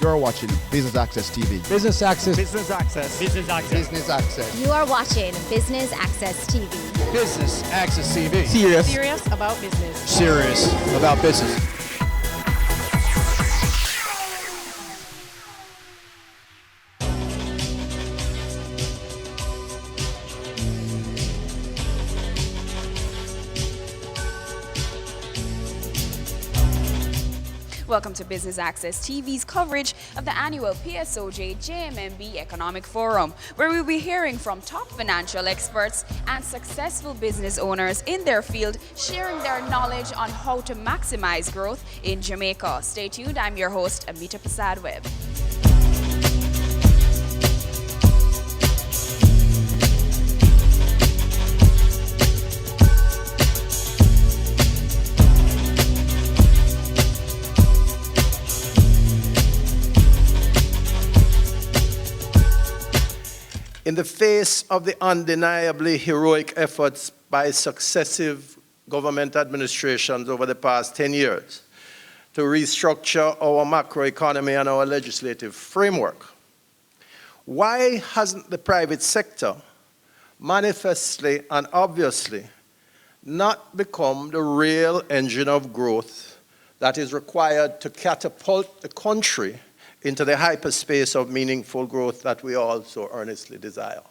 You're watching Business Access TV. Business Access. Business Access. Business Access. Business Access. You are watching Business Access TV. Business Access TV. Serious about business. Serious about business. Welcome to Business Access TV's coverage of the annual PSOJ JMMB Economic Forum, where we'll be hearing from top financial experts and successful business owners in their field, sharing their knowledge on how to maximize growth in Jamaica. Stay tuned. I'm your host, Amita Prasad Webb. In the face of the undeniably heroic efforts by successive government administrations over the past 10 years to restructure our macroeconomy and our legislative framework, why hasn't the private sector manifestly and obviously not become the real engine of growth that is required to catapult the country into the hyperspace of meaningful growth that we all so earnestly desire?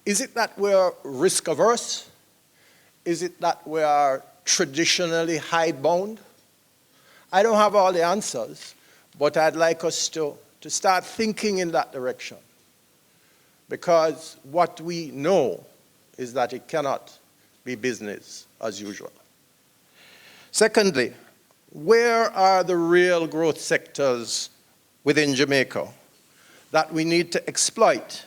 Is it that we're risk averse? Is it that we are traditionally hidebound? I don't have all the answers, but I'd like us to start thinking in that direction. Because what we know is that it cannot be business as usual. Secondly, where are the real growth sectors within Jamaica that we need to exploit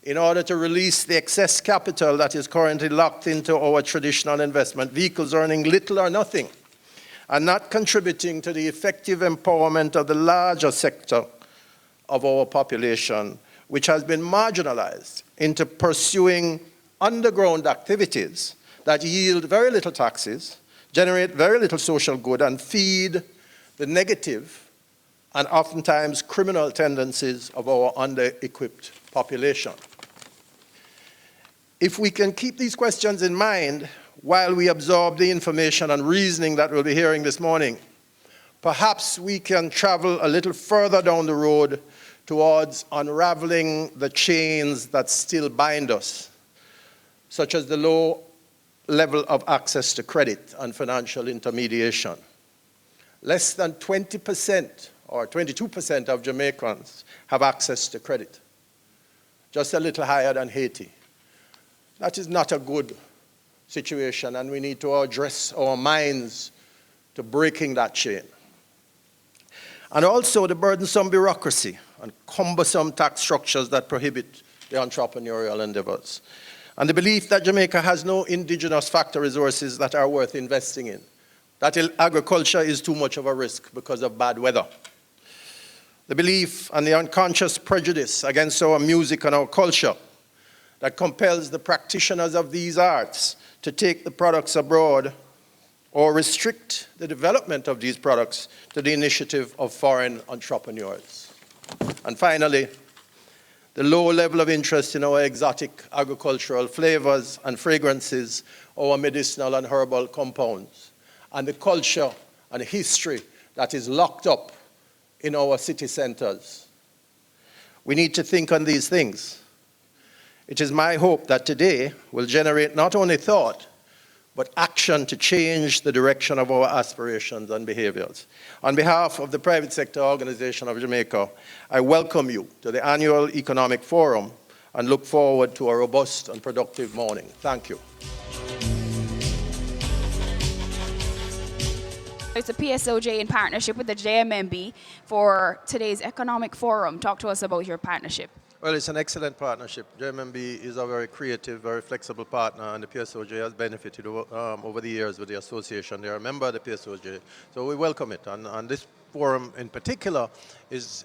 in order to release the excess capital that is currently locked into our traditional investment vehicles, earning little or nothing, and not contributing to the effective empowerment of the larger sector of our population, which has been marginalized into pursuing underground activities that yield very little taxes, generate very little social good, and feed the negative and oftentimes criminal tendencies of our under-equipped population. If we can keep these questions in mind while we absorb the information and reasoning that we'll be hearing this morning, perhaps we can travel a little further down the road towards unraveling the chains that still bind us, such as the low level of access to credit and financial intermediation. Less than 20% or 22% of Jamaicans have access to credit, just a little higher than Haiti. That is not a good situation, and we need to address our minds to breaking that chain. And also the burdensome bureaucracy and cumbersome tax structures that prohibit the entrepreneurial endeavors. And the belief that Jamaica has no indigenous factor resources that are worth investing in. That agriculture is too much of a risk because of bad weather. The belief and the unconscious prejudice against our music and our culture that compels the practitioners of these arts to take the products abroad or restrict the development of these products to the initiative of foreign entrepreneurs. And finally, the low level of interest in our exotic agricultural flavors and fragrances, our medicinal and herbal compounds, and the culture and history that is locked up in our city centers. We need to think on these things. It is my hope that today will generate not only thought, but action to change the direction of our aspirations and behaviors. On behalf of the Private Sector Organization of Jamaica, I welcome you to the annual Economic Forum and look forward to a robust and productive morning. Thank you. It's a PSOJ in partnership with the JMMB for today's Economic Forum. Talk to us about your partnership. Well, it's an excellent partnership. JMMB is a very creative, very flexible partner, and the PSOJ has benefited over the years with the association. They are a member of the PSOJ, so we welcome it. And this forum in particular is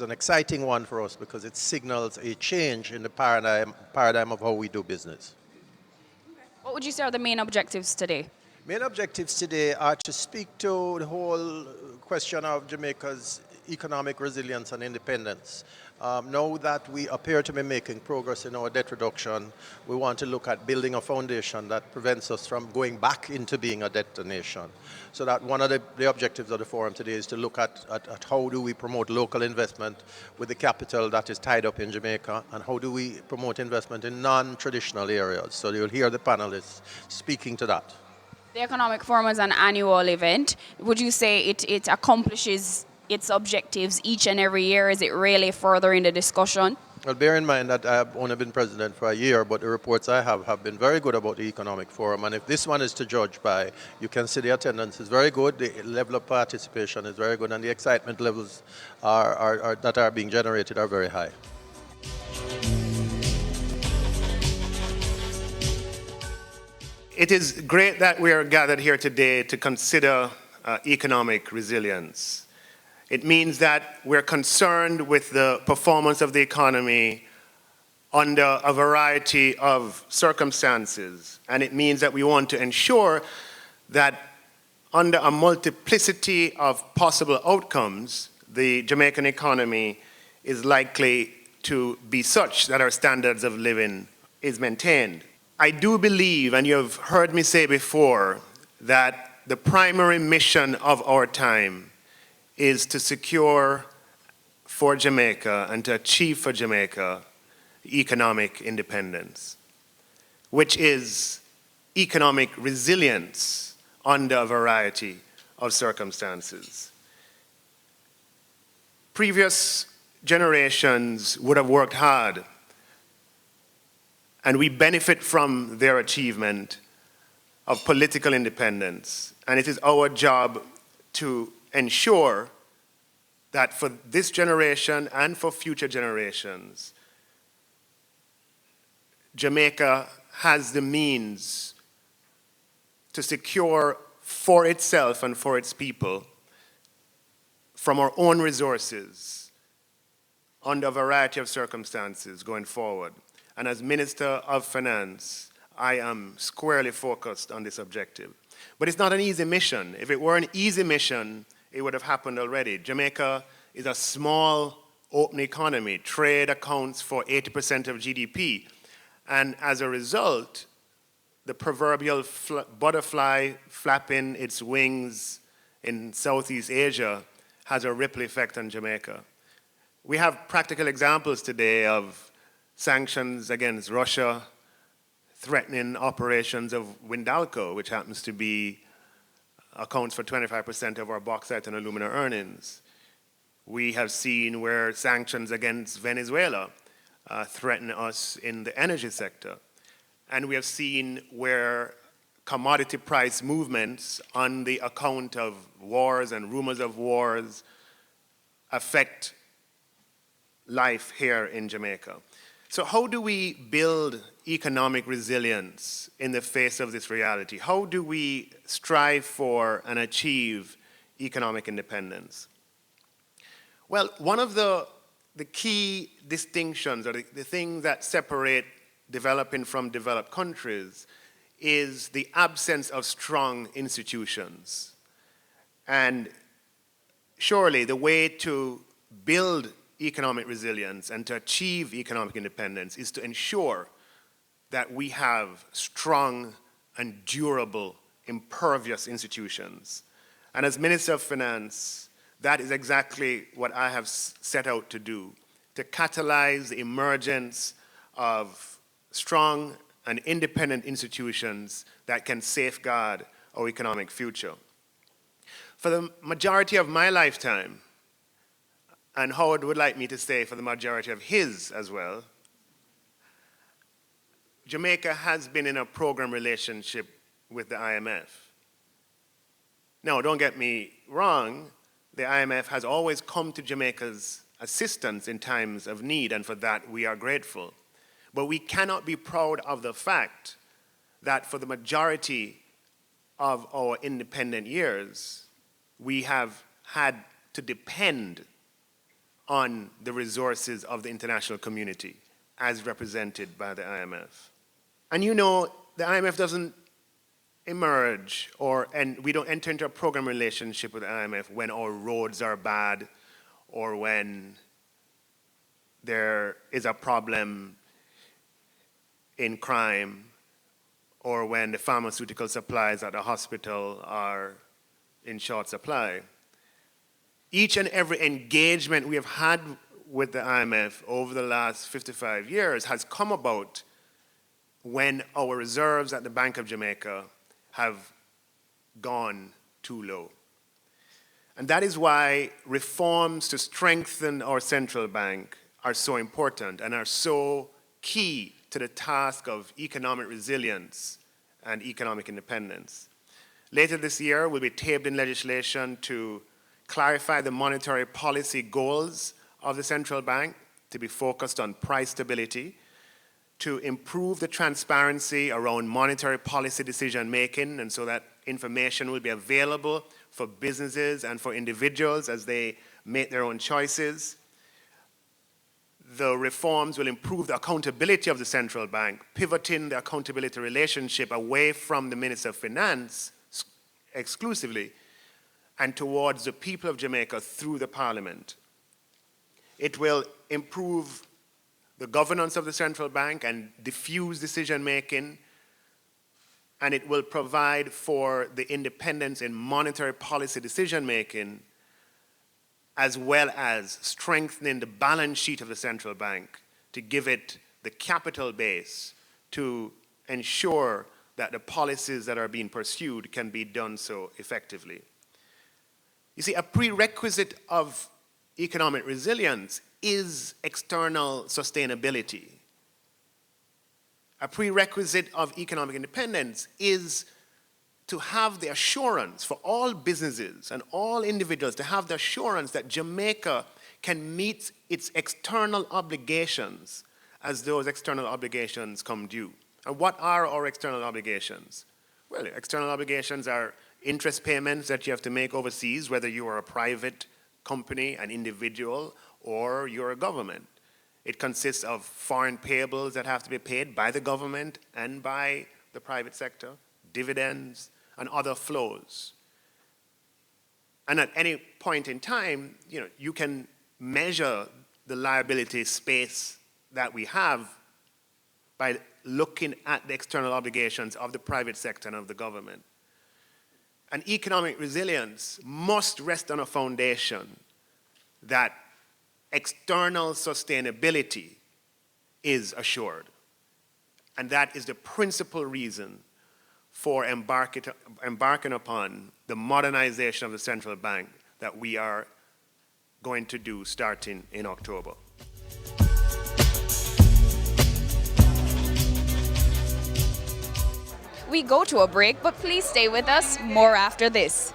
an exciting one for us because it signals a change in the paradigm of how we do business. What would you say are the main objectives today? Main objectives today are to speak to the whole question of Jamaica's economic resilience and independence. Now that we appear to be making progress in our debt reduction, we want to look at building a foundation that prevents us from going back into being a debt nation. So that one of the objectives of the forum today is to look at how do we promote local investment with the capital that is tied up in Jamaica, and how do we promote investment in non-traditional areas. So you'll hear the panelists speaking to that. The Economic Forum is an annual event. Would you say it accomplishes its objectives each and every year? Is it really furthering the discussion? Well, bear in mind that I have only been president for a year, but the reports I have been very good about the Economic Forum. And if this one is to judge by, you can see the attendance is very good, the level of participation is very good, and the excitement levels that are being generated are very high. It is great that we are gathered here today to consider economic resilience. It means that we're concerned with the performance of the economy under a variety of circumstances. And it means that we want to ensure that under a multiplicity of possible outcomes, the Jamaican economy is likely to be such that our standards of living is maintained. I do believe, and you've heard me say before, that the primary mission of our time is to secure for Jamaica and to achieve for Jamaica economic independence, which is economic resilience under a variety of circumstances. Previous generations would have worked hard, and we benefit from their achievement of political independence. And it is our job to ensure that for this generation and for future generations, Jamaica has the means to secure for itself and for its people from our own resources under a variety of circumstances going forward. And as Minister of Finance, I am squarely focused on this objective. But it's not an easy mission. If it were an easy mission, it would have happened already. Jamaica is a small, open economy. Trade accounts for 80% of GDP. And as a result, the proverbial butterfly flapping its wings in Southeast Asia has a ripple effect on Jamaica. We have practical examples today of sanctions against Russia threatening operations of Windalco, which happens to be accounts for 25% of our bauxite and alumina earnings. We have seen where sanctions against Venezuela threaten us in the energy sector. And we have seen where commodity price movements on the account of wars and rumors of wars affect life here in Jamaica. So how do we build economic resilience in the face of this reality? How do we strive for and achieve economic independence? Well, one of the key distinctions, or the thing that separate developing from developed countries, is the absence of strong institutions. And surely the way to build economic resilience and to achieve economic independence is to ensure that we have strong and durable, impervious institutions. And as Minister of Finance, that is exactly what I have set out to do, to catalyze the emergence of strong and independent institutions that can safeguard our economic future. For the majority of my lifetime, and Howard would like me to say for the majority of his as well, Jamaica has been in a program relationship with the IMF. Now, don't get me wrong, the IMF has always come to Jamaica's assistance in times of need, and for that we are grateful. But we cannot be proud of the fact that for the majority of our independent years, we have had to depend on the resources of the international community as represented by the IMF. And you know, the IMF doesn't emerge and we don't enter into a program relationship with the IMF when our roads are bad or when there is a problem in crime, or when the pharmaceutical supplies at the hospital are in short supply. Each and every engagement we have had with the IMF over the last 55 years has come about when our reserves at the Bank of Jamaica have gone too low. And that is why reforms to strengthen our central bank are so important and are so key to the task of economic resilience and economic independence. Later this year, we'll be tabling legislation to clarify the monetary policy goals of the central bank to be focused on price stability, to improve the transparency around monetary policy decision making, and so that information will be available for businesses and for individuals as they make their own choices. The reforms will improve the accountability of the central bank, pivoting the accountability relationship away from the Minister of Finance exclusively and towards the people of Jamaica through the Parliament. It will improve the governance of the central bank and diffuse decision-making, and it will provide for the independence in monetary policy decision-making, as well as strengthening the balance sheet of the central bank to give it the capital base to ensure that the policies that are being pursued can be done so effectively. You see, a prerequisite of economic resilience is external sustainability. A prerequisite of economic independence is to have the assurance for all businesses and all individuals to have the assurance that Jamaica can meet its external obligations as those external obligations come due. And what are our external obligations? Well, external obligations are interest payments that you have to make overseas, whether you are a private company, an individual, or you're a government. It consists of foreign payables that have to be paid by the government and by the private sector, dividends, and other flows. And at any point in time, you can measure the liability space that we have by looking at the external obligations of the private sector and of the government. And economic resilience must rest on a foundation that external sustainability is assured. And that is the principal reason for embarking upon the modernization of the central bank that we are going to do starting in October. We go to a break, but please stay with us. More after this.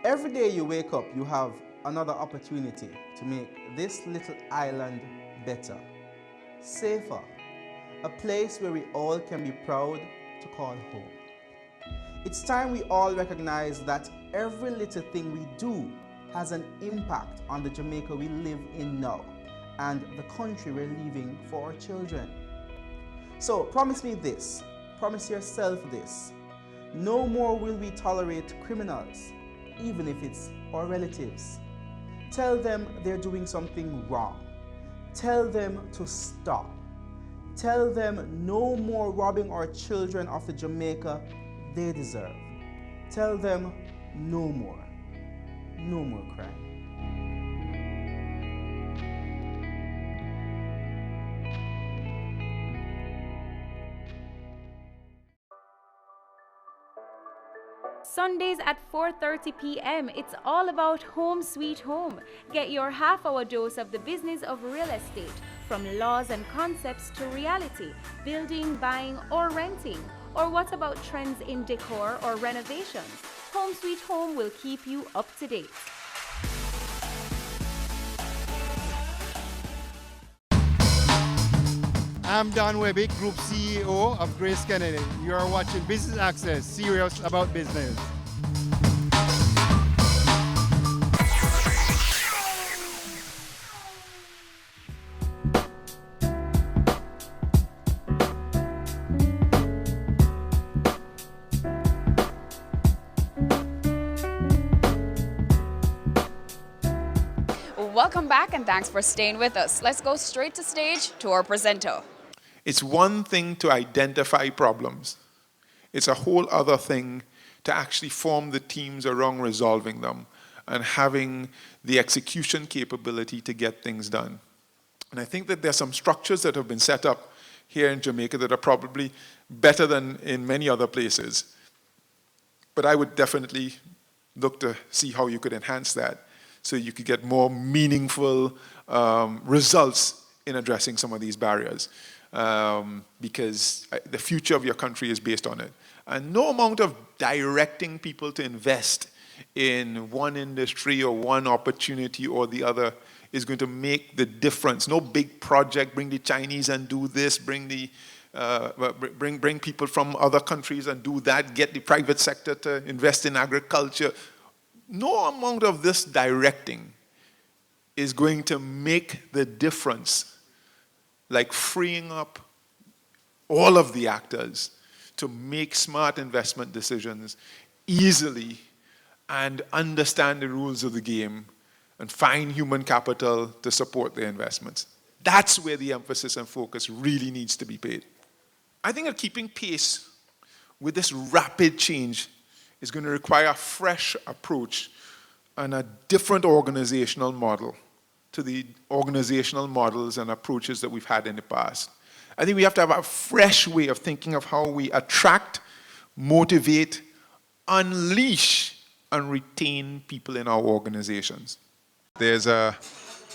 Every day you wake up, you have another opportunity to make this little island better, safer, a place where we all can be proud to call home. It's time we all recognize that every little thing we do has an impact on the Jamaica we live in now and the country we're leaving for our children. So promise me this, promise yourself this: no more will we tolerate criminals, even if it's our relatives. Tell them they're doing something wrong. Tell them to stop. Tell them no more robbing our children of the Jamaica they deserve. Tell them no more crime. Sundays at 4:30 p.m. It's all about Home Sweet Home. Get your half-hour dose of the business of real estate, from laws and concepts to reality, building, buying, or renting. Or what about trends in decor or renovations? Home Sweet Home will keep you up to date. I'm Don Webby, Group CEO of Grace Kennedy. You are watching Business Access, serious about business. Welcome back and thanks for staying with us. Let's go straight to stage to our presenter. It's one thing to identify problems. It's a whole other thing to actually form the teams around resolving them and having the execution capability to get things done. And I think that there's some structures that have been set up here in Jamaica that are probably better than in many other places. But I would definitely look to see how you could enhance that so you could get more meaningful results in addressing some of these barriers. Because the future of your country is based on it. And no amount of directing people to invest in one industry or one opportunity or the other is going to make the difference. No big project, bring the Chinese and do this, bring people from other countries and do that, get the private sector to invest in agriculture. No amount of this directing is going to make the difference, like freeing up all of the actors to make smart investment decisions easily and understand the rules of the game and find human capital to support their investments. That's where the emphasis and focus really needs to be paid. I think that keeping pace with this rapid change is going to require a fresh approach and a different organizational model to the organizational models and approaches that we've had in the past. I think we have to have a fresh way of thinking of how we attract, motivate, unleash, and retain people in our organizations. There's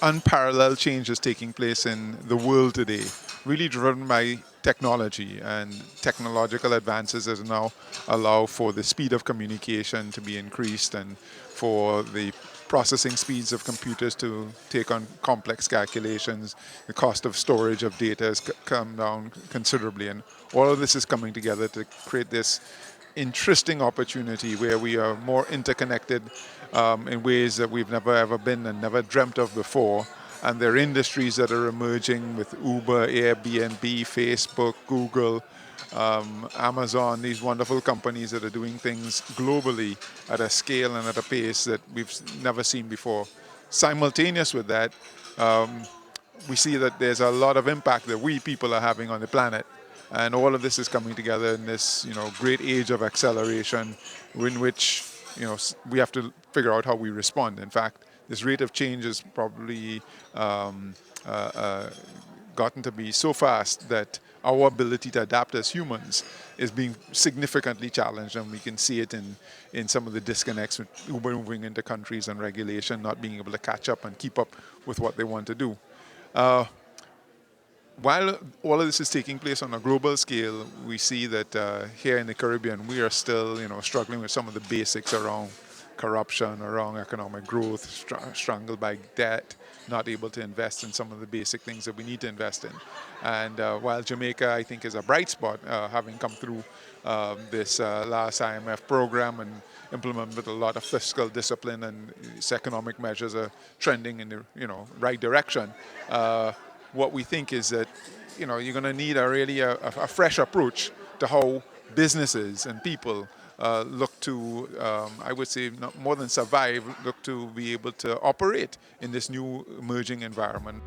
unparalleled changes taking place in the world today, really driven by technology and technological advances that now allow for the speed of communication to be increased and for the processing speeds of computers to take on complex calculations. The cost of storage of data has come down considerably, and all of this is coming together to create this interesting opportunity where we are more interconnected in ways that we've never ever been and never dreamt of before. And there are industries that are emerging with Uber, Airbnb, Facebook, Google, Amazon, these wonderful companies that are doing things globally at a scale and at a pace that we've never seen before. Simultaneous with that, we see that there's a lot of impact that we people are having on the planet. And all of this is coming together in this, great age of acceleration in which, we have to figure out how we respond. In fact, this rate of change has probably gotten to be so fast that our ability to adapt as humans is being significantly challenged, and we can see it in some of the disconnects with Uber moving into countries and regulation, not being able to catch up and keep up with what they want to do. While all of this is taking place on a global scale, we see that here in the Caribbean, we are still, struggling with some of the basics around corruption, around economic growth, strangled by debt, not able to invest in some of the basic things that we need to invest in. And while Jamaica, I think, is a bright spot, having come through this last IMF program and implemented a lot of fiscal discipline, and its economic measures are trending in the right direction. What we think is that you're going to need a fresh approach to how businesses and people look to, I would say, not more than survive, look to be able to operate in this new emerging environment.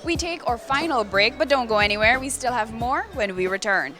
We take our final break, but don't go anywhere. We still have more when we return.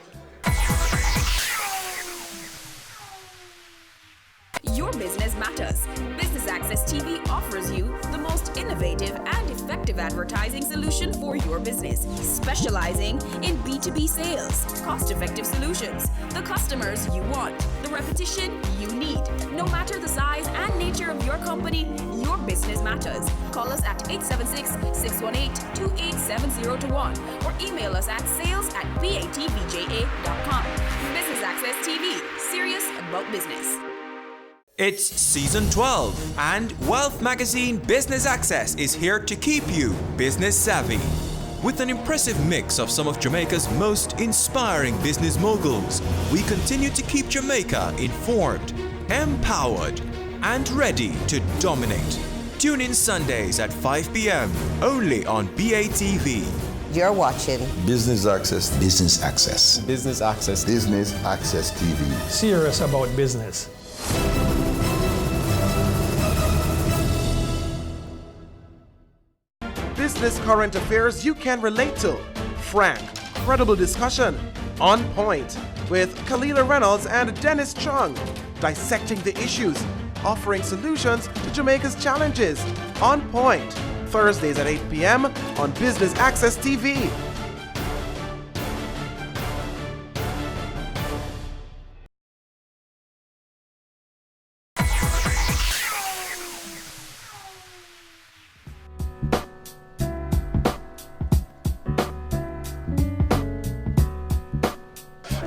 Your business matters. Business Access TV offers you the most innovative and effective advertising solution for your business, specializing in B2B sales, cost-effective solutions, the customers you want, the repetition you need. No matter the size and nature of your company, your business matters. Call us at 876-618-2870 or email us at sales@batvja.com. Business Access TV, serious about business. It's season 12, and Wealth Magazine Business Access is here to keep you business savvy. With an impressive mix of some of Jamaica's most inspiring business moguls, we continue to keep Jamaica informed, empowered, and ready to dominate. Tune in Sundays at 5 p.m. only on BATV. You're watching Business Access. Business Access. Business Access. Business Access TV. Serious about business. Business current affairs you can relate to. Frank, credible discussion. On point with Kalila Reynolds and Dennis Chung. Dissecting the issues, offering solutions to Jamaica's challenges. On Point, Thursdays at 8 p.m. on Business Access TV.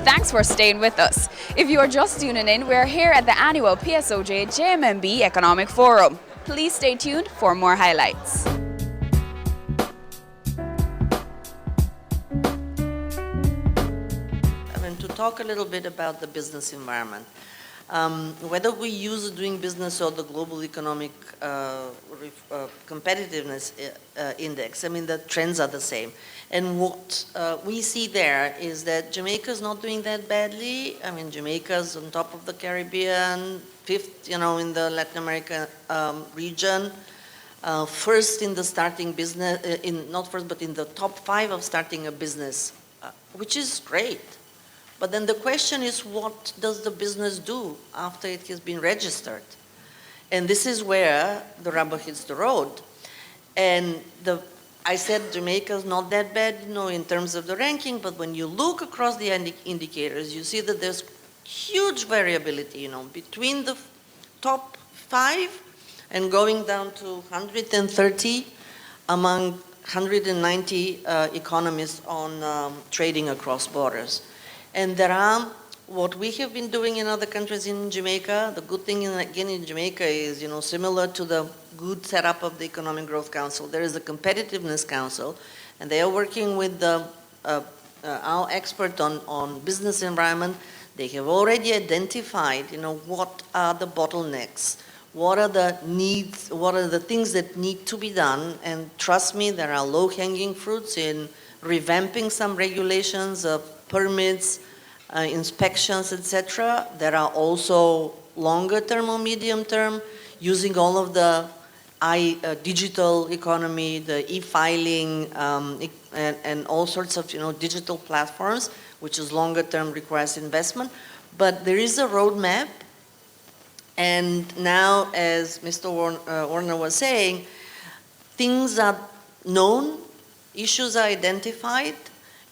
Thanks for staying with us. If you are just tuning in, we're here at the annual PSOJ JMMB Economic Forum. Please stay tuned for more highlights. To talk a little bit about the business environment. Whether we use doing business or the global economic competitiveness index, I mean, the trends are the same. And what we see there is that Jamaica's not doing that badly. I mean, Jamaica's on top of the Caribbean, fifth, in the Latin America region, first in the starting business, not first, but in the top 5 of starting a business, which is great. But then the question is, what does the business do after it has been registered? And this is where the rubber hits the road. And I said Jamaica's not that bad, in terms of the ranking, but when you look across the indicators, you see that there's huge variability, between the top 5 and going down to 130 among 190 economists on trading across borders. And there are, what we have been doing in other countries in Jamaica, the good thing in Jamaica is, similar to the good setup of the Economic Growth Council, there is a Competitiveness Council, and they are working with our expert on business environment. They have already identified, what are the bottlenecks, what are the needs, what are the things that need to be done, and trust me, there are low-hanging fruits in revamping some regulations of permits, inspections, etc. There are also longer term or medium term, using all of the digital economy, the e-filing, and all sorts of digital platforms, which is longer term, requires investment. But there is a roadmap, and now, as Mr. Warner was saying, things are known, issues are identified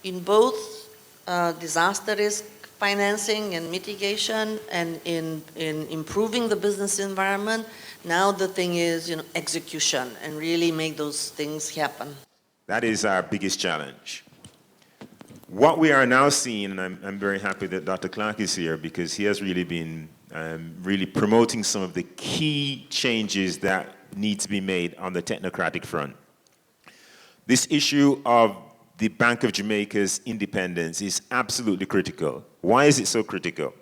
in both disaster risk financing and mitigation, and in improving the business environment. Now the thing is, execution, and really make those things happen. That is our biggest challenge. What we are now seeing, and I'm very happy that Dr. Clark is here, because he has really been really promoting some of the key changes that need to be made on the technocratic front. This issue of the Bank of Jamaica's independence is absolutely critical. Why is it so critical?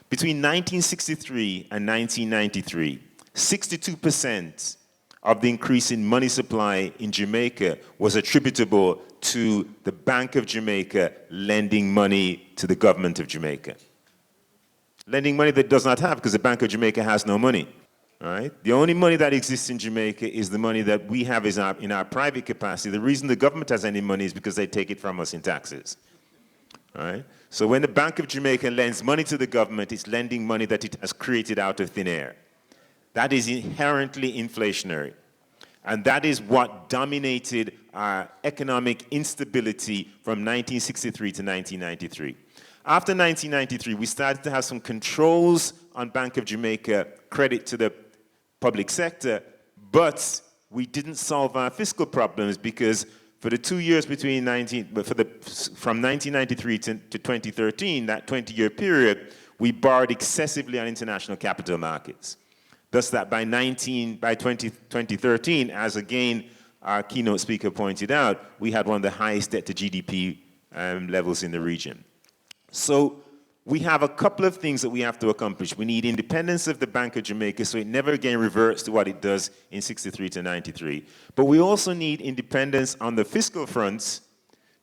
Between 1963 and 1993, 62% of the increase in money supply in Jamaica was attributable to the Bank of Jamaica lending money to the government of Jamaica. Lending money that it does not have, because the Bank of Jamaica has no money. All right? The only money that exists in Jamaica is the money that we have in our private capacity. The reason the government has any money is because they take it from us in taxes. All right? So when the Bank of Jamaica lends money to the government, it's lending money that it has created out of thin air. That is inherently inflationary. And that is what dominated our economic instability from 1963 to 1993. After 1993, we started to have some controls on Bank of Jamaica credit to the public sector, but we didn't solve our fiscal problems, because for the 2 years between from 1993 to 2013, that 20-year period, we borrowed excessively on international capital markets. Thus that by 2013, as again our keynote speaker pointed out, we had one of the highest debt to GDP levels in the region. So we have a couple of things that we have to accomplish. We need independence of the Bank of Jamaica so it never again reverts to what it does in 63 to 93. But we also need independence on the fiscal fronts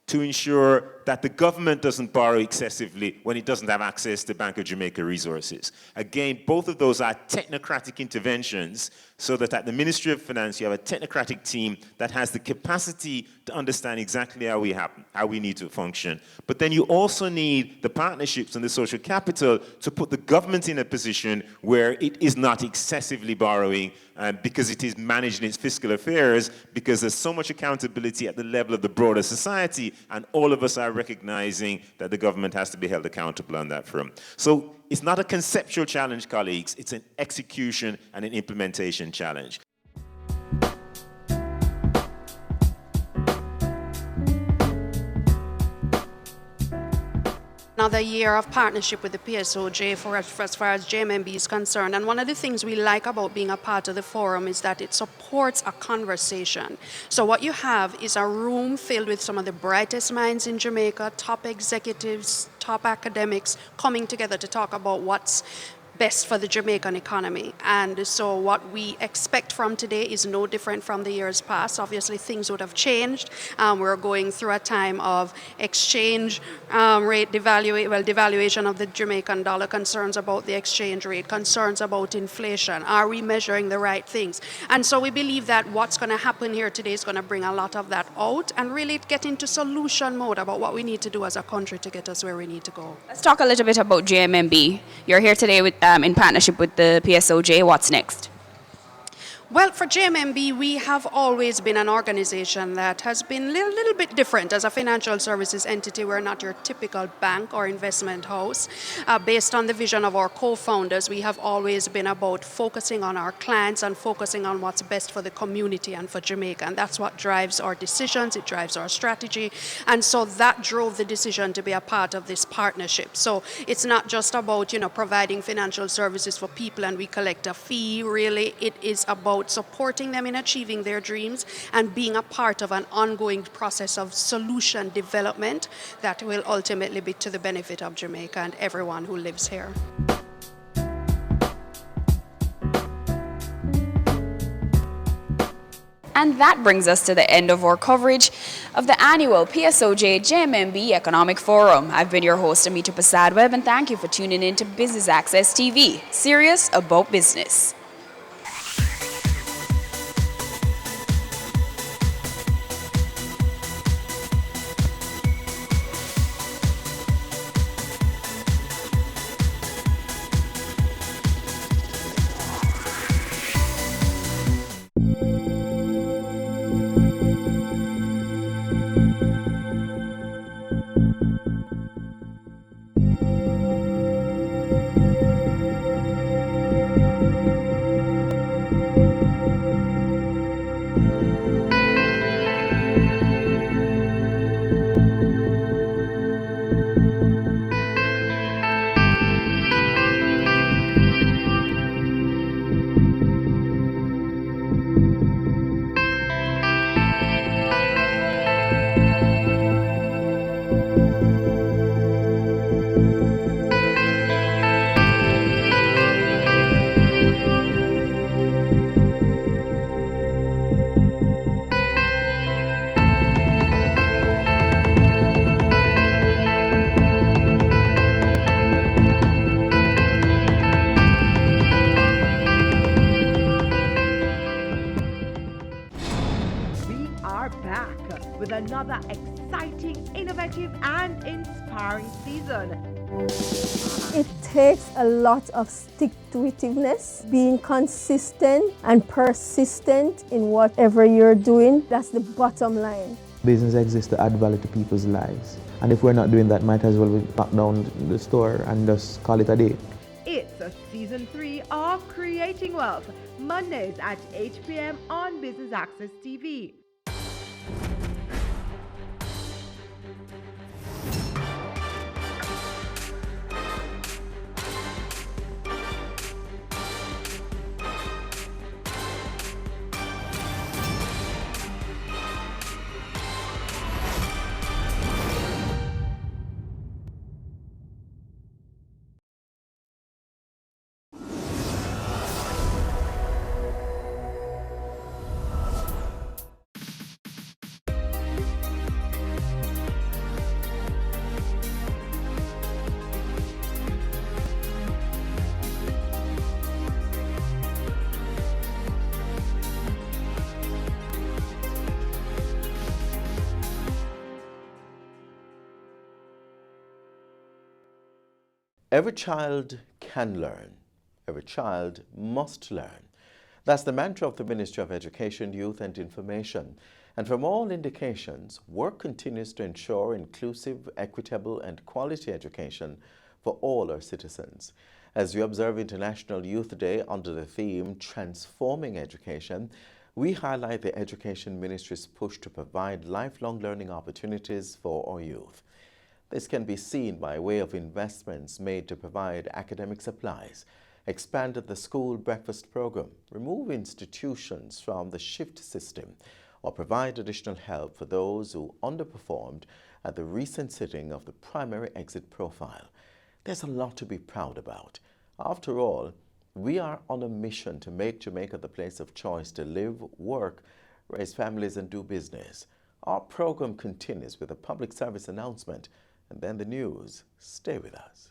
to ensure that the government doesn't borrow excessively when it doesn't have access to Bank of Jamaica resources. Again, both of those are technocratic interventions so that at the Ministry of Finance you have a technocratic team that has the capacity to understand exactly how we need to function. But then you also need the partnerships and the social capital to put the government in a position where it is not excessively borrowing because it is managing its fiscal affairs, because there's so much accountability at the level of the broader society, and all of us are recognizing that the government has to be held accountable on that front. So it's not a conceptual challenge, colleagues, it's an execution and an implementation challenge. Another year of partnership with the PSOJ as far as JMMB is concerned. And one of the things we like about being a part of the forum is that it supports a conversation. So what you have is a room filled with some of the brightest minds in Jamaica, top executives, top academics, coming together to talk about what's best for the Jamaican economy. And so what we expect from today is no different from the years past. Obviously, things would have changed. We're going through a time of exchange rate devaluation of the Jamaican dollar, concerns about the exchange rate, concerns about inflation. Are we measuring the right things? And so we believe that what's going to happen here today is going to bring a lot of that out and really get into solution mode about what we need to do as a country to get us where we need to go. Let's talk a little bit about JMMB. You're here today with in partnership with the PSOJ. What's next? Well, for JMMB, we have always been an organization that has been a little bit different. As a financial services entity, we're not your typical bank or investment house. Based on the vision of our co-founders, we have always been about focusing on our clients and focusing on what's best for the community and for Jamaica. And that's what drives our decisions, it drives our strategy. And so that drove the decision to be a part of this partnership. So it's not just about, providing financial services for people and we collect a fee. Really, it is about supporting them in achieving their dreams and being a part of an ongoing process of solution development that will ultimately be to the benefit of Jamaica and everyone who lives here. And that brings us to the end of our coverage of the annual PSOJ JMMB Economic Forum. I've been your host, Amita Prasad-Webb, and thank you for tuning in to Business Access TV, serious about business. With another exciting, innovative and inspiring season. It takes a lot of stick-to-itiveness, being consistent and persistent in whatever you're doing. That's the bottom line. Business exists to add value to people's lives. And if we're not doing that, might as well we lock down the store and just call it a day. It's a season 3 of Creating Wealth, Mondays at 8 p.m. on Business Access TV. Every child can learn. Every child must learn. That's the mantra of the Ministry of Education, Youth and Information. And from all indications, work continues to ensure inclusive, equitable and quality education for all our citizens. As we observe International Youth Day under the theme Transforming Education, we highlight the Education Ministry's push to provide lifelong learning opportunities for our youth. This can be seen by way of investments made to provide academic supplies, expanded the school breakfast program, remove institutions from the shift system, or provide additional help for those who underperformed at the recent sitting of the primary exit profile. There's a lot to be proud about. After all, we are on a mission to make Jamaica the place of choice to live, work, raise families and do business. Our program continues with a public service announcement and then the news. Stay with us.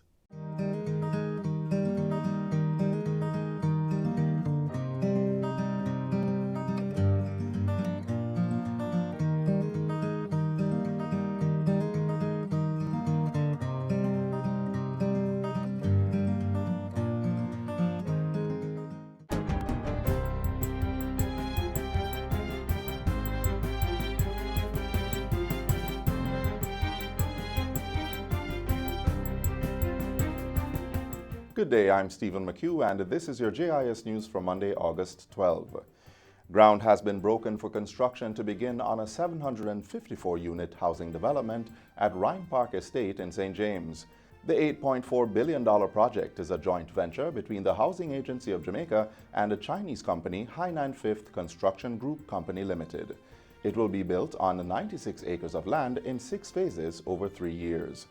Good day, I'm Stephen McHugh, and this is your JIS News for Monday, August 12. Ground has been broken for construction to begin on a 754-unit housing development at Rhine Park Estate in St. James. The $8.4 billion project is a joint venture between the Housing Agency of Jamaica and a Chinese company, Hainan Fifth Construction Group Company Limited. It will be built on 96 acres of land in 6 phases over 3 years.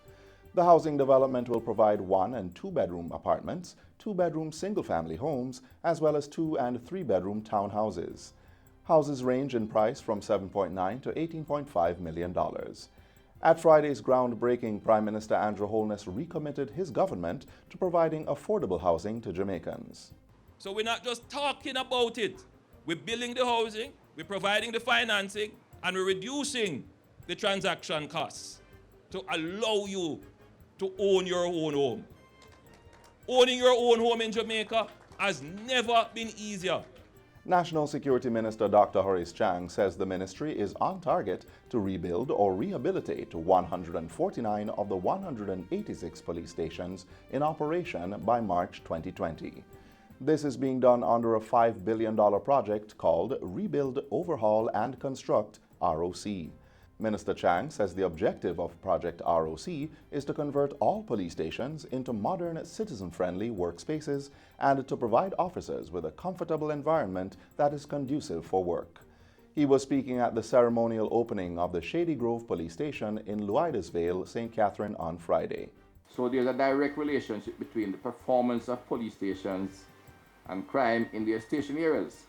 The housing development will provide 1- and 2-bedroom apartments, 2-bedroom single-family homes, as well as 2- and 3-bedroom townhouses. Houses range in price from $7.9 to $18.5 million. At Friday's groundbreaking, Prime Minister Andrew Holness recommitted his government to providing affordable housing to Jamaicans. So we're not just talking about it. We're building the housing, we're providing the financing, and we're reducing the transaction costs to allow you to own your own home. Owning your own home in Jamaica has never been easier. National Security Minister Dr. Horace Chang says the ministry is on target to rebuild or rehabilitate 149 of the 186 police stations in operation by March 2020. This is being done under a $5 billion project called Rebuild, Overhaul and Construct, ROC. Minister Chang says the objective of Project ROC is to convert all police stations into modern, citizen-friendly workspaces and to provide officers with a comfortable environment that is conducive for work. He was speaking at the ceremonial opening of the Shady Grove Police Station in Luidesville, St. Catherine on Friday. So there's a direct relationship between the performance of police stations and crime in their station areas.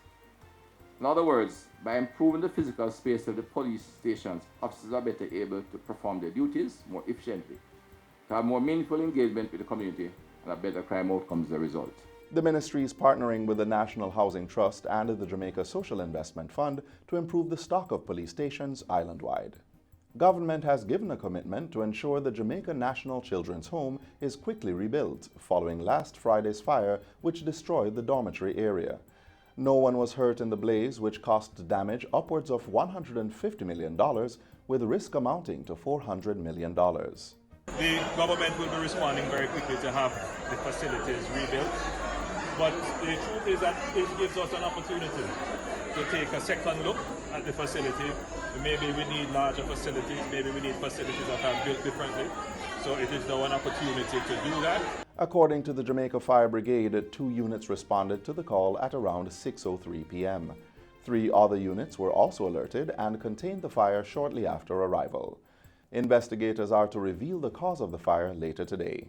In other words, by improving the physical space of the police stations, officers are better able to perform their duties more efficiently, to have more meaningful engagement with the community, and have better crime outcomes as a result. The ministry is partnering with the National Housing Trust and the Jamaica Social Investment Fund to improve the stock of police stations island-wide. Government has given a commitment to ensure the Jamaica National Children's Home is quickly rebuilt following last Friday's fire which destroyed the dormitory area. No one was hurt in the blaze, which cost damage upwards of $150 million, with risk amounting to $400 million. The government will be responding very quickly to have the facilities rebuilt. But the truth is that it gives us an opportunity to take a second look at the facility. Maybe we need larger facilities, maybe we need facilities that are built differently. So it is now an opportunity to do that. According to the Jamaica Fire Brigade, 2 units responded to the call at around 6:03 p.m. 3 other units were also alerted and contained the fire shortly after arrival. Investigators are to reveal the cause of the fire later today.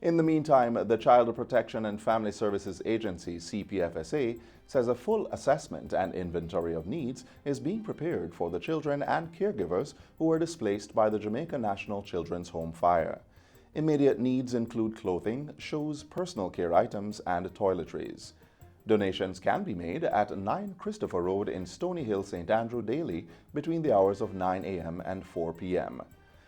In the meantime, the Child Protection and Family Services Agency, CPFSA, says a full assessment and inventory of needs is being prepared for the children and caregivers who were displaced by the Jamaica National Children's Home fire. Immediate needs include clothing, shoes, personal care items, and toiletries. Donations can be made at 9 Christopher Road in Stony Hill, St. Andrew daily between the hours of 9 a.m. and 4 p.m.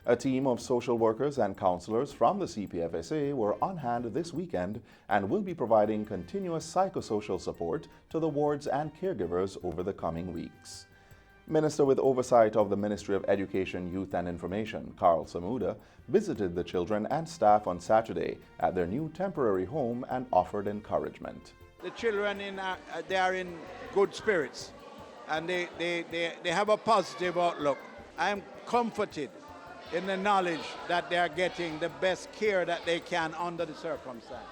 A team of social workers and counselors from the CPFSA were on hand this weekend and will be providing continuous psychosocial support to the wards and caregivers over the coming weeks. Minister with oversight of the Ministry of Education, Youth and Information, Carl Samuda, visited the children and staff on Saturday at their new temporary home and offered encouragement. The children they are in good spirits and they have a positive outlook. I am comforted in the knowledge that they are getting the best care that they can under the circumstances.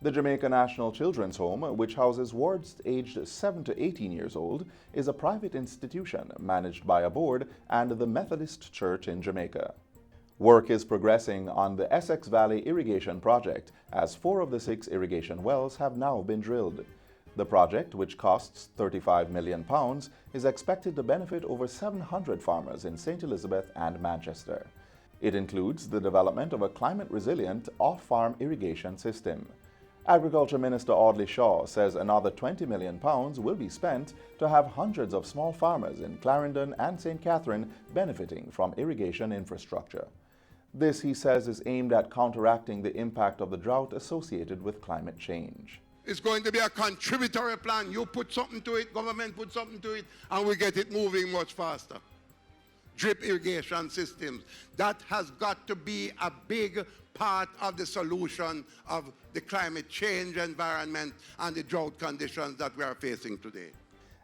The Jamaica National Children's Home, which houses wards aged 7 to 18 years old, is a private institution managed by a board and the Methodist Church in Jamaica. Work is progressing on the Essex Valley Irrigation Project, as 4 of the 6 irrigation wells have now been drilled. The project, which costs £35 million, is expected to benefit over 700 farmers in St. Elizabeth and Manchester. It includes the development of a climate-resilient off-farm irrigation system. Agriculture Minister Audley Shaw says another £20 million will be spent to have hundreds of small farmers in Clarendon and St. Catherine benefiting from irrigation infrastructure. This, he says, is aimed at counteracting the impact of the drought associated with climate change. It's going to be a contributory plan. You put something to it, government put something to it, and we get it moving much faster. Drip irrigation systems. That has got to be a big part of the solution of the climate change environment and the drought conditions that we are facing today.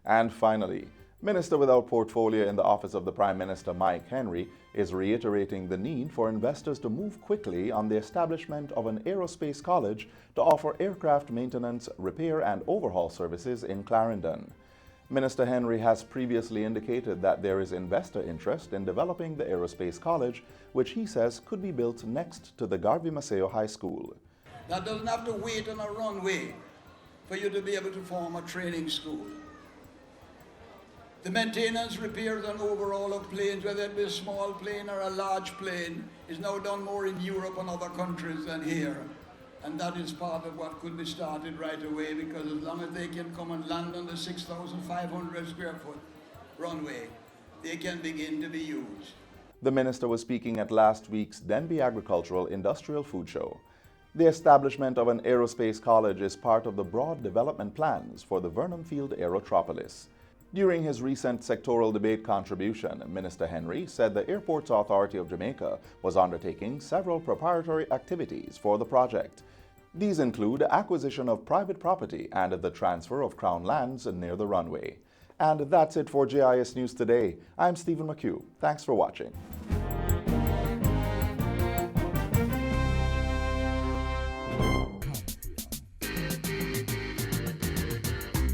And finally, Minister without portfolio in the Office of the Prime Minister, Mike Henry, is reiterating the need for investors to move quickly on the establishment of an aerospace college to offer aircraft maintenance, repair and overhaul services in Clarendon. Minister Henry has previously indicated that there is investor interest in developing the aerospace college, which he says could be built next to the Garvey Maceo High School. That doesn't have to wait on a runway for you to be able to form a training school. The maintenance, repairs and overhaul of planes, whether it be a small plane or a large plane, is now done more in Europe and other countries than here. And that is part of what could be started right away, because as long as they can come and land on the 6,500 square foot runway, they can begin to be used. The minister was speaking at last week's Denby Agricultural Industrial Food Show. The establishment of an aerospace college is part of the broad development plans for the Vernon Field Aerotropolis. During his recent sectoral debate contribution, Minister Henry said the Airports Authority of Jamaica was undertaking several preparatory activities for the project. These include acquisition of private property and the transfer of Crown lands near the runway. And that's it for JIS News Today. I'm Stephen McHugh. Thanks for watching.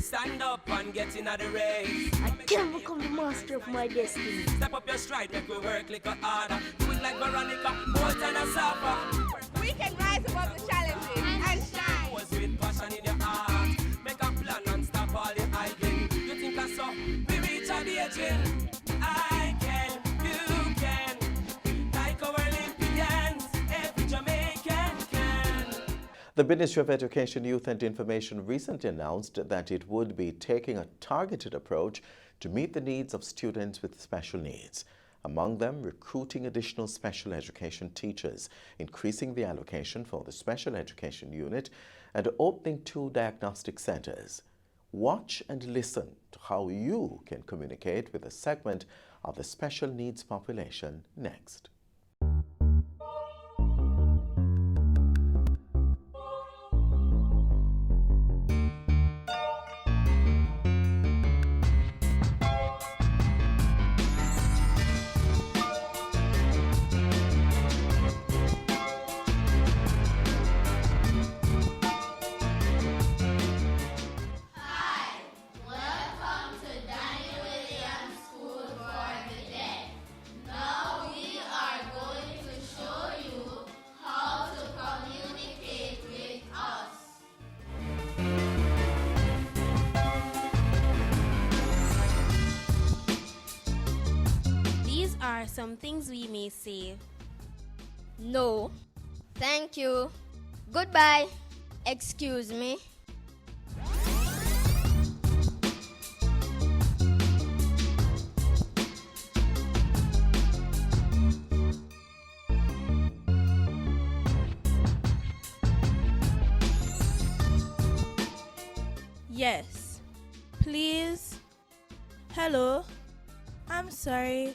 Stand up and get in the race. I can become the master of my destiny. Step up your stride, make we work like a harder. Do it like Veronica, more than a supper. We can rise above the challenges and shine. Was with passion in your heart. Make a plan and stop all the hyping. You think I saw? We reach out the edging. I can, you can. Like our Olympians, every Jamaican can. The Ministry of Education, Youth and Information recently announced that it would be taking a targeted approach to meet the needs of students with special needs. Among them, recruiting additional special education teachers, increasing the allocation for the special education unit, and opening 2 diagnostic centers. Watch and listen to how you can communicate with a segment of the special needs population next. Some things we may say. No. Thank you. Goodbye. Excuse me. Yes. Please. Hello. I'm sorry.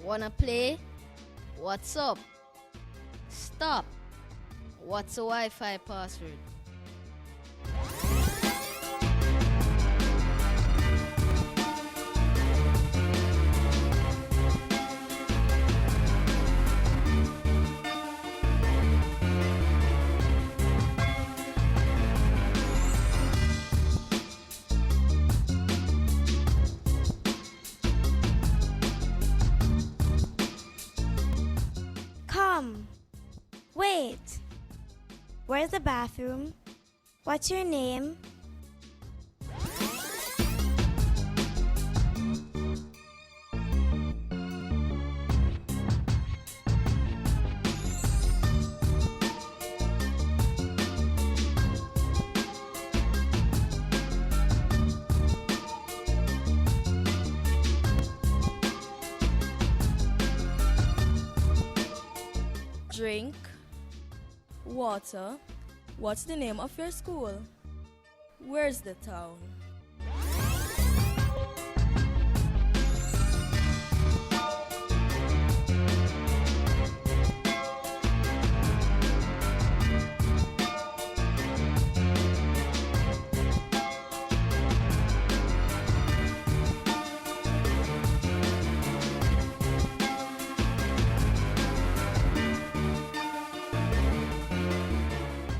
Wanna play? What's up? Stop. What's a Wi-Fi password? Come. Wait. Where's the bathroom? What's your name? Drink. Water. What's the name of your school? Where's the town?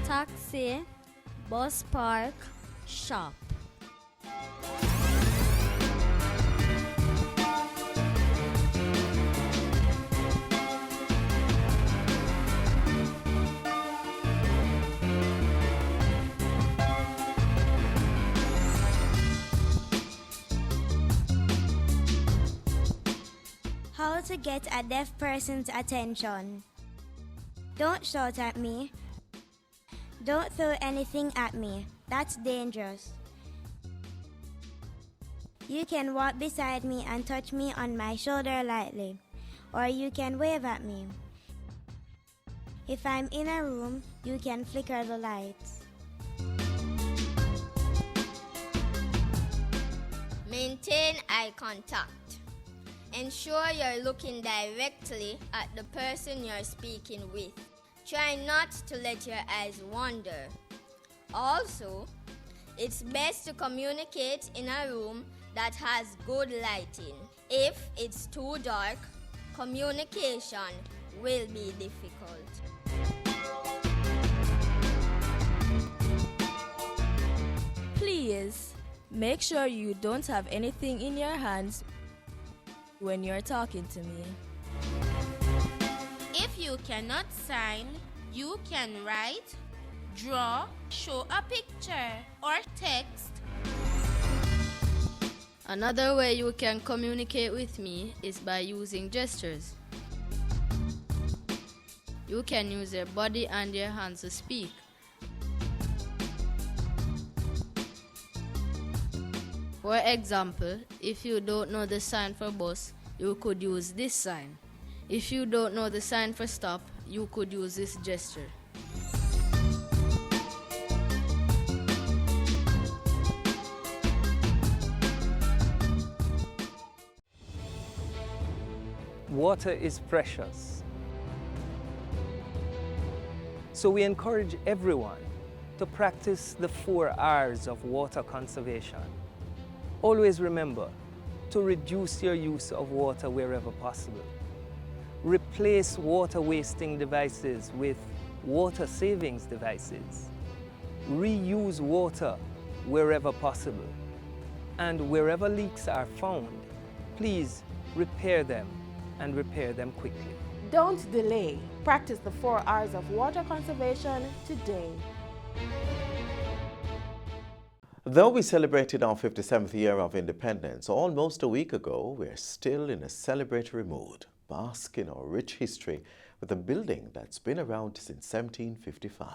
Taxi, bus park, shop. How to get a deaf person's attention. Don't shout at me. Don't throw anything at me. That's dangerous. You can walk beside me and touch me on my shoulder lightly, or you can wave at me. If I'm in a room, you can flicker the lights. Maintain eye contact. Ensure you're looking directly at the person you're speaking with. Try not to let your eyes wander. Also, it's best to communicate in a room that has good lighting. If it's too dark, communication will be difficult. Please, make sure you don't have anything in your hands when you're talking to me. If you cannot sign, you can write, draw, show a picture, or text. Another way you can communicate with me is by using gestures. You can use your body and your hands to speak. For example, if you don't know the sign for bus, you could use this sign. If you don't know the sign for stop, you could use this gesture. Water is precious. So we encourage everyone to practice the 4 R's of water conservation. Always remember to reduce your use of water wherever possible. Replace water wasting devices with water savings devices. Reuse water wherever possible. And wherever leaks are found, please repair them and repair them quickly. Don't delay. Practice the 4 R's of water conservation today. Though we celebrated our 57th year of independence almost a week ago, we're still in a celebratory mood, bask in our rich history with a building that's been around since 1755.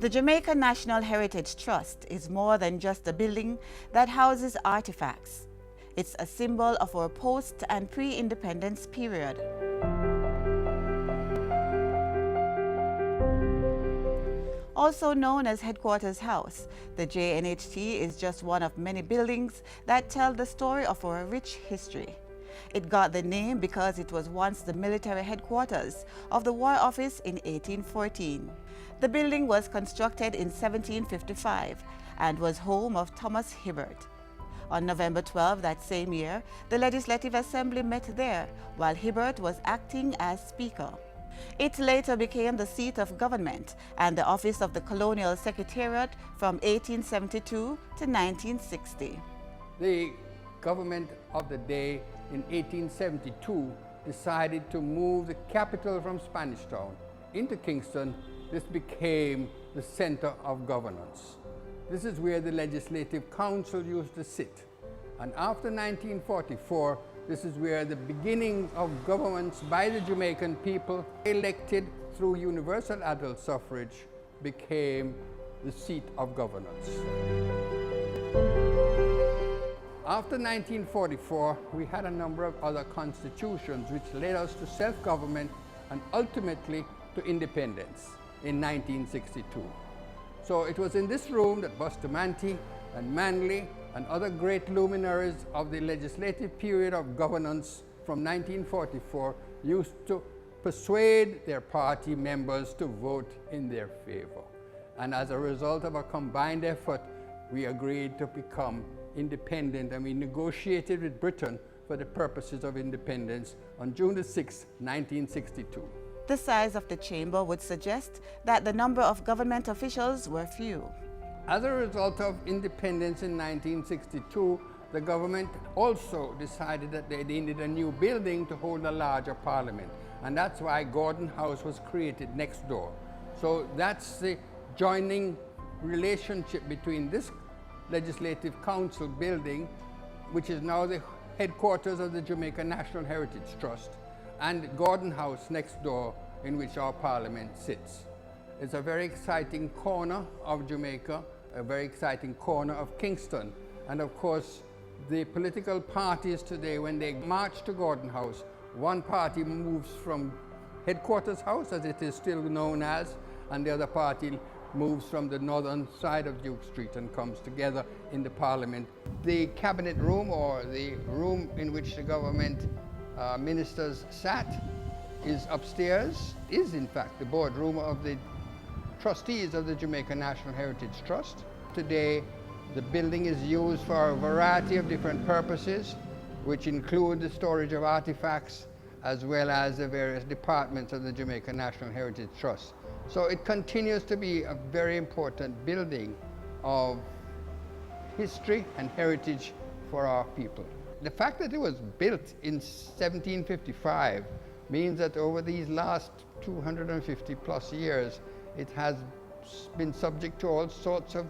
The Jamaica National Heritage Trust is more than just a building that houses artifacts. It's a symbol of our post- and pre-independence period. Also known as Headquarters House, the JNHT is just one of many buildings that tell the story of our rich history. It got the name because it was once the military headquarters of the War Office in 1814. The building was constructed in 1755 and was home of Thomas Hibbert. On November 12 that same year, the Legislative Assembly met there while Hibbert was acting as Speaker. It later became the seat of government and the office of the Colonial Secretariat from 1872 to 1960. The government of the day in 1872 decided to move the capital from Spanish Town into Kingston. This became the center of governance. This is where the Legislative Council used to sit. And after 1944, this is where the beginning of governance by the Jamaican people, elected through universal adult suffrage, became the seat of governance. After 1944, we had a number of other constitutions which led us to self-government and ultimately to independence in 1962. So it was in this room that Bustamante and Manley and other great luminaries of the legislative period of governance from 1944 used to persuade their party members to vote in their favor. And as a result of a combined effort, we agreed to become independent, and we negotiated with Britain for the purposes of independence on June the 6th, 1962. The size of the chamber would suggest that the number of government officials were few. As a result of independence in 1962, the government also decided that they needed a new building to hold a larger parliament. And that's why Gordon House was created next door. So that's the joining relationship between this Legislative Council building, which is now the headquarters of the Jamaica National Heritage Trust, and Gordon House next door, in which our parliament sits. It's a very exciting corner of Jamaica, a very exciting corner of Kingston. And of course, the political parties today, when they march to Gordon House, one party moves from Headquarters House, as it is still known as, and the other party moves from the northern side of Duke Street and comes together in the Parliament. The cabinet room, or the room in which the government ministers sat, is upstairs, is in fact the boardroom of the trustees of the Jamaica National Heritage Trust. Today, the building is used for a variety of different purposes, which include the storage of artifacts, as well as the various departments of the Jamaica National Heritage Trust. So it continues to be a very important building of history and heritage for our people. The fact that it was built in 1755 means that over these last 250 plus years, it has been subject to all sorts of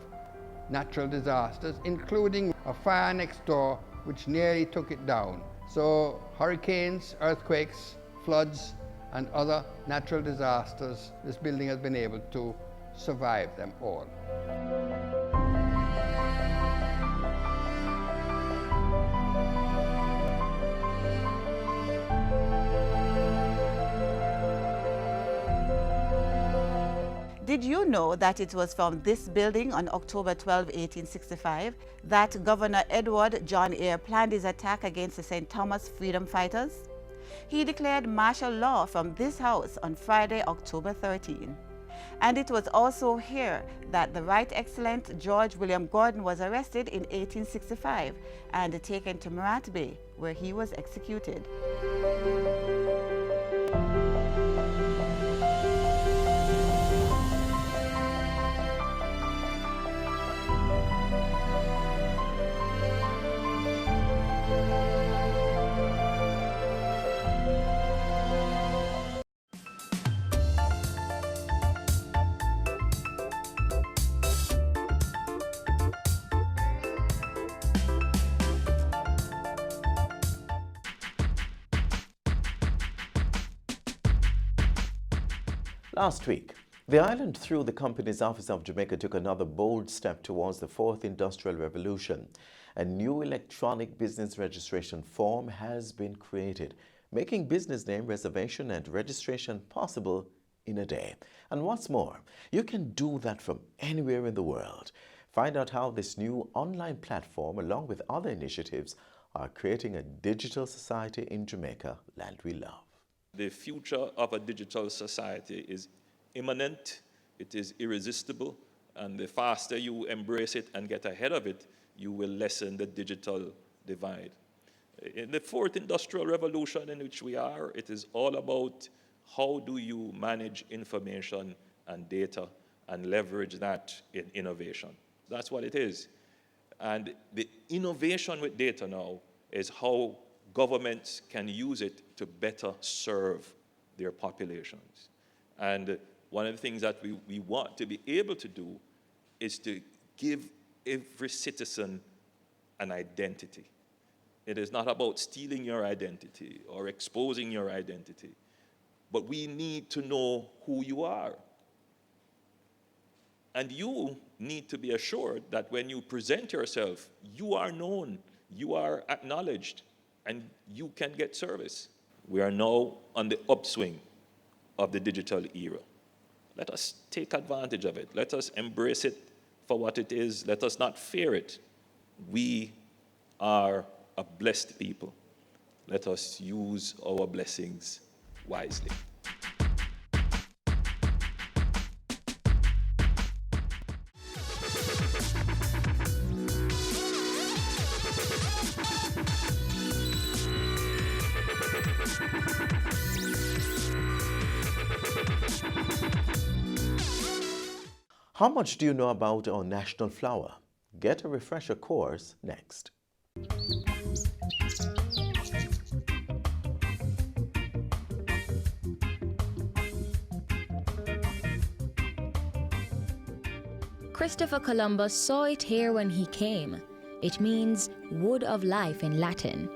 natural disasters, including a fire next door which nearly took it down. So hurricanes, earthquakes, floods, and other natural disasters, this building has been able to survive them all. Did you know that it was from this building on October 12, 1865, that Governor Edward John Eyre planned his attack against the St. Thomas freedom fighters? He declared martial law from this house on Friday, October 13. And it was also here that the Right Excellent George William Gordon was arrested in 1865 and taken to Murat Bay, where he was executed. Last week, the island, through the Companies Office of Jamaica, took another bold step towards the fourth industrial revolution. A new electronic business registration form has been created, making business name reservation and registration possible in a day. And what's more, you can do that from anywhere in the world. Find out how this new online platform, along with other initiatives, are creating a digital society in Jamaica, land we love. The future of a digital society is imminent, it is irresistible, and the faster you embrace it and get ahead of it, you will lessen the digital divide. In the fourth industrial revolution in which we are, it is all about how do you manage information and data and leverage that in innovation. That's what it is. And the innovation with data now is how governments can use it to better serve their populations. And one of the things that we want to be able to do is to give every citizen an identity. It is not about stealing your identity or exposing your identity, but we need to know who you are. And you need to be assured that when you present yourself, you are known, you are acknowledged, and you can get service. We are now on the upswing of the digital era. Let us take advantage of it. Let us embrace it for what it is. Let us not fear it. We are a blessed people. Let us use our blessings wisely. How much do you know about our national flower? Get a refresher course next. Christopher Columbus saw it here when he came. It means wood of life in Latin.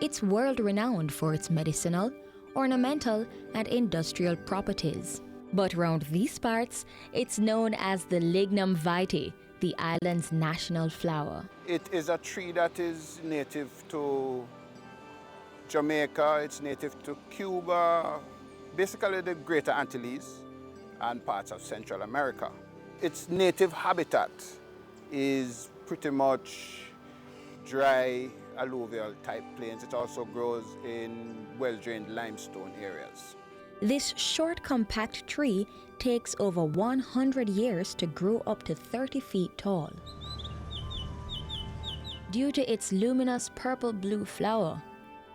It's world-renowned for its medicinal, ornamental, and industrial properties. But round these parts, it's known as the Lignum vitae, the island's national flower. It is a tree that is native to Jamaica, it's native to Cuba, basically the Greater Antilles and parts of Central America. Its native habitat is pretty much dry alluvial type plains. It also grows in well-drained limestone areas. This short, compact tree takes over 100 years to grow up to 30 feet tall. Due to its luminous purple-blue flower,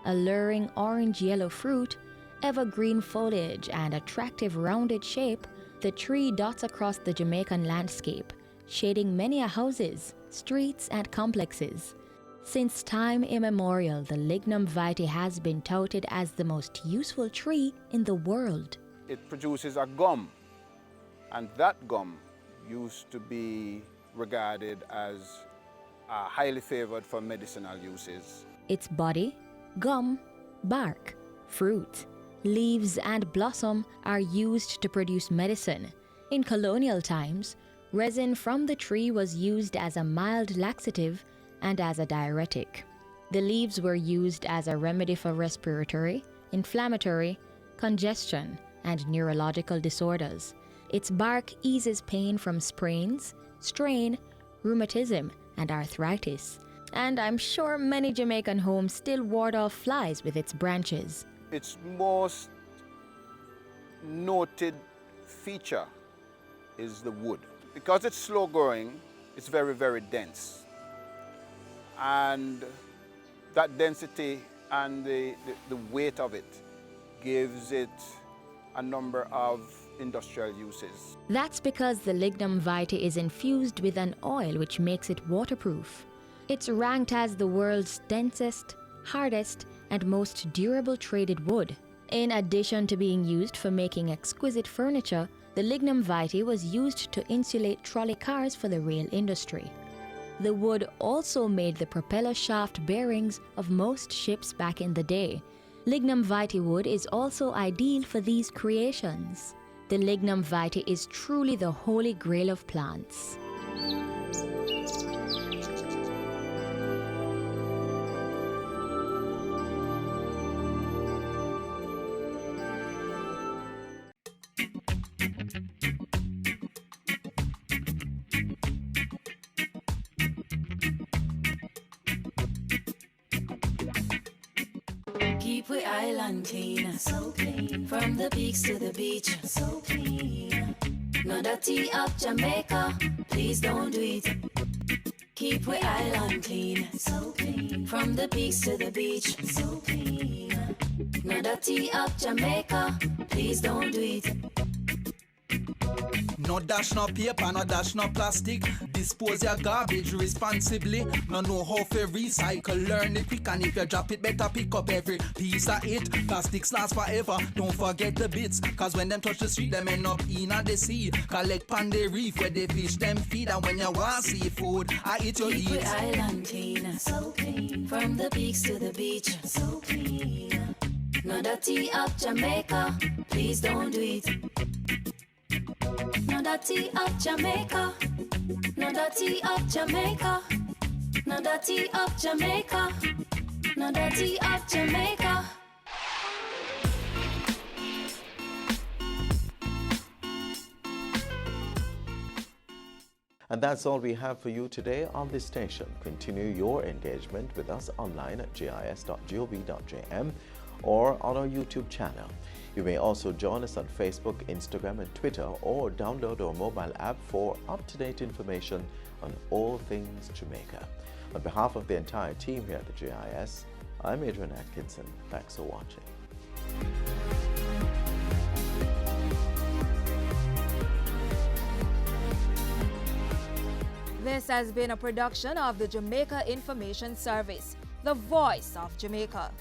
alluring orange-yellow fruit, evergreen foliage, and attractive rounded shape, the tree dots across the Jamaican landscape, shading many houses, streets, and complexes. Since time immemorial, the Lignum vitae has been touted as the most useful tree in the world. It produces a gum, and that gum used to be regarded as highly favored for medicinal uses. Its body, gum, bark, fruit, leaves, and blossom are used to produce medicine. In colonial times, resin from the tree was used as a mild laxative and as a diuretic. The leaves were used as a remedy for respiratory, inflammatory, congestion, and neurological disorders. Its bark eases pain from sprains, strain, rheumatism, and arthritis. And I'm sure many Jamaican homes still ward off flies with its branches. Its most noted feature is the wood. Because it's slow growing, it's very, very dense. And that density and the weight of it gives it a number of industrial uses. That's because the Lignum vitae is infused with an oil which makes it waterproof. It's ranked as the world's densest, hardest, and most durable traded wood. In addition to being used for making exquisite furniture, the Lignum vitae was used to insulate trolley cars for the rail industry. The wood also made the propeller shaft bearings of most ships back in the day. Lignum vitae wood is also ideal for these creations. The Lignum vitae is truly the holy grail of plants. Keep we island clean, so clean. From the peaks to the beach, so clean. No dirty up Jamaica, please don't do it. Keep we island clean, so clean. From the peaks to the beach, so clean. No dirty up Jamaica, please don't do it. No dash, no paper, no dash, no plastic. Dispose your garbage responsibly. No know how to recycle, learn it quick. And if you drop it, better pick up every piece of it. Plastics last forever, don't forget the bits. Cause when them touch the street, them end up in the sea. Collect pan the reef where they fish them feed. And when you want seafood, I eat your Keep we eat. island clean, so clean. From the peaks to the beach, so clean. No dirty up Jamaica, please don't do it. No dirty up Jamaica, no dirty up Jamaica, no dirty up Jamaica, no dirty up Jamaica. And that's all we have for you today on this station. Continue your engagement with us online at gis.gov.jm or on our YouTube channel. You may also join us on Facebook, Instagram and Twitter, or download our mobile app for up-to-date information on all things Jamaica. On behalf of the entire team here at the GIS, I'm Adrian Atkinson. Thanks for watching. This has been a production of the Jamaica Information Service, the voice of Jamaica.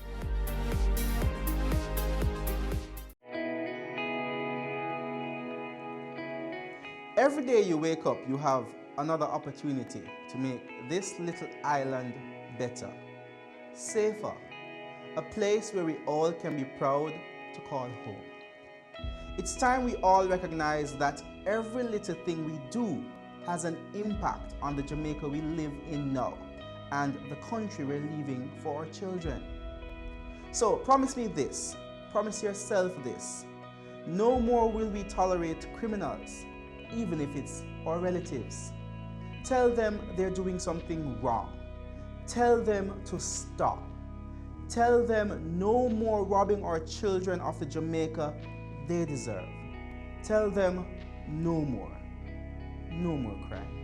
Every day you wake up, you have another opportunity to make this little island better, safer, a place where we all can be proud to call home. It's time we all recognize that every little thing we do has an impact on the Jamaica we live in now and the country we're leaving for our children. So promise me this, promise yourself this: no more will we tolerate criminals, even if it's our relatives. Tell them they're doing something wrong. Tell them to stop. Tell them no more robbing our children of the Jamaica they deserve. Tell them no more crime.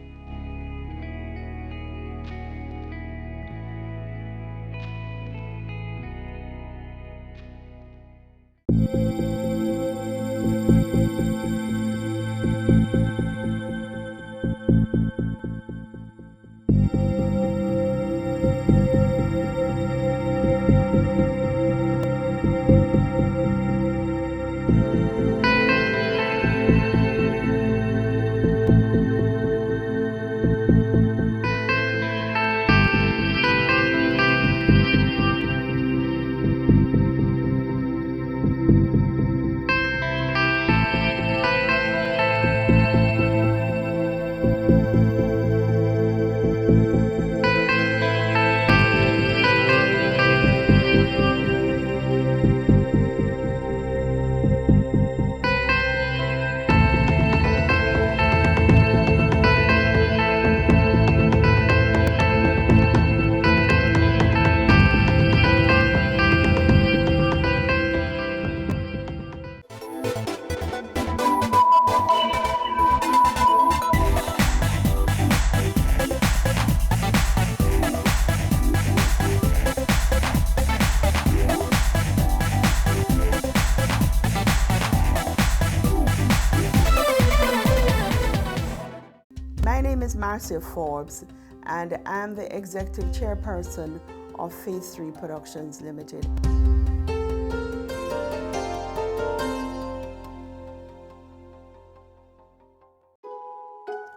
My name is Marcia Forbes, and I'm the Executive Chairperson of Phase 3 Productions Limited.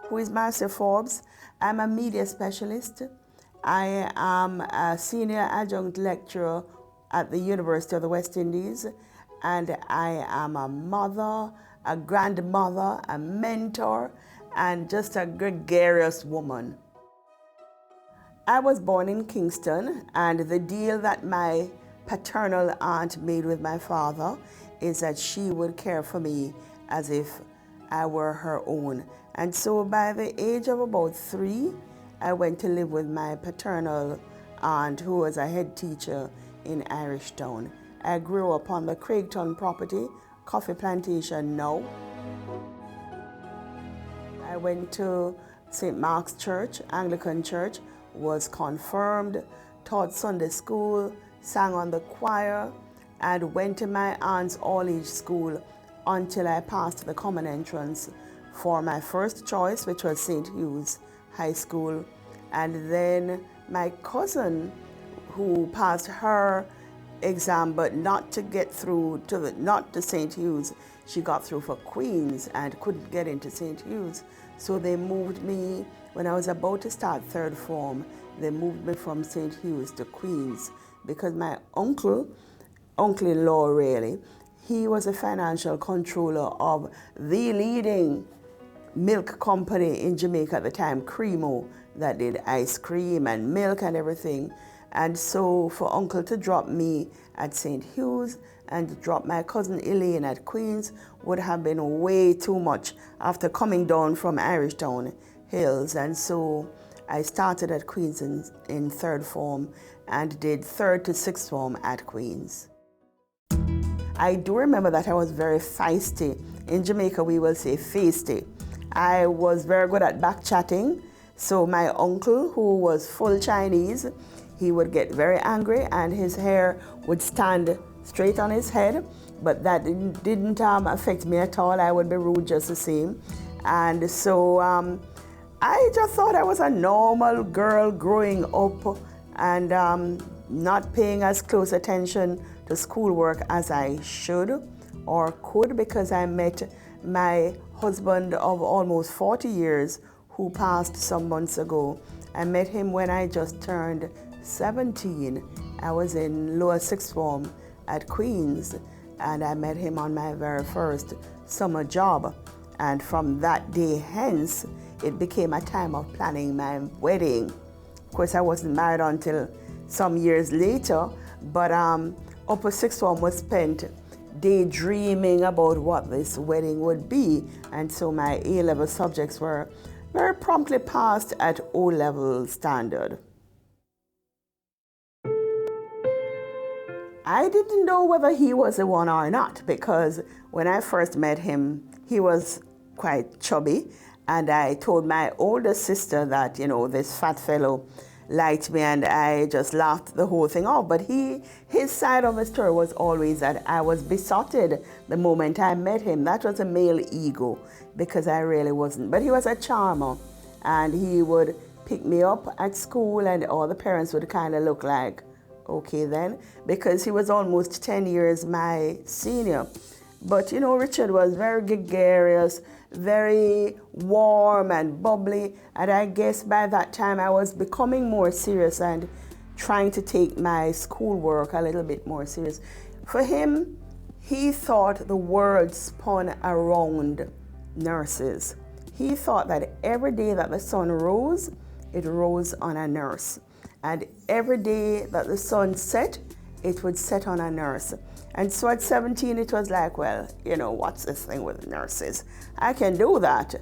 Who is Marcia Forbes? I'm a media specialist. I am a senior adjunct lecturer at the University of the West Indies, and I am a mother, a grandmother, a mentor, and just a gregarious woman. I was born in Kingston, and the deal that my paternal aunt made with my father is that she would care for me as if I were her own. And so by the age of about 3, I went to live with my paternal aunt, who was a head teacher in Irish Town. I grew up on the Craigton property, coffee plantation now. I went to St. Mark's Church, Anglican Church, was confirmed, taught Sunday school, sang on the choir, and went to my aunt's all-age school until I passed the common entrance for my first choice, which was St. Hugh's High School. And then my cousin, who passed her exam but not to get through to not to St. Hugh's, she got through for Queen's and couldn't get into St. Hugh's. So they moved me, when I was about to start 3rd form, they moved me from St. Hugh's to Queen's because my uncle-in-law really, he was a financial controller of the leading milk company in Jamaica at the time, Cremo, that did ice cream and milk and everything. And so for uncle to drop me at St. Hugh's and to drop my cousin Elaine at Queen's would have been way too much after coming down from Irish Town Hills. And so I started at Queen's in 3rd form and did 3rd to 6th form at Queen's. I do remember that I was very feisty. In Jamaica, we will say feisty. I was very good at back-chatting. So my uncle, who was full Chinese, he would get very angry and his hair would stand straight on his head, but that didn't affect me at all. I would be rude just the same. And so I just thought I was a normal girl growing up and not paying as close attention to schoolwork as I should or could, because I met my husband of almost 40 years who passed some months ago. I met him when I just turned 17. I was in lower 6th form at Queen's, and I met him on my very first summer job. And from that day hence, it became a time of planning my wedding. Of course, I wasn't married until some years later, but upper 6th form was spent daydreaming about what this wedding would be. And so my A-level subjects were very promptly passed at O-level standard. I didn't know whether he was the one or not, because when I first met him, he was quite chubby, and I told my older sister that, you know, this fat fellow liked me, and I just laughed the whole thing off. But his side of the story was always that I was besotted the moment I met him. That was a male ego, because I really wasn't. But he was a charmer, and he would pick me up at school, and all the parents would kind of look like, okay then, because he was almost 10 years my senior. But you know, Richard was very gregarious, very warm and bubbly, and I guess by that time I was becoming more serious and trying to take my schoolwork a little bit more serious. For him, he thought the world spun around nurses. He thought that every day that the sun rose, it rose on a nurse. And every day that the sun set, it would set on a nurse. And so at 17, it was like, well, you know, what's this thing with nurses? I can do that.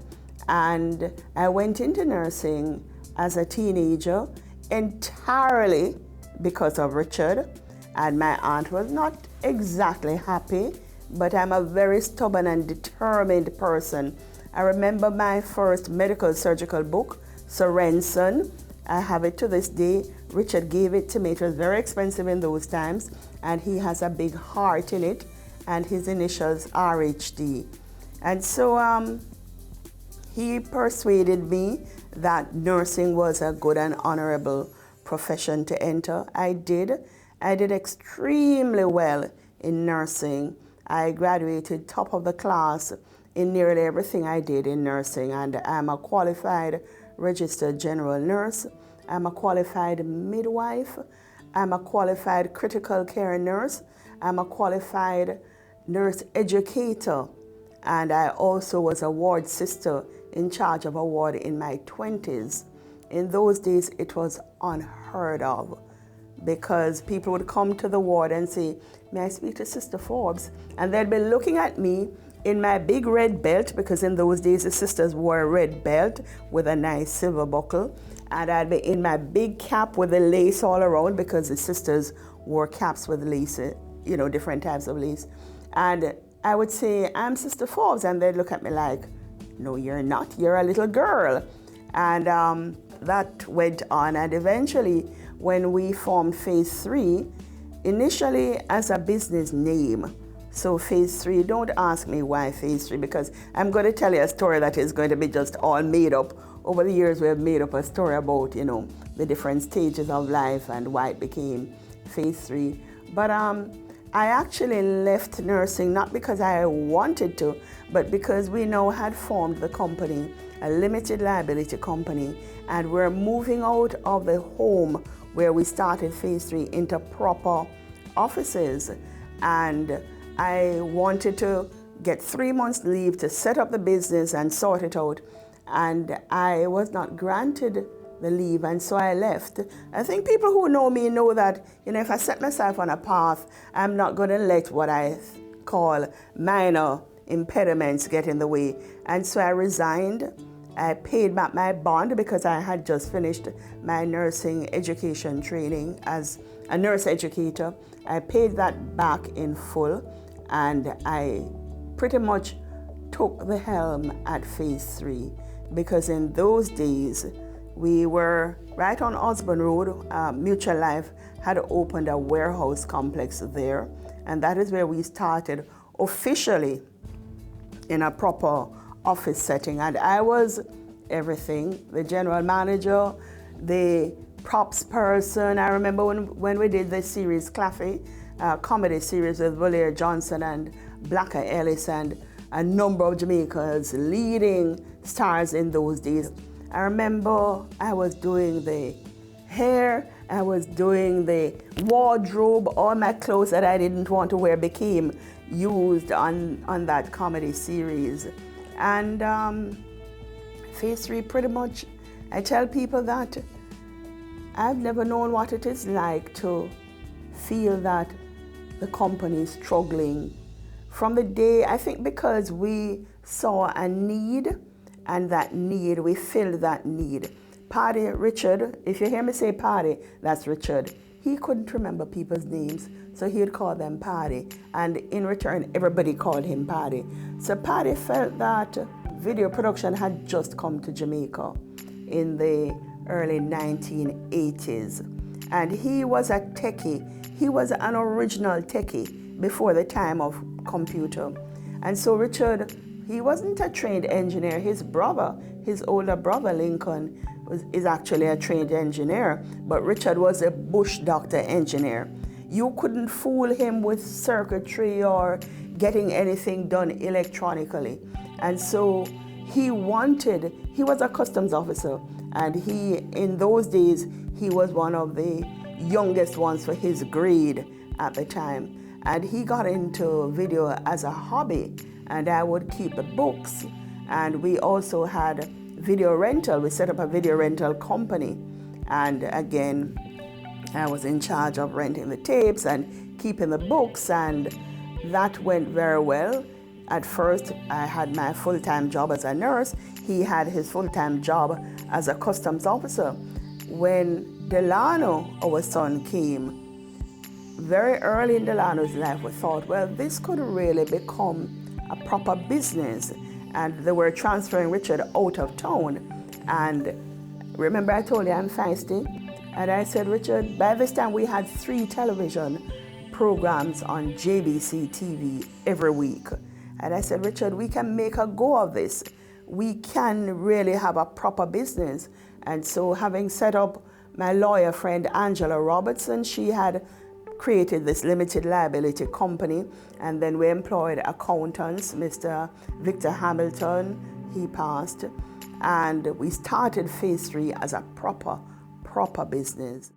And I went into nursing as a teenager entirely because of Richard. And my aunt was not exactly happy, but I'm a very stubborn and determined person. I remember my first medical surgical book, Sorensen. I have it to this day. Richard gave it to me. It was very expensive in those times, and he has a big heart in it, and his initials RHD. And so he persuaded me that nursing was a good and honorable profession to enter. I did extremely well in nursing. I graduated top of the class in nearly everything I did in nursing, and I'm a qualified registered general nurse. I'm a qualified midwife. I'm a qualified critical care nurse. I'm a qualified nurse educator. And I also was a ward sister in charge of a ward in my 20s. In those days, it was unheard of because people would come to the ward and say, "May I speak to Sister Forbes?" And they'd be looking at me in my big red belt, because in those days the sisters wore a red belt with a nice silver buckle. And I'd be in my big cap with the lace all around, because the sisters wore caps with lace, different types of lace. And I would say, "I'm Sister Forbes," and they'd look at me like, "No, you're not. You're a little girl." And that went on. And eventually, when we formed Phase 3, initially as a business name, so Phase 3, don't ask me why Phase 3, because I'm going to tell you a story that is going to be just all made up. Over the years, we have made up a story about, the different stages of life and why it became Phase 3. But I actually left nursing not because I wanted to, but because we now had formed the company, a limited liability company, and we're moving out of the home where we started Phase 3 into proper offices. And I wanted to get 3 months leave to set up the business and sort it out. And I was not granted the leave, and so I left. I think people who know me know that, if I set myself on a path, I'm not going to let what I call minor impediments get in the way. And so I resigned. I paid back my bond because I had just finished my nursing education training as a nurse educator. I paid that back in full, and I pretty much took the helm at Phase 3, because in those days, we were right on Osborne Road. Mutual Life had opened a warehouse complex there, and that is where we started officially in a proper office setting. And I was everything: the general manager, the props person. I remember when we did the series Claffey, comedy series with Valerie Johnson and Blacka Ellis and a number of Jamaicans, leading stars in those days. I remember I was doing the hair, I was doing the wardrobe. All my clothes that I didn't want to wear became used on that comedy series. And Phase 3, pretty much, I tell people that I've never known what it is like to feel that the company is struggling. From the day, I think because we saw a need, and that need, we filled that need. Paddy, Richard, if you hear me say Paddy, that's Richard. He couldn't remember people's names, so he'd call them Paddy. And in return, everybody called him Paddy. So Paddy felt that video production had just come to Jamaica in the early 1980s. And he was a techie. He was an original techie before the time of computer. And so Richard, he wasn't a trained engineer. His brother, his older brother Lincoln, is actually a trained engineer, but Richard was a bush doctor engineer. You couldn't fool him with circuitry or getting anything done electronically. And so he was a customs officer, and in those days, he was one of the youngest ones for his grade at the time. And he got into video as a hobby, and I would keep the books. And we also had video rental. We set up a video rental company. And again, I was in charge of renting the tapes and keeping the books, and that went very well. At first, I had my full-time job as a nurse. He had his full-time job as a customs officer. When Delano, our son, came, very early in Delano's life, we thought, well, this could really become a proper business. And they were transferring Richard out of town. And remember I told you I'm feisty? And I said, Richard, by this time we had 3 television programs on JBC TV every week. And I said, Richard, we can make a go of this. We can really have a proper business. And so having set up my lawyer friend, Angela Robertson, she had created this limited liability company, and then we employed accountants, Mr. Victor Hamilton, he passed, and we started Phase 3 as a proper business.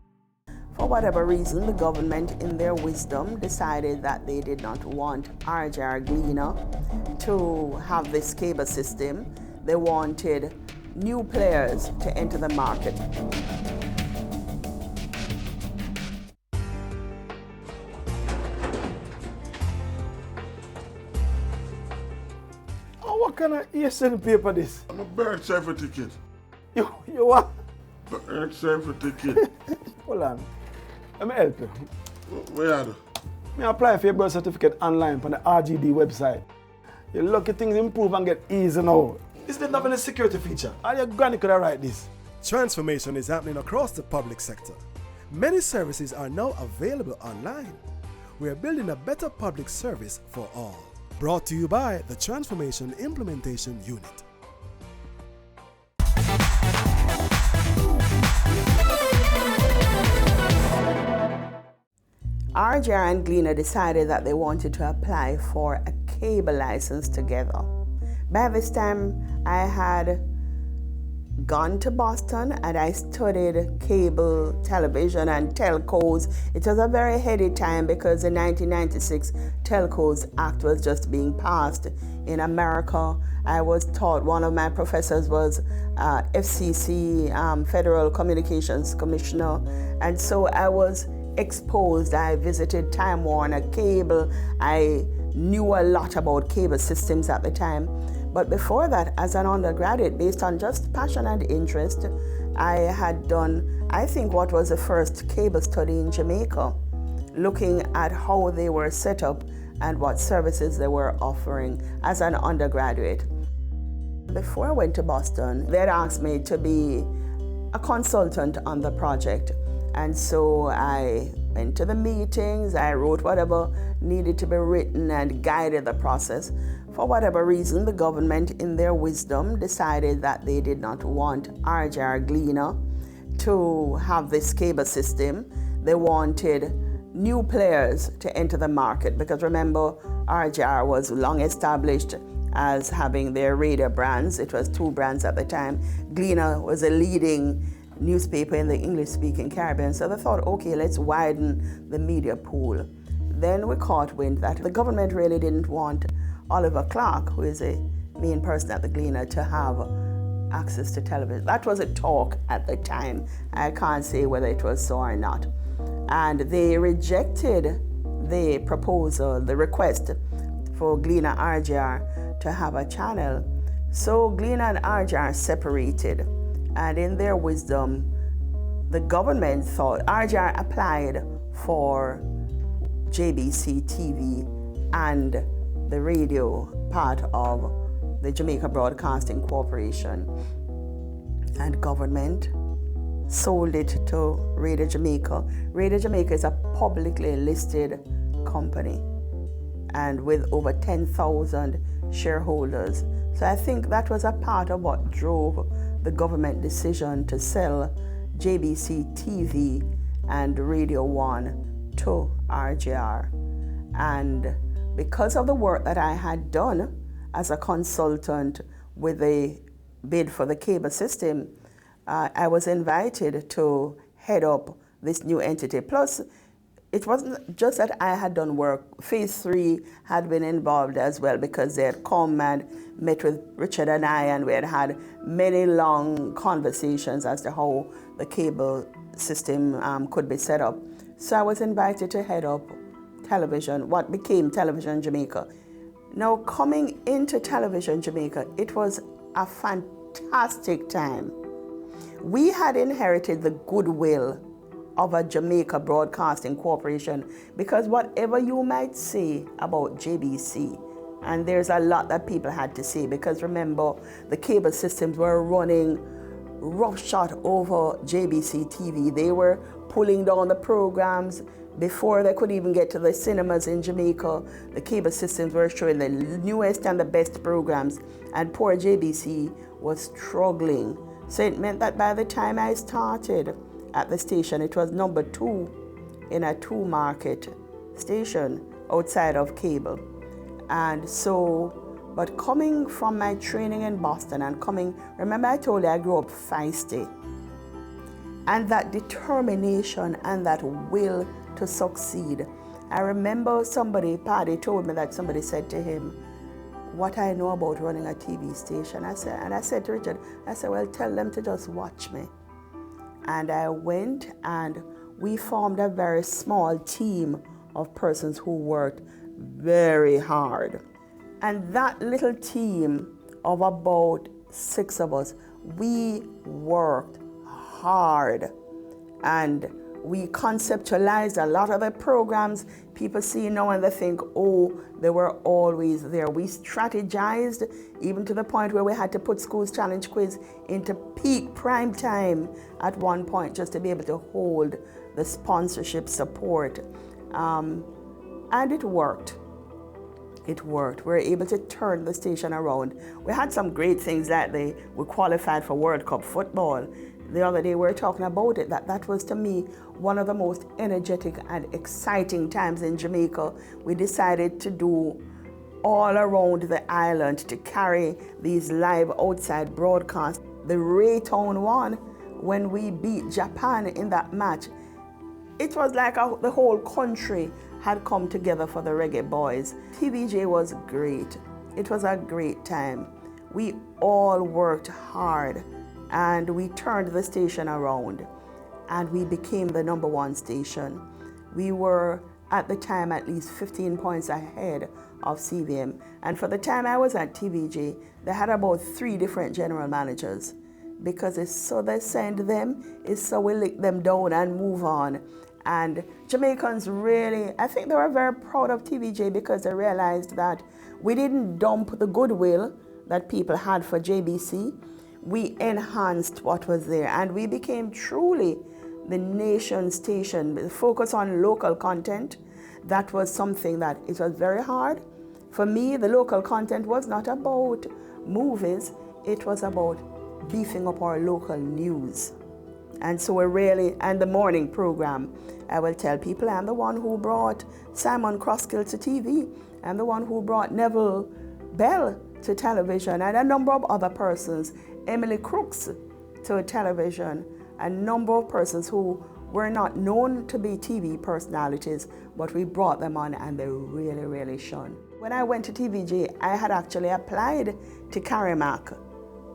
For whatever reason, the government, in their wisdom, decided that they did not want RJR Gleaner to have this cable system. They wanted new players to enter the market. What kind of ESN paper this? I'm a birth certificate. You what? Birth certificate. Hold on. Let me help you. Where are you? Me apply for your birth certificate online on the RGD website. Your lucky things improve and get easy now. Is there not a security feature? All your granny could have write this. Transformation is happening across the public sector. Many services are now available online. We are building a better public service for all. Brought to you by the Transformation Implementation Unit. RJR and Gleaner decided that they wanted to apply for a cable license together. By this time, I had gone to Boston and I studied cable television and telcos. It was a very heady time because the 1996 Telcos Act was just being passed in America. I was taught, one of my professors was FCC, Federal Communications Commissioner, and so I was exposed. I visited Time Warner Cable. I knew a lot about cable systems at the time. But before that, as an undergraduate, based on just passion and interest, I had done, I think, what was the first cable study in Jamaica, looking at how they were set up and what services they were offering as an undergraduate. Before I went to Boston, they had asked me to be a consultant on the project. And so I went to the meetings, I wrote whatever needed to be written and guided the process. For whatever reason, the government, in their wisdom, decided that they did not want RJR Gleaner to have this cable system. They wanted new players to enter the market because remember, RJR was long established as having their radio brands. It was 2 brands at the time. Gleaner was a leading newspaper in the English-speaking Caribbean, so they thought, okay, let's widen the media pool. Then we caught wind that the government really didn't want Oliver Clark, who is a main person at the Gleaner, to have access to television. That was a talk at the time. I can't say whether it was so or not. And they rejected the proposal, the request for Gleaner RJR to have a channel. So Gleaner and RJR separated. And in their wisdom, the government thought, RJR applied for JBC TV and the radio part of the Jamaica Broadcasting Corporation. And government sold it to Radio Jamaica. Radio Jamaica is a publicly listed company and with over 10,000 shareholders. So I think that was a part of what drove the government decision to sell JBC TV and Radio 1 to RJR. And because of the work that I had done as a consultant with a bid for the cable system, I was invited to head up this new entity. Plus, it wasn't just that I had done work. Phase 3 had been involved as well because they had come and met with Richard and I, and we had had many long conversations as to how the cable system could be set up. So I was invited to head up television, what became Television Jamaica. Now, coming into Television Jamaica, it was a fantastic time. We had inherited the goodwill of a Jamaica Broadcasting Corporation because whatever you might say about JBC, and there's a lot that people had to say because remember, the cable systems were running roughshod over JBC TV. They were pulling down the programs before they could even get to the cinemas in Jamaica. The cable systems were showing the newest and the best programs, and poor JBC was struggling. So it meant that by the time I started at the station, it was number 2 in a 2-market station outside of cable. And so, but coming from my training in Boston and remember I told you I grew up feisty. and that determination and that will to succeed. I remember Paddy told me that somebody said to him, what I know about running a TV station. I said to Richard, well, tell them to just watch me. And I went and we formed a very small team of persons who worked very hard. And that little team of about 6 of us, we worked hard. And we conceptualized a lot of the programs people see now and they think, oh, they were always there. We strategized even to the point where we had to put Schools Challenge Quiz into peak prime time at one point just to be able to hold the sponsorship support. And it worked. It worked. We were able to turn the station around. We had some great things like we qualified for World Cup football. The other day we were talking about it, that was to me one of the most energetic and exciting times in Jamaica. We decided to do all around the island to carry these live outside broadcasts. The Raytown one, when we beat Japan in that match, it was like the whole country had come together for the Reggae Boys. TVJ was great. It was a great time. We all worked hard. And we turned the station around and we became the #1 station. We were at the time at least 15 points ahead of CVM. And for the time I was at TVJ, they had about 3 different general managers because it's so they send them, it's so we lick them down and move on. And Jamaicans really, I think they were very proud of TVJ because they realized that we didn't dump the goodwill that people had for JBC. We enhanced what was there and we became truly the nation station. The focus on local content, that was something that it was very hard. For me, the local content was not about movies, it was about beefing up our local news. And so and the morning program, I will tell people I'm the one who brought Simon Croskill to TV. I'm the one who brought Neville Bell to television and a number of other persons. Emily Crooks to television, a number of persons who were not known to be TV personalities, but we brought them on and they really, really shone. When I went to TVJ, I had actually applied to CARIMAC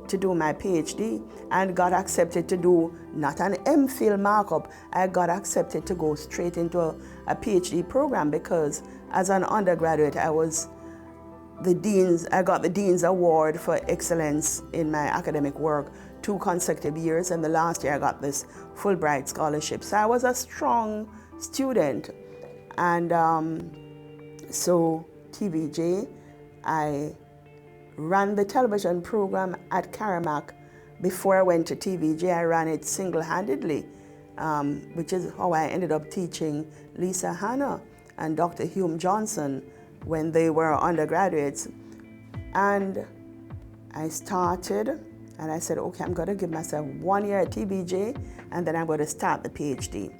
to do my PhD and got accepted to do not an MPhil markup, I got accepted to go straight into a PhD program because as an undergraduate, I got the Dean's Award for Excellence in my academic work 2 consecutive years, and the last year I got this Fulbright scholarship. So I was a strong student. And so TVJ, I ran the television program at CARIMAC. Before I went to TVJ, I ran it single-handedly, which is how I ended up teaching Lisa Hanna and Dr. Hume Johnson when they were undergraduates. And I started and I said, okay, I'm going to give myself 1 year at TVJ and then I'm going to start the PhD.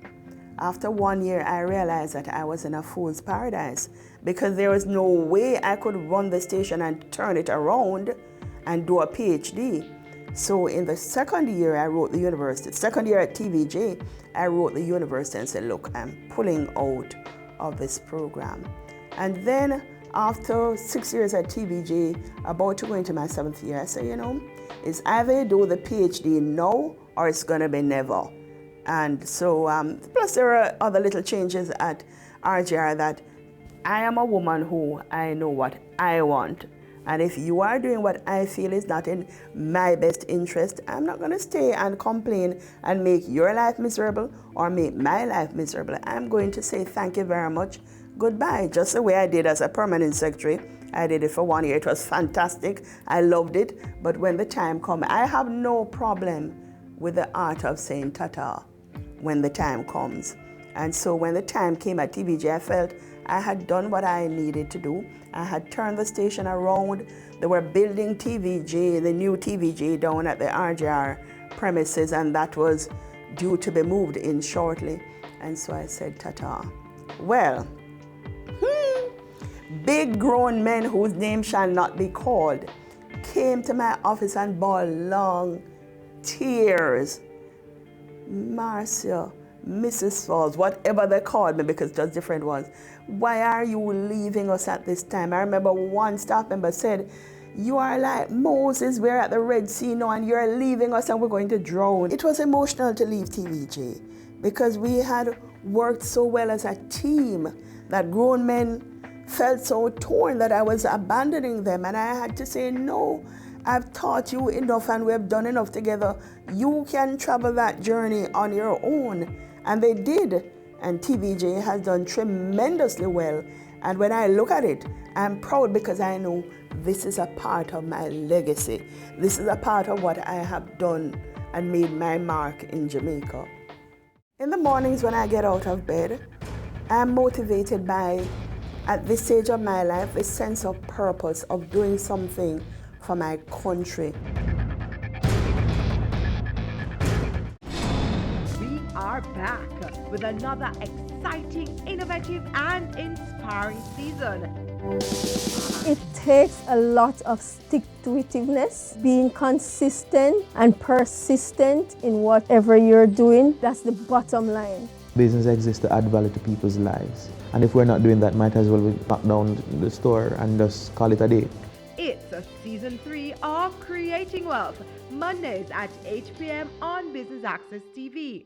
After 1 year, I realized that I was in a fool's paradise because there was no way I could run the station and turn it around and do a PhD. So in the second year, I wrote the university. Second year at TVJ, I wrote the university and said, look, I'm pulling out of this program. And then after 6 years at TVJ, about to go into my 7th year, I said, it's either you do the PhD now or it's going to be never. And so, plus there are other little changes at RJR that I am a woman who I know what I want. And if you are doing what I feel is not in my best interest, I'm not going to stay and complain and make your life miserable or make my life miserable. I'm going to say thank you very much. Goodbye, just the way I did as a permanent secretary. I did it for 1 year. It was fantastic. I loved it. But when the time comes, I have no problem with the art of saying ta-ta when the time comes. And so when the time came at TVJ, I felt I had done what I needed to do. I had turned the station around. They were building TVJ, the new TVJ down at the RJR premises, and that was due to be moved in shortly. And so I said ta-ta. Well, big grown men whose name shall not be called came to my office and bawled long tears Marcia, Mrs. Falls, whatever they called me, because there's different ones. Why are you leaving us at this time? I remember one staff member said, you are like Moses, we're at the Red Sea now and you're leaving us and we're going to drown. It was emotional to leave TVJ because we had worked so well as a team that grown men felt so torn that I was abandoning them, and I had to say, no, I've taught you enough and we've done enough together. You can travel that journey on your own. And they did. And TVJ has done tremendously well. And when I look at it, I'm proud because I know this is a part of my legacy. This is a part of what I have done and made my mark in Jamaica. In the mornings when I get out of bed, I'm motivated by, at this stage of my life, a sense of purpose of doing something for my country. We are back with another exciting, innovative, and inspiring season. It takes a lot of stick-to-itiveness, being consistent and persistent in whatever you're doing. That's the bottom line. Business exists to add value to people's lives. And if we're not doing that, might as well we lock down the store and just call it a day. It's a season 3 of Creating Wealth, Mondays at 8 p.m. on Business Access TV.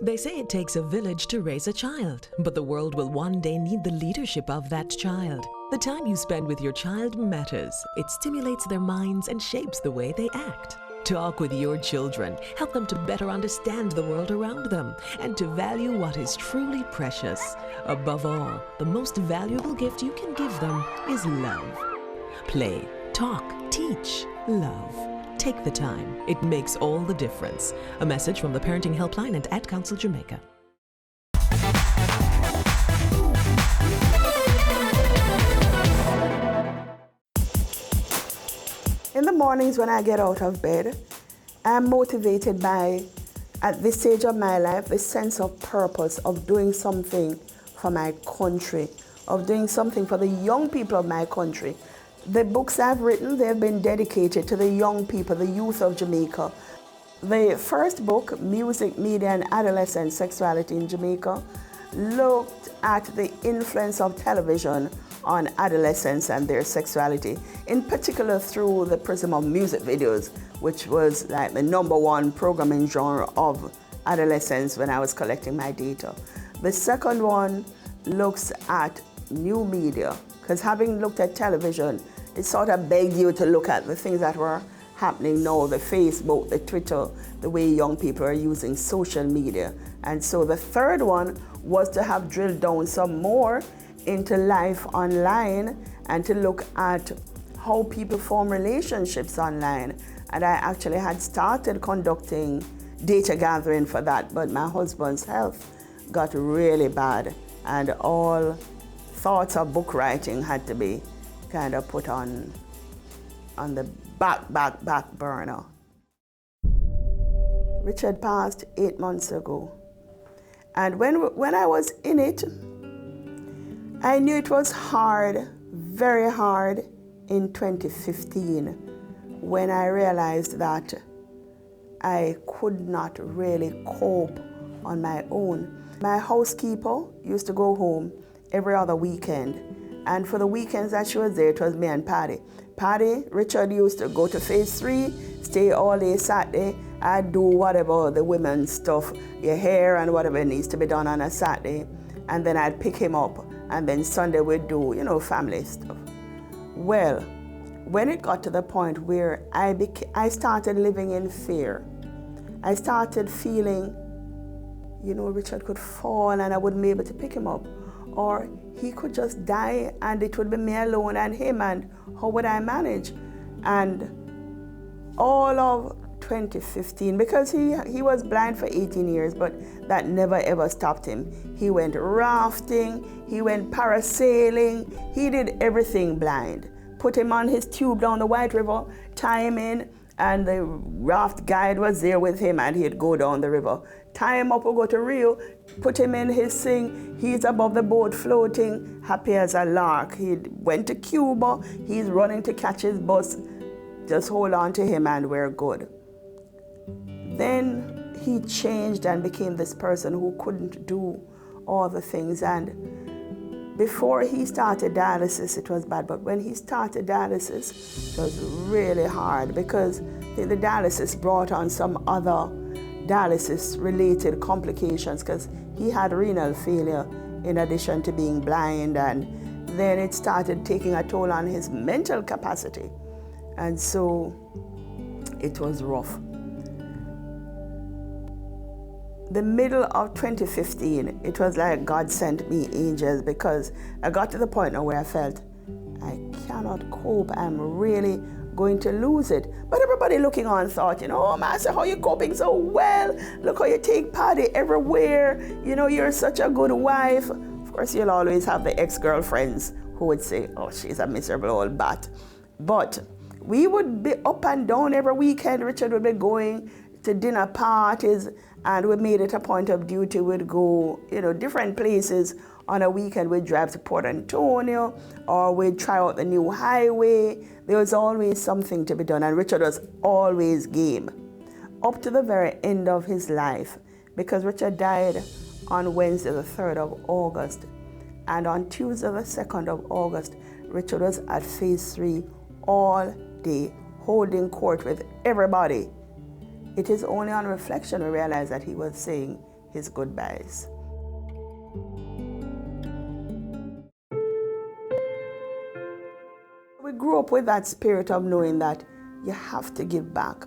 They say it takes a village to raise a child, but the world will one day need the leadership of that child. The time you spend with your child matters. It stimulates their minds and shapes the way they act. Talk with your children. Help them to better understand the world around them and to value what is truly precious. Above all, the most valuable gift you can give them is love. Play, talk, teach, love. Take the time. It makes all the difference. A message from the Parenting Helpline and Ad Council Jamaica. In the mornings when I get out of bed, I'm motivated by, at this stage of my life, a sense of purpose of doing something for my country, of doing something for the young people of my country. The books I've written, they've been dedicated to the young people, the youth of Jamaica. The first book, Music, Media and Adolescent Sexuality in Jamaica, looked at the influence of television on adolescents and their sexuality, in particular through the prism of music videos, which was like the #1 programming genre of adolescents when I was collecting my data. The second one looks at new media, because having looked at television, it sort of begged you to look at the things that were happening now, the Facebook, the Twitter, the way young people are using social media. And so the third one was to have drilled down some more into life online and to look at how people form relationships online. And I actually had started conducting data gathering for that, but my husband's health got really bad and all thoughts of book writing had to be kind of put on the back burner. Richard passed 8 months ago. And when I was in it, I knew it was hard, very hard in 2015 when I realized that I could not really cope on my own. My housekeeper used to go home every other weekend, and for the weekends that she was there, it was me and Patty. Patty, Richard used to go to phase 3, stay all day Saturday. I'd do whatever the women's stuff, your hair and whatever needs to be done on a Saturday, and then I'd pick him up, and then Sunday we'd do, family stuff. Well, when it got to the point where I started living in fear, I started feeling, Richard could fall and I wouldn't be able to pick him up, or he could just die and it would be me alone and him, and how would I manage? And all of 2015, because he was blind for 18 years, but that never ever stopped him. He went rafting, he went parasailing, he did everything blind. Put him on his tube down the White River, tie him in, and the raft guide was there with him and he'd go down the river. Tie him up, we'll go to Rio, put him in his thing, he's above the boat floating, happy as a lark. He went to Cuba, he's running to catch his bus. Just hold on to him and we're good. Then he changed and became this person who couldn't do all the things. And before he started dialysis, it was bad, but when he started dialysis, it was really hard because the dialysis brought on some other dialysis-related complications because he had renal failure in addition to being blind, and then it started taking a toll on his mental capacity. And so it was rough. The middle of 2015, it was like God sent me angels because I got to the point now where I felt I cannot cope. I'm really going to lose it. But everybody looking on thought, oh, Master, how you coping so well? Look how you take party everywhere. You're such a good wife. Of course, you'll always have the ex-girlfriends who would say, oh, she's a miserable old bat. But we would be up and down every weekend. Richard would be going to dinner parties, and we made it a point of duty. We'd go, different places on a weekend. We'd drive to Port Antonio, or we'd try out the new highway. There was always something to be done, and Richard was always game. Up to the very end of his life, because Richard died on Wednesday the 3rd of August, and on Tuesday the 2nd of August, Richard was at phase 3 all day, holding court with everybody. It is only on reflection we realize that he was saying his goodbyes. We grew up with that spirit of knowing that you have to give back.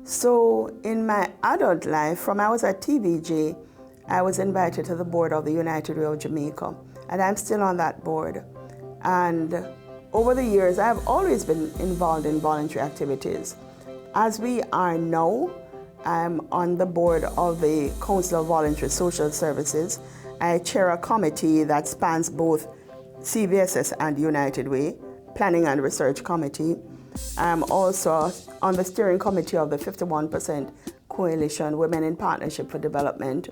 So in my adult life, from I was at TVJ, I was invited to the board of the United Way of Jamaica, and I'm still on that board. And over the years, I've always been involved in voluntary activities. As we are now, I'm on the board of the Council of Voluntary Social Services. I chair a committee that spans both CVSS and United Way, Planning and Research Committee. I'm also on the steering committee of the 51% Coalition Women in Partnership for Development.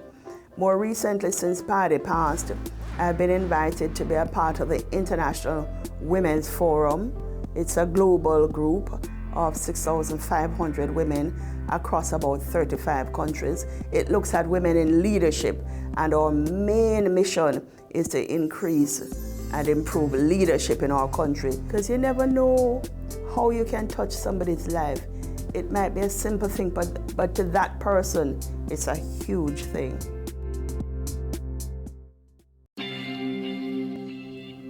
More recently, since Paddy passed, I've been invited to be a part of the International Women's Forum. It's a global group of 6,500 women across about 35 countries. It looks at women in leadership, and our main mission is to increase and improve leadership in our country, because you never know how you can touch somebody's life. It might be a simple thing, but to that person, it's a huge thing.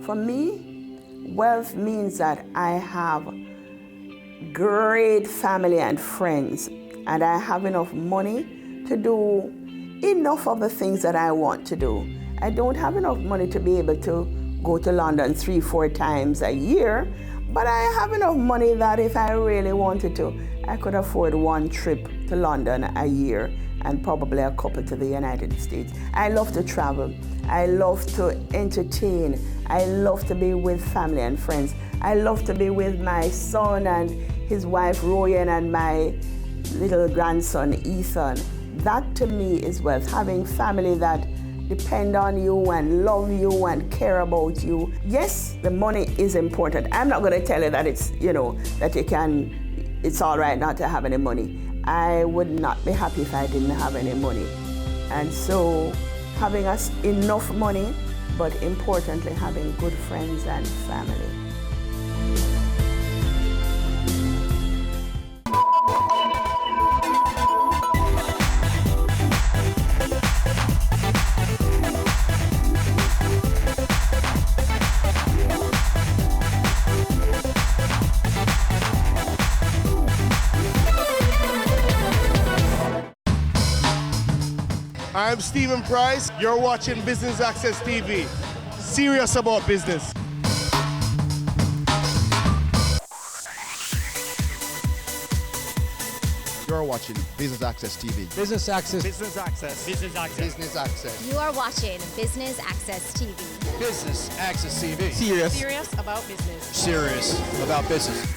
For me, wealth means that I have great family and friends, and I have enough money to do enough of the things that I want to do. I don't have enough money to be able to go to London 3-4 times a year, but I have enough money that if I really wanted to, I could afford one trip to London a year and probably a couple to the United States. I love to travel. I love to entertain. I love to be with family and friends. I love to be with my son and his wife Royan and my little grandson Ethan. That to me is wealth, having family that depend on you and love you and care about you. Yes, the money is important. I'm not going to tell you that it's, it's all right not to have any money. I would not be happy if I didn't have any money. And so having us enough money, but importantly having good friends and family. I'm Stephen Price. You're watching Business Access TV. Serious about business. You're watching Business Access TV. Business Access. Business Access. Business Access. Business Access. You are watching Business Access TV. Business Access TV. Serious about business. Serious about business.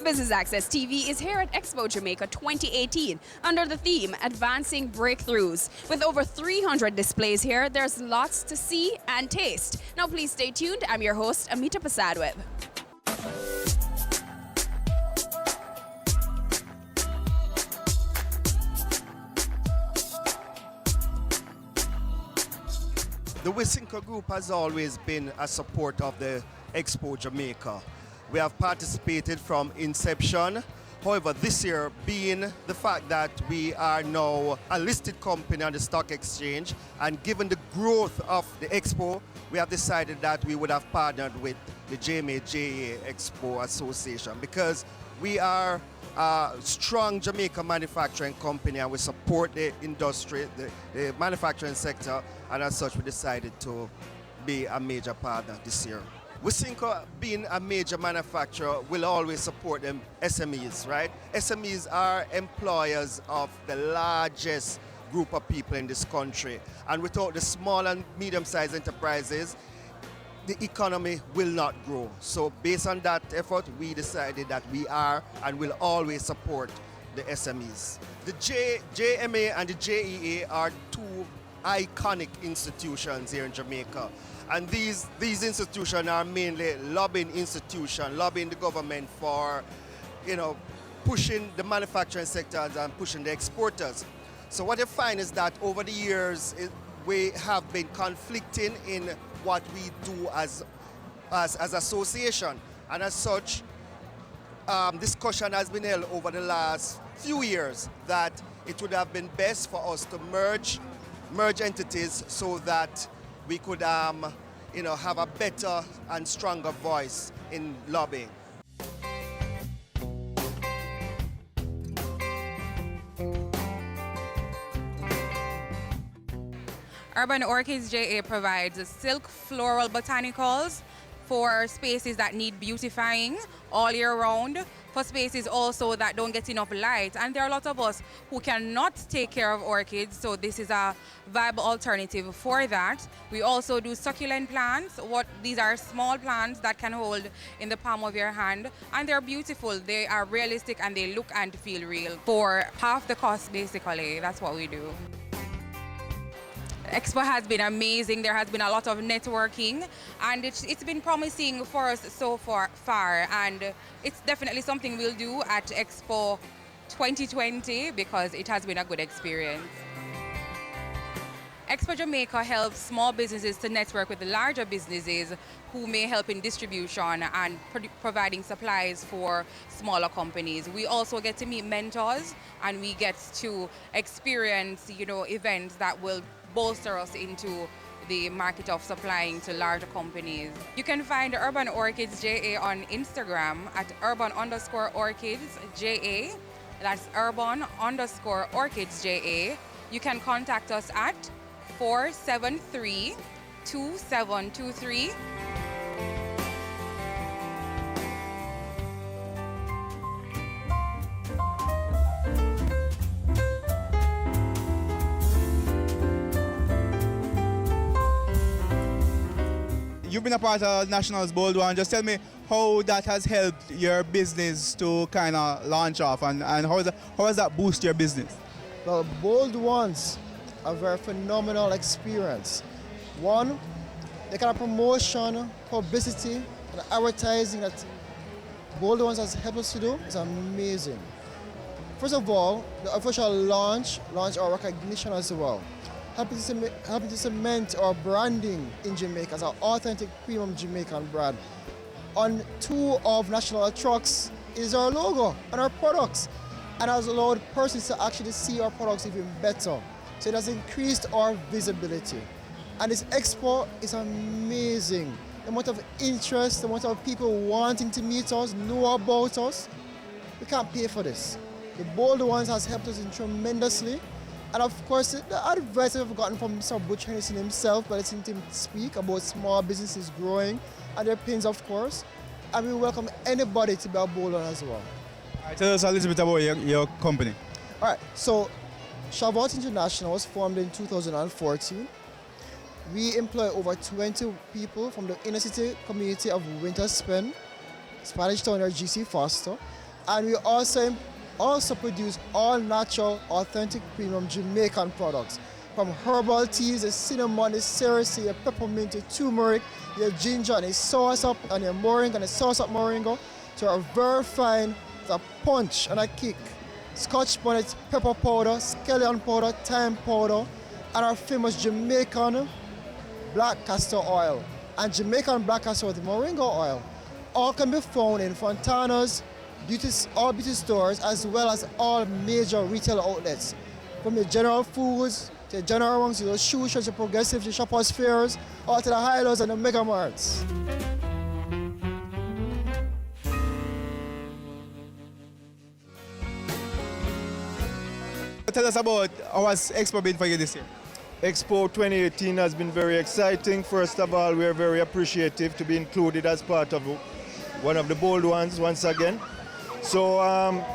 Business Access TV is here at Expo Jamaica 2018 under the theme Advancing Breakthroughs. With over 300 displays here, there's lots to see and taste. Now please stay tuned. I'm your host, Amita Pasadweb. The Wisynco Group has always been a support of the Expo Jamaica. We have participated from inception. However, this year, being the fact that we are now a listed company on the stock exchange, and given the growth of the Expo, we have decided that we would have partnered with the JMA Expo Association, because we are a strong Jamaica manufacturing company and we support the industry, the manufacturing sector, and as such we decided to be a major partner this year. Wisynco, being a major manufacturer, will always support them SMEs, right? SMEs are employers of the largest group of people in this country. And without the small and medium-sized enterprises, the economy will not grow. So based on that effort, we decided that we are and will always support the SMEs. The JMA and the JEA are two iconic institutions here in Jamaica. And these institutions are mainly lobbying institutions, lobbying the government for, pushing the manufacturing sectors and pushing the exporters. So what you find is that over the years, we have been conflicting in what we do as association. And as such, discussion has been held over the last few years that it would have been best for us to merge entities so that we could have a better and stronger voice in lobbying. Urban Orchids JA provides silk floral botanicals for spaces that need beautifying all year round, for spaces also that don't get enough light. And there are a lot of us who cannot take care of orchids, so this is a viable alternative for that. We also do succulent plants. These are small plants that can hold in the palm of your hand, and they're beautiful. They are realistic and they look and feel real. For half the cost, basically, that's what we do. Expo has been amazing. There has been a lot of networking, and it's been promising for us so far, and it's definitely something we'll do at Expo 2020 because it has been a good experience. Expo Jamaica helps small businesses to network with the larger businesses who may help in distribution and providing supplies for smaller companies. We also get to meet mentors, and we get to experience, events that will bolster us into the market of supplying to larger companies. You can find Urban Orchids JA on Instagram at urban_orchids JA. That's urban_orchids JA. You can contact us at 473-2723. You've been a part of Nationals Bold One. Just tell me how that has helped your business to kind of launch off, and how does that boost your business? Well, Bold Ones a very phenomenal experience. One, the kind of promotion, publicity, and advertising that Bold Ones has helped us to do is amazing. First of all, the official launch our recognition as well. Helping to cement our branding in Jamaica as an authentic premium Jamaican brand. On two of national trucks is our logo and our products, and has allowed persons to actually see our products even better. So it has increased our visibility. And this expo is amazing. The amount of interest, the amount of people wanting to meet us, know about us. We can't pay for this. The Bold Ones has helped us tremendously. And of course, the advice I've gotten from Mr. Butch Hennessy himself, by listening to him speak about small businesses growing and their pains, of course. And we welcome anybody to be a Bold One as well. All right, tell us a little bit about your company. All right, so Chavot International was formed in 2014. We employ over 20 people from the inner city community of Winterspen, Spanish Town or GC Foster. And we also produce all natural, authentic, premium Jamaican products. From herbal teas, the cinnamon, the cerasee, the peppermint, the turmeric, your ginger, and the sauce up, and your moringa, and the sauce up moringa, to a very fine, the punch and a kick. Scotch bonnet, pepper powder, scallion powder, thyme powder, and our famous Jamaican black castor oil. And Jamaican black castor oil, the moringa oil. All can be found in Fontana's, all beauty stores, as well as all major retail outlets. From the General Foods, to the General ones, to the shoe shops, the Progressive, the Shoppers Fairs, or to the Highlows and the Mega Marts. Tell us about how has Expo been for you this year? Expo 2018 has been very exciting. First of all, we are very appreciative to be included as part of one of the bold ones once again. So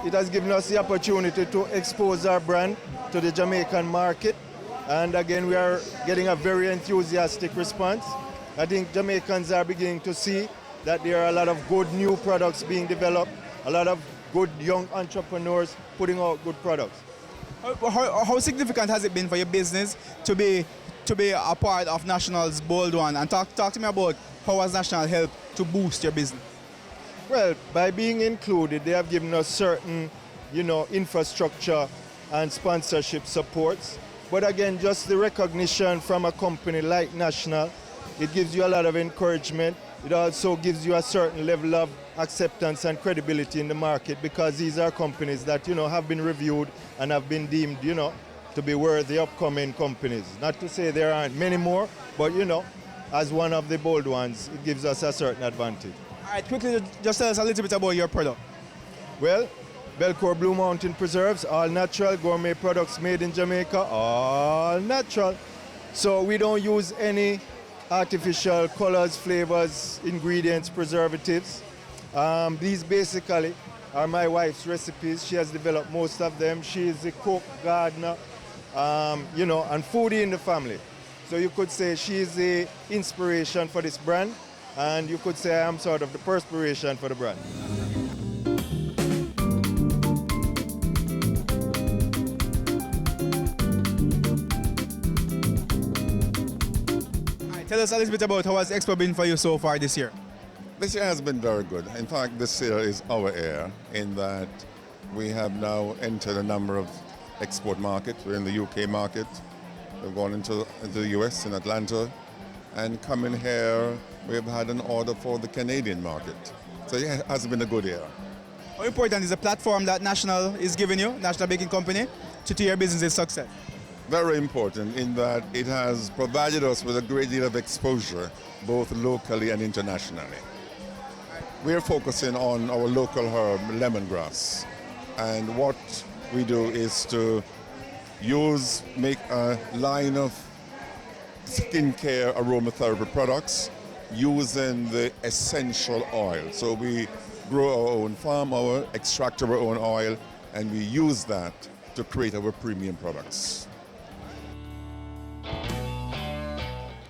it has given us the opportunity to expose our brand to the Jamaican market. And again, we are getting a very enthusiastic response. I think Jamaicans are beginning to see that there are a lot of good new products being developed, a lot of good young entrepreneurs putting out good products. How significant has it been for your business to be a part of National's Bold One? And talk to me about how has National helped to boost your business? Well, by being included, they have given us certain, infrastructure and sponsorship supports. But again, just the recognition from a company like National, it gives you a lot of encouragement. It also gives you a certain level of acceptance and credibility in the market, because these are companies that, have been reviewed and have been deemed, to be worthy upcoming companies. Not to say there aren't many more, but, as one of the bold ones, it gives us a certain advantage. All right, quickly, just tell us a little bit about your product. Well, Belcourt Blue Mountain Preserves, all natural gourmet products made in Jamaica, all natural. So we don't use any artificial colors, flavors, ingredients, preservatives. These basically are my wife's recipes. She has developed most of them. She is a cook, gardener, and foodie in the family. So you could say she is the inspiration for this brand, and you could say I am sort of the perspiration for the brand. Tell us a little bit about how has Expo been for you so far this year? This year has been very good. In fact, this year is our year in that we have now entered a number of export markets. We're in the UK market. We've gone into the US in Atlanta. And coming here, we have had an order for the Canadian market. So yeah, it has been a good year. How important is the platform that National is giving you, National Baking Company, to your business's success? Very important in that it has provided us with a great deal of exposure, both locally and internationally. We are focusing on our local herb, lemongrass. And what we do is to make a line of skincare aromatherapy products using the essential oil. So we grow our own farm, extract our own oil, and we use that to create our premium products.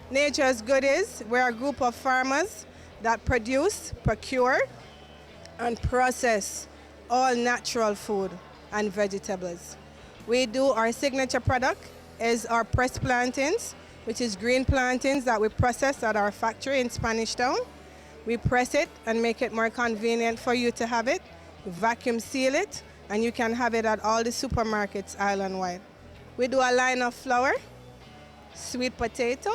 Nature's Goodies, we're a group of farmers that produce, procure, and process all natural food and vegetables. Our signature product is our pressed plantains, which is green plantains that we process at our factory in Spanish Town. We press it and make it more convenient for you to have it, vacuum seal it, and you can have it at all the supermarkets island-wide. We do a line of flour, sweet potato,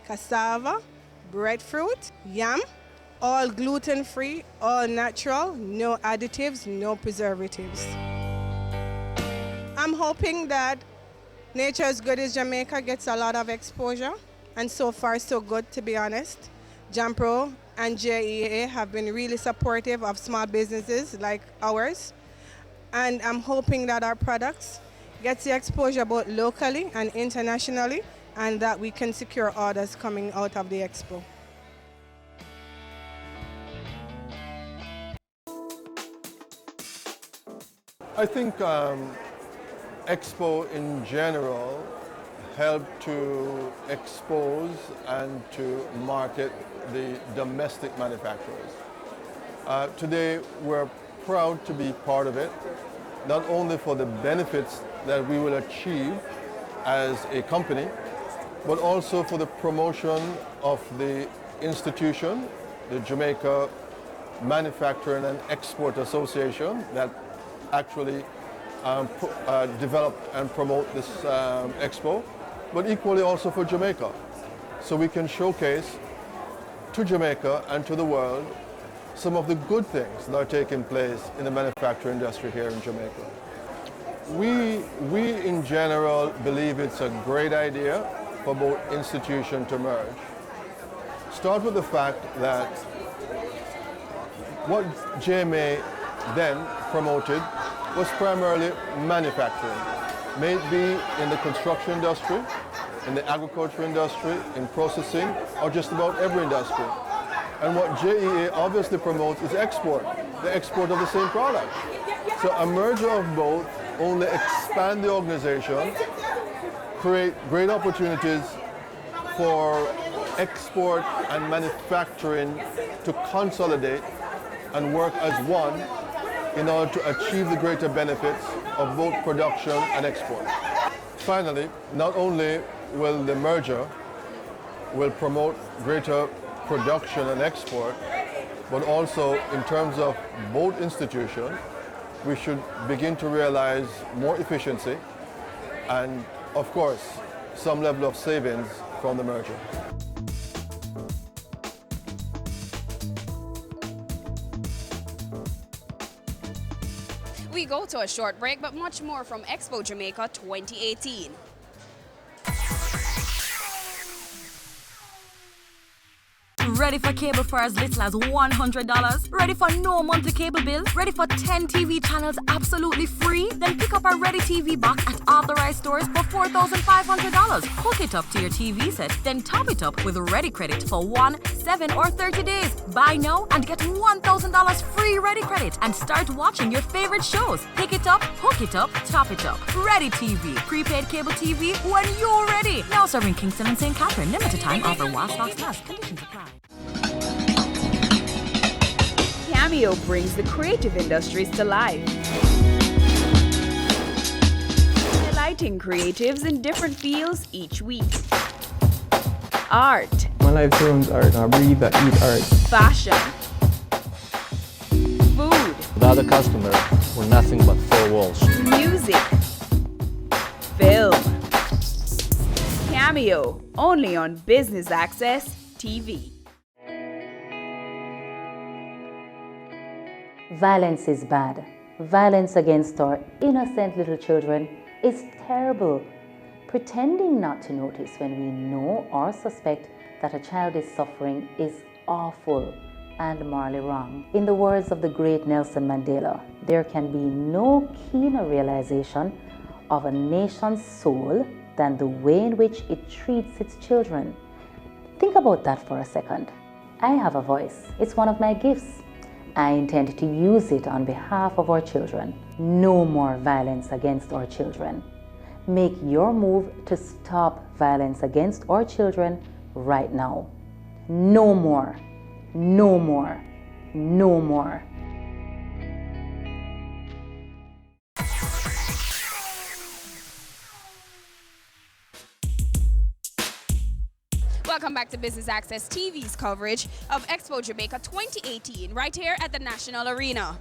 cassava, breadfruit, yam, all gluten-free, all natural, no additives, no preservatives. I'm hoping that Nature's Goodies Jamaica gets a lot of exposure, and so far so good, to be honest. Jampro and JEA have been really supportive of small businesses like ours, and I'm hoping that our products get the exposure both locally and internationally, and that we can secure orders coming out of the Expo. I think Expo in general helped to expose and to market the domestic manufacturers. Today we're proud to be part of it, not only for the benefits that we will achieve as a company, but also for the promotion of the institution, the Jamaica Manufacturing and Export Association, that actually develop and promote this expo, but equally also for Jamaica. So we can showcase to Jamaica and to the world some of the good things that are taking place in the manufacturing industry here in Jamaica. We in general believe it's a great idea for both institutions to merge. Start with the fact that what JMA then promoted was primarily manufacturing, may it be in the construction industry, in the agriculture industry, in processing, or just about every industry. And what JEA obviously promotes is export, the export of the same product. So a merger of both only expand the organization, create great opportunities for export and manufacturing to consolidate and work as one in order to achieve the greater benefits of both production and export. Finally, not only will the merger promote greater production and export, but also in terms of both institutions, we should begin to realize more efficiency and, of course, some level of savings from the merger. We go to a short break, but much more from Expo Jamaica 2018. Ready for cable for as little as $100? Ready for no monthly cable bill? Ready for 10 TV channels absolutely free? Then pick up our Ready TV box at authorized stores for $4,500. Hook it up to your TV set, then top it up with Ready Credit for 1, 7, or 30 days. Buy now and get $1,000 free Ready Credit and start watching your favorite shows. Pick it up, hook it up, top it up. Ready TV. Prepaid cable TV when you're ready. Now serving Kingston and St. Catherine. Limited time offer while stocks last. Conditions apply. Cameo brings the creative industries to life. Highlighting creatives in different fields each week. Art. My life turns art. I breathe, I eat art. Fashion. Food. Without a customer, we're nothing but four walls. Music. Film. Cameo, only on Business Access TV. Violence is bad. Violence against our innocent little children is terrible. Pretending not to notice when we know or suspect that a child is suffering is awful and morally wrong. In the words of the great Nelson Mandela, there can be no keener realization of a nation's soul than the way in which it treats its children. Think about that for a second. I have a voice. It's one of my gifts. I intend to use it on behalf of our children. No more violence against our children. Make your move to stop violence against our children right now. No more. No more. No more. Welcome back to Business Access TV's coverage of Expo Jamaica 2018 right here at the National Arena.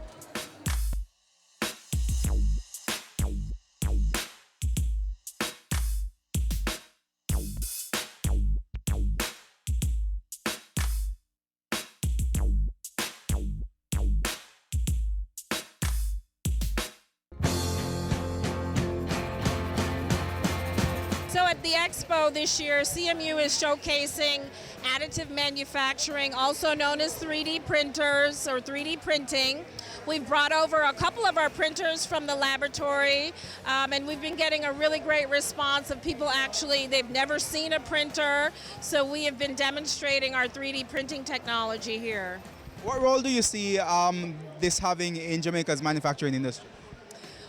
So at the Expo this year, CMU is showcasing additive manufacturing, also known as 3D printers or 3D printing. We've brought over a couple of our printers from the laboratory, and we've been getting a really great response of people they've never seen a printer, so we have been demonstrating our 3D printing technology here. What role do you see this having in Jamaica's manufacturing industry?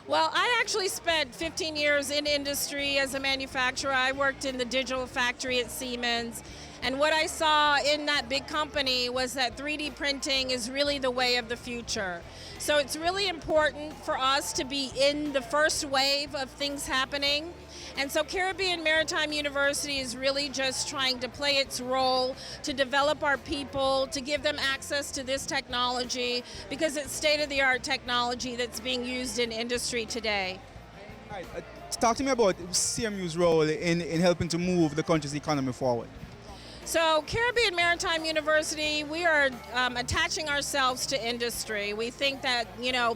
Well, I actually spent 15 years in industry as a manufacturer. I worked in the digital factory at Siemens, And what I saw in that big company was that 3D printing is really the way of the future. So it's really important for us to be in the first wave of things happening. And so Caribbean Maritime University is really just trying to play its role to develop our people, to give them access to this technology, because it's state-of-the-art technology that's being used in industry today. All right, talk to me about CMU's role in helping to move the country's economy forward. So Caribbean Maritime University, we are attaching ourselves to industry. We think that,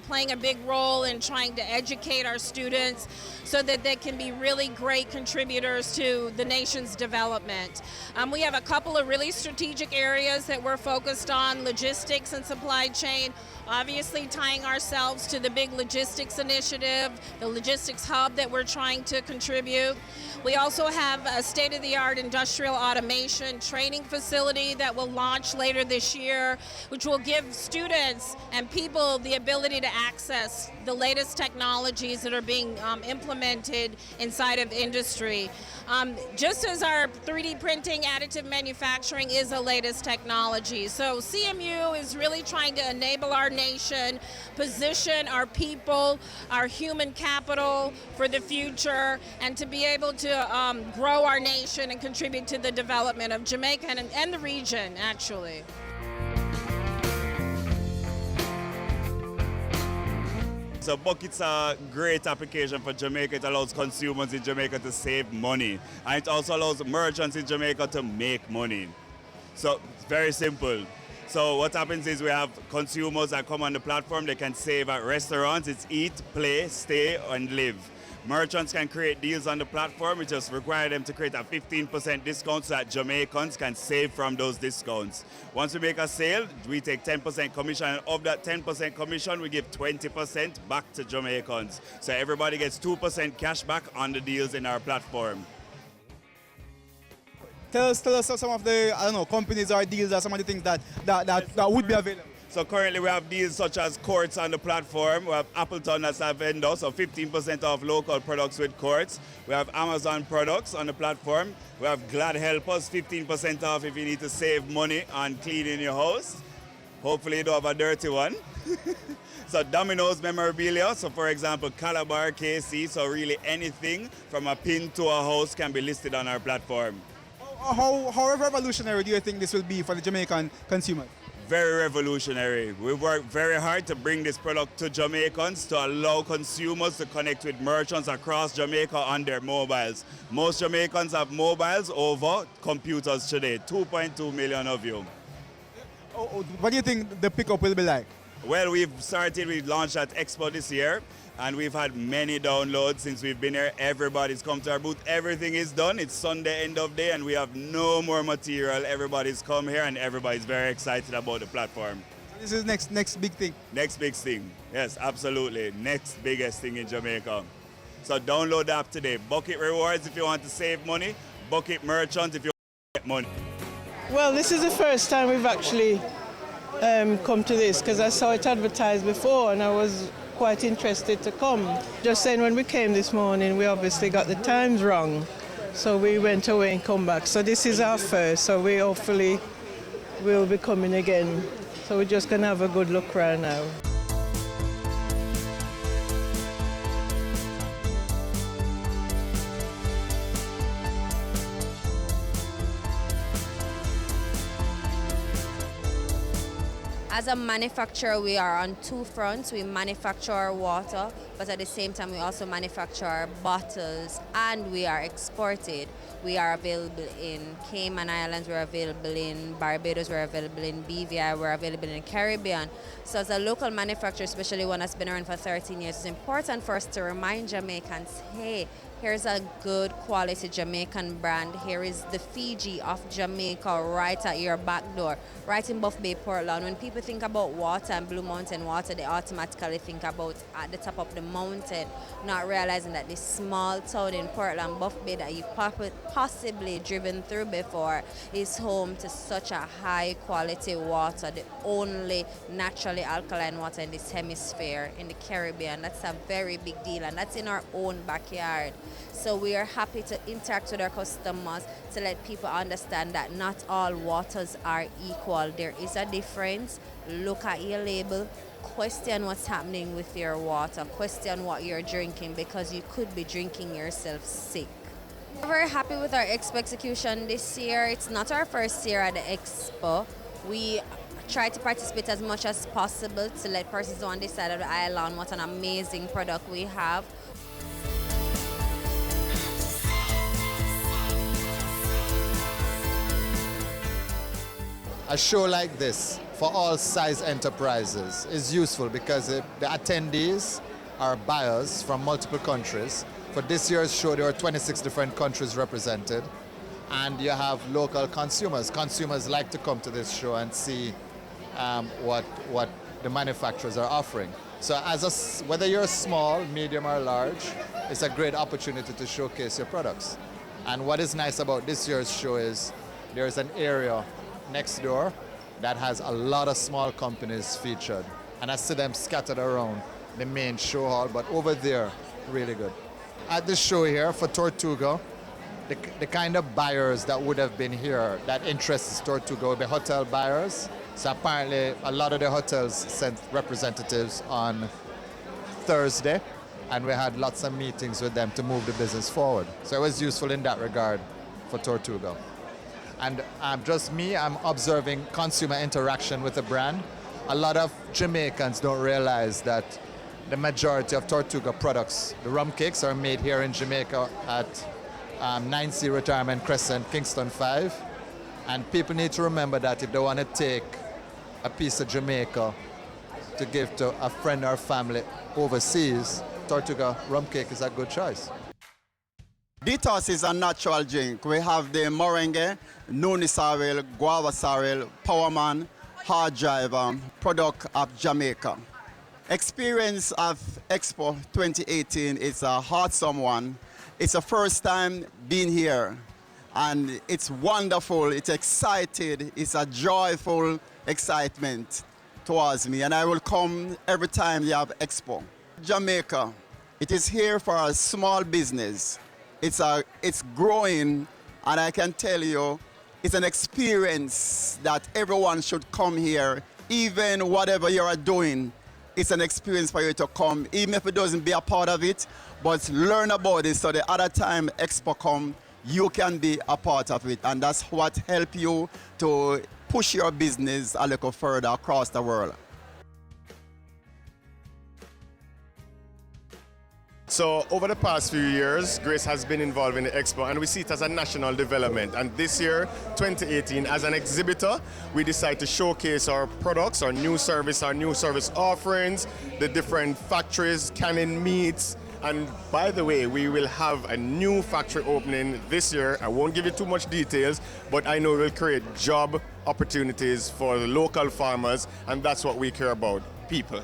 playing a big role in trying to educate our students so that they can be really great contributors to the nation's development. We have a couple of really strategic areas that we're focused on: logistics and supply chain, obviously tying ourselves to the big logistics initiative, the logistics hub that we're trying to contribute. We also have a state-of-the-art industrial automation training facility that will launch later this year, which will give students and people the ability to access the latest technologies that are being implemented inside of industry. Just as our 3D printing, additive manufacturing is the latest technology. So CMU is really trying to enable our nation, position our people, our human capital for the future, and to be able to grow our nation and contribute to the development of Jamaica and the region, actually. So buckets are a great application for Jamaica. It allows consumers in Jamaica to save money. And it also allows merchants in Jamaica to make money. So it's very simple. So what happens is we have consumers that come on the platform. They can save at restaurants. It's eat, play, stay, and live. Merchants can create deals on the platform. We just require them to create a 15% discount so that Jamaicans can save from those discounts. Once we make a sale, we take 10% commission, and of that 10% commission, we give 20% back to Jamaicans. So everybody gets 2% cash back on the deals in our platform. Tell us some of the, companies or deals or some of the things that would be available. So currently we have deals such as Quartz on the platform. We have Appleton as a vendor, so 15% off local products with Quartz. We have Amazon products on the platform. We have Glad Helpers, 15% off if you need to save money on cleaning your house. Hopefully you don't have a dirty one. So Domino's memorabilia, so for example, Calabar, KC, so really anything from a pin to a house can be listed on our platform. How revolutionary do you think this will be for the Jamaican consumer? Very revolutionary. We work very hard to bring this product to Jamaicans to allow consumers to connect with merchants across Jamaica on their mobiles. Most Jamaicans have mobiles over computers today, 2.2 million of you. What do you think the pickup will be like? Well, we launched at Expo this year, and we've had many downloads since we've been here. Everybody's come to our booth. Everything is done. It's Sunday, end of day, and we have no more material. Everybody's come here, and everybody's very excited about the platform. So this is next big thing? Next big thing. Yes, absolutely. Next biggest thing in Jamaica. So download the app today. Bucket Rewards if you want to save money. Bucket Merchant if you want to get money. Well, this is the first time we've actually come to this, because I saw it advertised before and I was quite interested to come. Just saying, when we came this morning, we obviously got the times wrong, so we went away and come back. So this is our first, so we hopefully will be coming again. So we're just going to have a good look around now. As a manufacturer, we are on two fronts. We manufacture our water, but at the same time, we also manufacture our bottles, and we are exported. We are available in Cayman Islands, we're available in Barbados, we're available in BVI, we're available in the Caribbean. So as a local manufacturer, especially one that's been around for 13 years, it's important for us to remind Jamaicans, hey, here's a good quality Jamaican brand. Here is the Fiji of Jamaica right at your back door, right in Buff Bay, Portland. When people think about water and Blue Mountain water, they automatically think about at the top of the mountain, not realizing that this small town in Portland, Buff Bay, that you've possibly driven through before, is home to such a high quality water, the only naturally alkaline water in this hemisphere, in the Caribbean. That's a very big deal, and that's in our own backyard. So we are happy to interact with our customers to let people understand that not all waters are equal. There is a difference. Look at your label. Question what's happening with your water. Question what you're drinking, because you could be drinking yourself sick. We're very happy with our Expo execution this year. It's not our first year at the Expo. We try to participate as much as possible to let persons on this side of the island what an amazing product we have. A show like this for all size enterprises is useful because the attendees are buyers from multiple countries. For this year's show, there are 26 different countries represented, and you have local consumers. Consumers like to come to this show and see what the manufacturers are offering. So whether you're small, medium, or large, it's a great opportunity to showcase your products. And what is nice about this year's show is there's an area next door that has a lot of small companies featured. And I see them scattered around the main show hall, but over there, really good. At the show here for Tortuga, the kind of buyers that would have been here that interests Tortuga would be hotel buyers. So apparently a lot of the hotels sent representatives on Thursday, and we had lots of meetings with them to move the business forward. So it was useful in that regard for Tortuga. And just me, I'm observing consumer interaction with the brand. A lot of Jamaicans don't realize that the majority of Tortuga products, the rum cakes, are made here in Jamaica at 9C Retirement Crescent, Kingston 5. And people need to remember that if they want to take a piece of Jamaica to give to a friend or family overseas, Tortuga rum cake is a good choice. Detox is a natural drink. We have the Moringue, Noni Sorrel, Guava Sorrel, Powerman, Hard Driver, product of Jamaica. Experience of Expo 2018 is a awesome one. It's the first time being here, and it's wonderful, it's excited, it's a joyful excitement towards me, and I will come every time they have Expo. Jamaica, it is here for a small business. It's growing, and I can tell you, it's an experience that everyone should come here, even whatever you are doing. It's an experience for you to come, even if it doesn't be a part of it, but learn about it so the other time Expo come, you can be a part of it. And that's what helps you to push your business a little further across the world. So over the past few years, Grace has been involved in the Expo, and we see it as a national development. And this year, 2018, as an exhibitor, we decide to showcase our products, our new service offerings, the different factories, canning meats. And by the way, we will have a new factory opening this year. I won't give you too much details, but I know it will create job opportunities for the local farmers, and that's what we care about, people.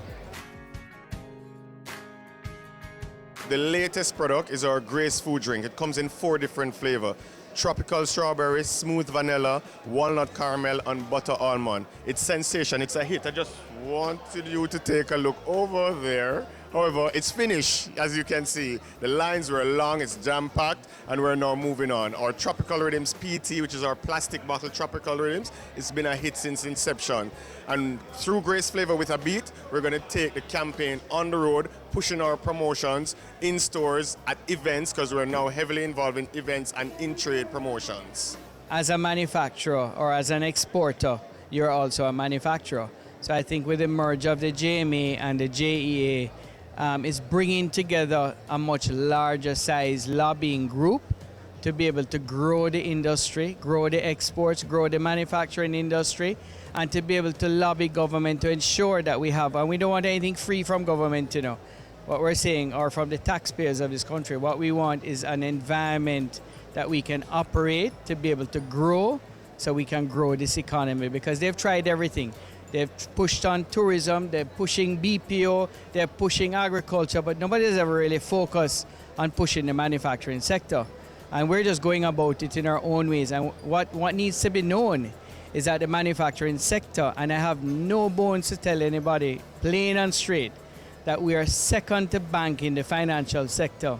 The latest product is our Grace food drink. It comes in 4 different flavors: tropical strawberry, smooth vanilla, walnut caramel, and butter almond. It's sensation, it's a hit. I just wanted you to take a look over there. However, it's finished, as you can see. The lines were long, it's jam-packed, and we're now moving on. Our Tropical Rhythms PT, which is our plastic bottle Tropical Rhythms, it's been a hit since inception. And through Grace Flavor with a Beat, we're going to take the campaign on the road, pushing our promotions in stores, at events, because we're now heavily involved in events and in-trade promotions. As a manufacturer or as an exporter, you're also a manufacturer. So I think with the merge of the JMA and the JEA, is bringing together a much larger size lobbying group to be able to grow the industry, grow the exports, grow the manufacturing industry, and to be able to lobby government to ensure that we have, and we don't want anything free from government, you know, what we're saying, or from the taxpayers of this country. What we want is an environment that we can operate to be able to grow, so we can grow this economy, because they've tried everything. They've pushed on tourism, they're pushing BPO, they're pushing agriculture, but nobody has ever really focused on pushing the manufacturing sector. And we're just going about it in our own ways. And what needs to be known is that the manufacturing sector, and I have no bones to tell anybody, plain and straight, that we are second to bank in the financial sector.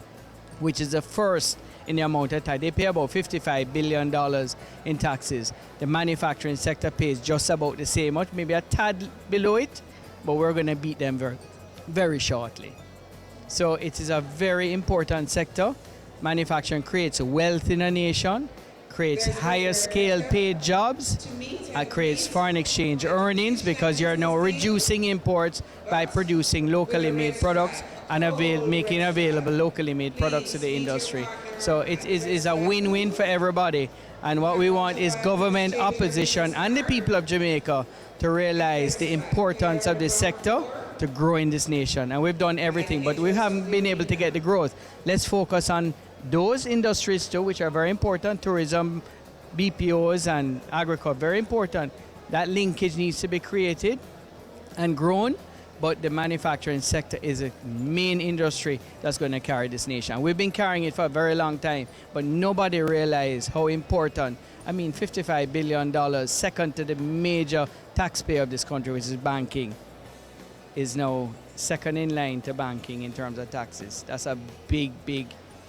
which is the first in the amount of tax. They pay about $55 billion in taxes. The manufacturing sector pays just about the same much, maybe a tad below it, but we're going to beat them very, very shortly. So it is a very important sector. Manufacturing creates wealth in a nation, creates higher scale paid jobs, creates foreign exchange earnings because you're now reducing imports by producing locally made products and making available locally made products to the industry. So it is a win-win for everybody. And what we want is government, opposition, and the people of Jamaica to realize the importance of this sector to grow in this nation. And we've done everything, but we haven't been able to get the growth. Let's focus on those industries too, which are very important. Tourism, BPOs, and agriculture, very important. That linkage needs to be created and grown, but the manufacturing sector is a main industry that's going to carry this nation. We've been carrying it for a very long time, but nobody realized how important. I mean, $55 billion, second to the major taxpayer of this country, which is banking, is now second in line to banking in terms of taxes. That's a big,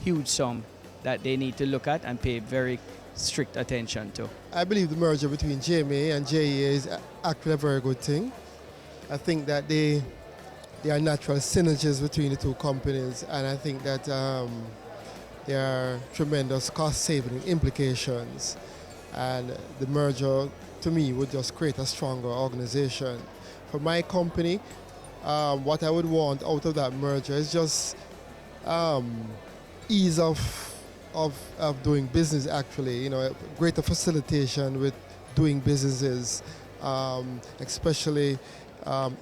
huge sum that they need to look at and pay very strict attention to. I believe the merger between GMA and JEA is actually a very good thing. I think that there are natural synergies between the two companies, and I think that there are tremendous cost-saving implications. And the merger, to me, would just create a stronger organization. For my company, what I would want out of that merger is just ease of doing business, actually, you know, greater facilitation with doing businesses, especially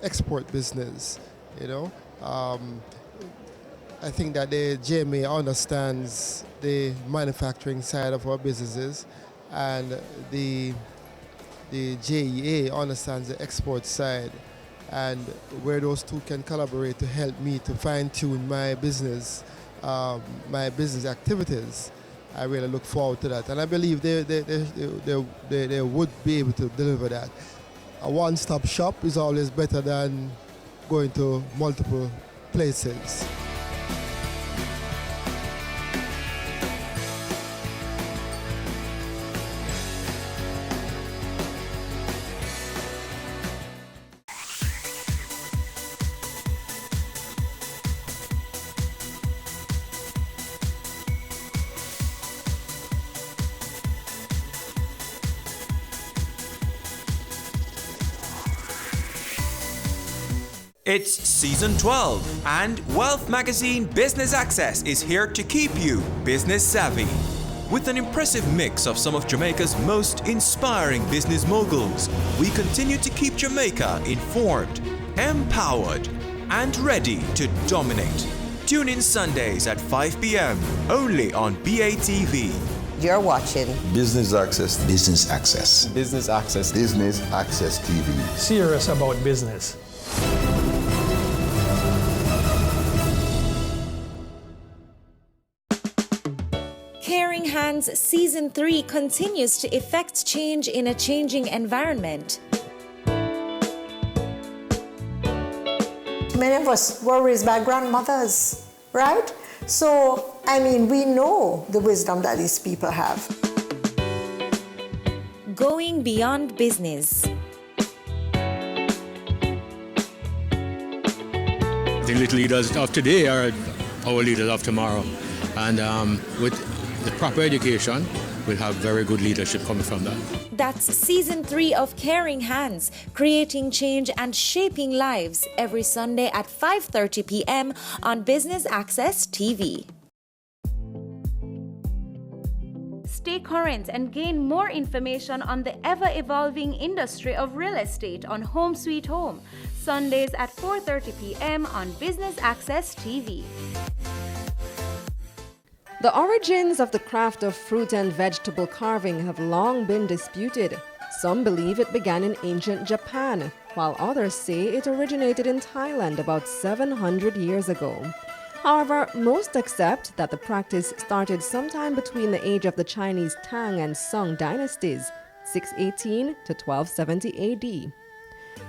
export business, you know. I think that the GMA understands the manufacturing side of our businesses, and the JEA understands the export side, and where those two can collaborate to help me to fine-tune my business activities. I really look forward to that, and I believe they would be able to deliver that. A one-stop shop is always better than going to multiple places. It's season 12, and Wealth Magazine Business Access is here to keep you business savvy. With an impressive mix of some of Jamaica's most inspiring business moguls, we continue to keep Jamaica informed, empowered, and ready to dominate. Tune in Sundays at 5 p.m. only on BATV. You're watching Business Access. Business Access. Business Access. Business Access TV. Serious about business. Caring Hands Season 3 continues to effect change in a changing environment. Many of us were raised by grandmothers, right? So, I mean, we know the wisdom that these people have. Going beyond business. The little leaders of today are our leaders of tomorrow. And with the proper education, we'll have very good leadership coming from that. That's Season 3 of Caring Hands, creating change and shaping lives, every Sunday at 5:30 p.m. on Business Access TV. Stay current and gain more information on the ever-evolving industry of real estate on Home Sweet Home, Sundays at 4:30 p.m. on Business Access TV. The origins of the craft of fruit and vegetable carving have long been disputed. Some believe it began in ancient Japan, while others say it originated in Thailand about 700 years ago. However, most accept that the practice started sometime between the age of the Chinese Tang and Song dynasties, 618 to 1270 AD.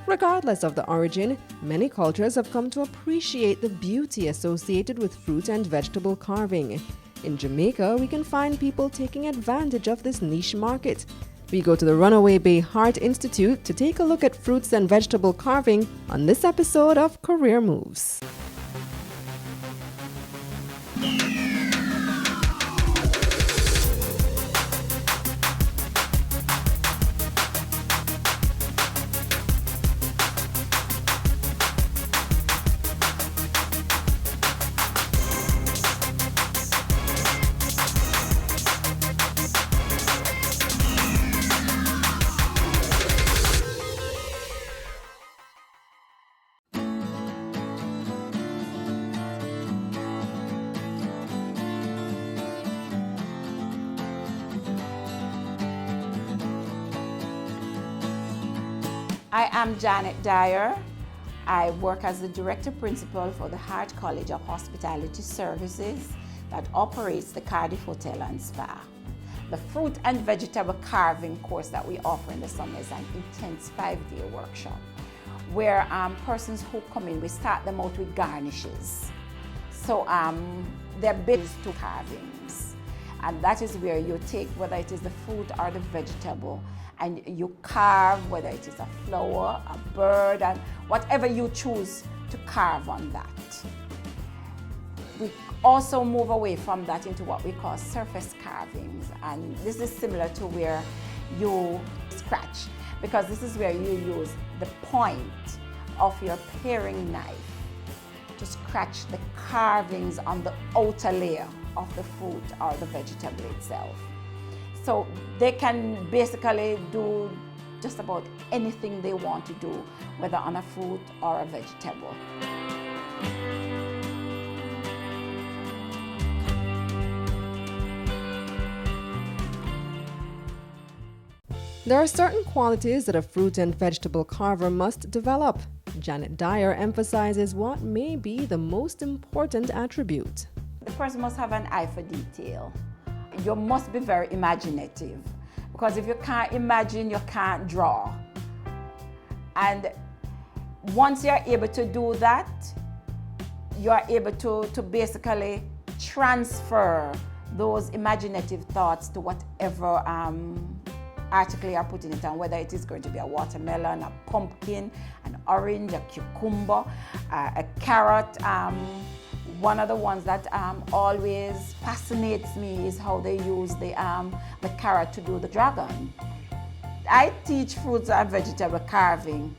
Regardless of the origin, many cultures have come to appreciate the beauty associated with fruit and vegetable carving. In Jamaica, we can find people taking advantage of this niche market. We go to the Runaway Bay Heart Institute to take a look at fruits and vegetable carving on this episode of Career Moves. I am Janet Dyer. I work as the Director Principal for the Hart College of Hospitality Services that operates the Cardiff Hotel and Spa. The fruit and vegetable carving course that we offer in the summer is an intense 5-day workshop where persons who come in, we start them out with garnishes. So they're based to carvings. And that is where you take, whether it is the fruit or the vegetable, and you carve, whether it is a flower, a bird, and whatever you choose to carve on that. We also move away from that into what we call surface carvings, and this is similar to where you scratch, because this is where you use the point of your paring knife to scratch the carvings on the outer layer of the fruit or the vegetable itself. So they can basically do just about anything they want to do, whether on a fruit or a vegetable. There are certain qualities that a fruit and vegetable carver must develop. Janet Dyer emphasizes what may be the most important attribute. The person must have an eye for detail. You must be very imaginative, because if you can't imagine, you can't draw. And once you're able to do that, you're able to basically transfer those imaginative thoughts to whatever article you're putting it on, whether it is going to be a watermelon, a pumpkin, an orange, a cucumber, a carrot. One of the ones that always fascinates me is how they use the carrot to do the dragon. I teach fruits and vegetable carving,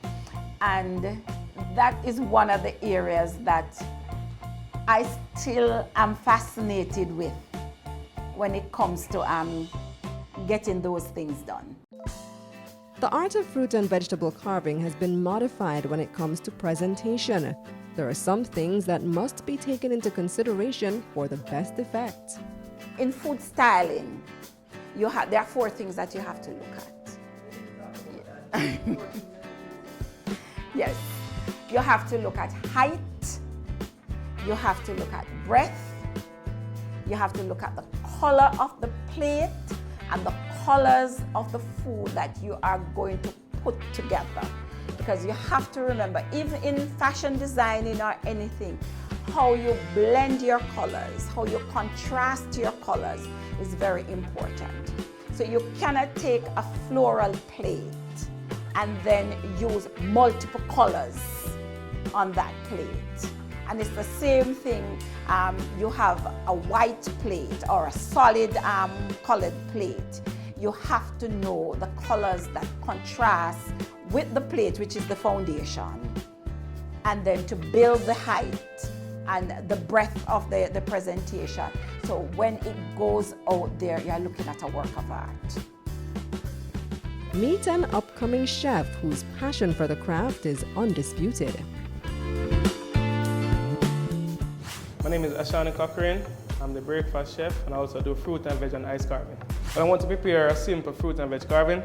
and that is one of the areas that I still am fascinated with when it comes to getting those things done. The art of fruit and vegetable carving has been modified when it comes to presentation. There are some things that must be taken into consideration for the best effect. In food styling, there are 4 things that you have to look at. Yes, you have to look at height, you have to look at breadth, you have to look at the color of the plate and the colors of the food that you are going to put together. Because you have to remember, even in fashion designing or anything, how you blend your colors, how you contrast your colors is very important. So you cannot take a floral plate and then use multiple colors on that plate. And it's the same thing, you have a white plate or a solid colored plate. You have to know the colors that contrast with the plate, which is the foundation, and then to build the height and the breadth of the presentation. So when it goes out there, you're looking at a work of art. Meet an upcoming chef whose passion for the craft is undisputed. My name is Ashani Cochrane. I'm the breakfast chef, and I also do fruit and veg and ice carving. But I want to prepare a simple fruit and veg carving.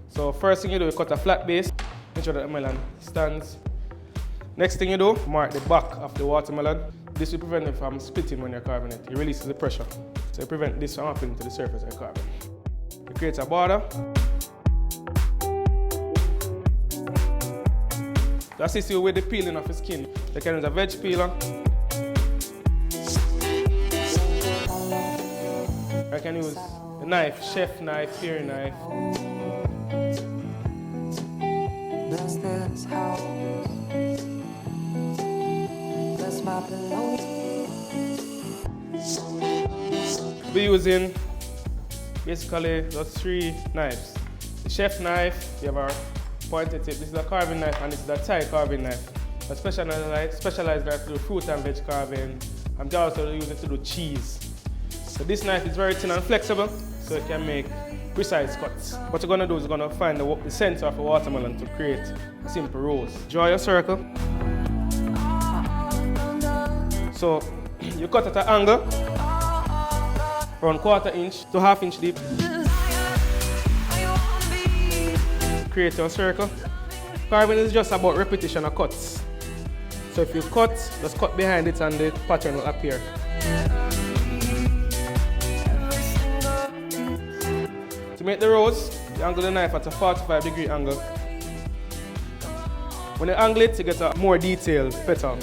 So first thing you do, you cut a flat base, make sure that the melon stands. Next thing you do, mark the back of the watermelon. This will prevent it from splitting when you're carving it. It releases the pressure. So you prevent this from happening to the surface of the carving. You create a border. to assist you with the peeling of the skin. You can use a veg peeler. I can use a knife, chef knife, paring knife. We're using basically those 3 knives. The chef knife, we have our pointed tip. This is a carving knife and this is a Thai carving knife. A specialized knife to do fruit and veg carving. And we also use it to do cheese. So this knife is very thin and flexible, so it can make precise cuts. What you're gonna do is you're gonna find the center of a watermelon to create a simple rose. Draw your circle. So you cut at an angle, around 1/4 inch to 1/2 inch deep. Create your circle. Carving is just about repetition of cuts. So if you cut, just cut behind it and the pattern will appear. To make the rose, you angle the knife at a 45-degree angle. When you angle it, you get a more detailed petal.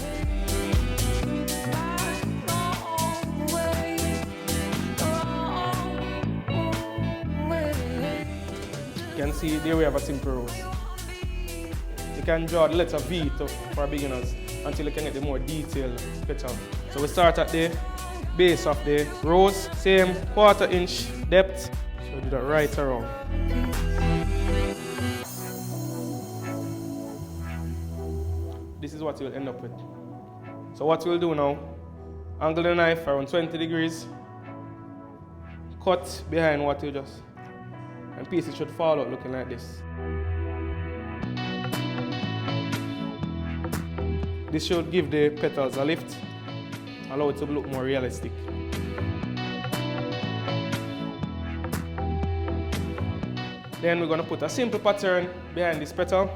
You can see there we have a simple rose. You can draw the letter V for beginners until you can get the more detailed petal. So we start at the base of the rose, same 1/4 inch depth. So we do that right around. This is what you'll end up with. So what we'll do now, angle the knife around 20 degrees, cut behind what you just, and pieces should fall out looking like this. This should give the petals a lift, allow it to look more realistic. Then we're going to put a simple pattern behind this petal.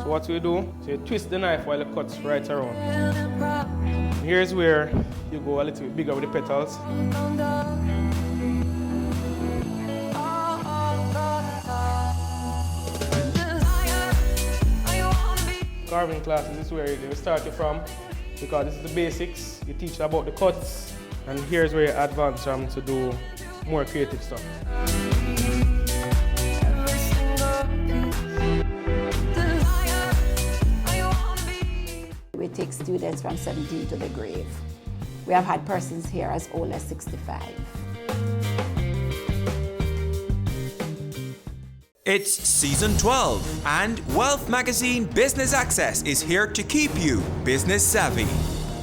So what we do, so you twist the knife while it cuts right around. Here's where you go a little bit bigger with the petals. Carving classes is where they will start you from, because this is the basics. You teach about the cuts, and here's where you advance from to do more creative stuff. We take students from 17 to the grave. We have had persons here as old as 65. It's season 12, and Wealth Magazine Business Access is here to keep you business savvy.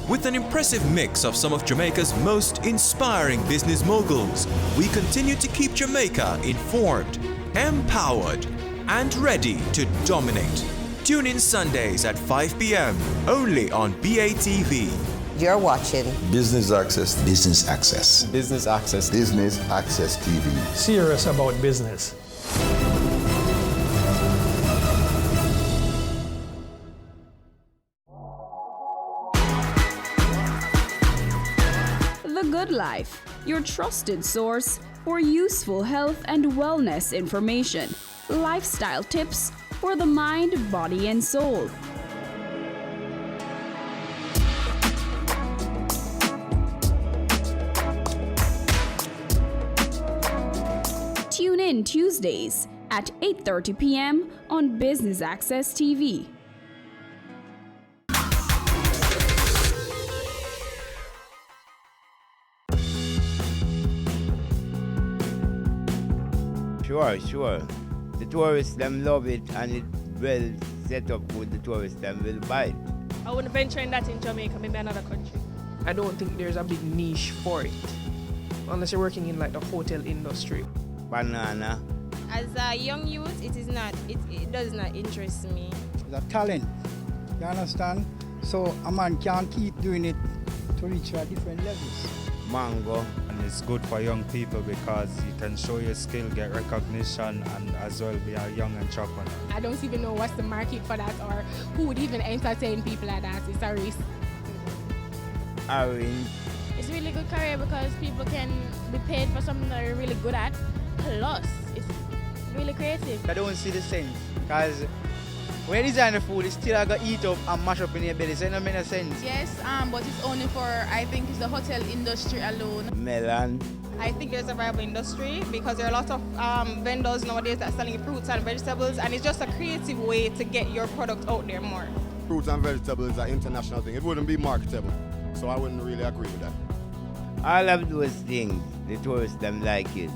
With an impressive mix of some of Jamaica's most inspiring business moguls, we continue to keep Jamaica informed, empowered, and ready to dominate. Tune in Sundays at 5 p.m. only on BATV. You're watching Business Access. Business Access. Business Access. Business Access TV. Serious about business. The Good Life, your trusted source for useful health and wellness information, lifestyle tips for the mind, body, and soul. Tune in Tuesdays at 8:30 p.m. on Business Access TV. Sure. The tourists, them love it, and it well set up with the tourists, them will buy it. I wouldn't venture in that in Jamaica, maybe another country. I don't think there's a big niche for it, unless you're working in like the hotel industry. Banana. As a young youth, it does not interest me. It's a talent, you understand? So a man can't keep doing it to reach a different levels. Mango. And it's good for young people because you can show your skill, get recognition, and as well be a young entrepreneur. I don't even know what's the market for that or who would even entertain people like that. It's a risk. Orange. It's a really good career because people can be paid for something that they're really good at. Plus, it's really creative. I don't see the sense Because when you design the food, it's still going to eat up and mash up in your belly, so it doesn't make no sense. Yes, but it's only for, I think it's the hotel industry alone. Melon. I think there's a viable industry because there are a lot of vendors nowadays that are selling fruits and vegetables, and it's just a creative way to get your product out there more. Fruits and vegetables is an international thing. It wouldn't be marketable, so I wouldn't really agree with that. All of those things, the tourists them like it.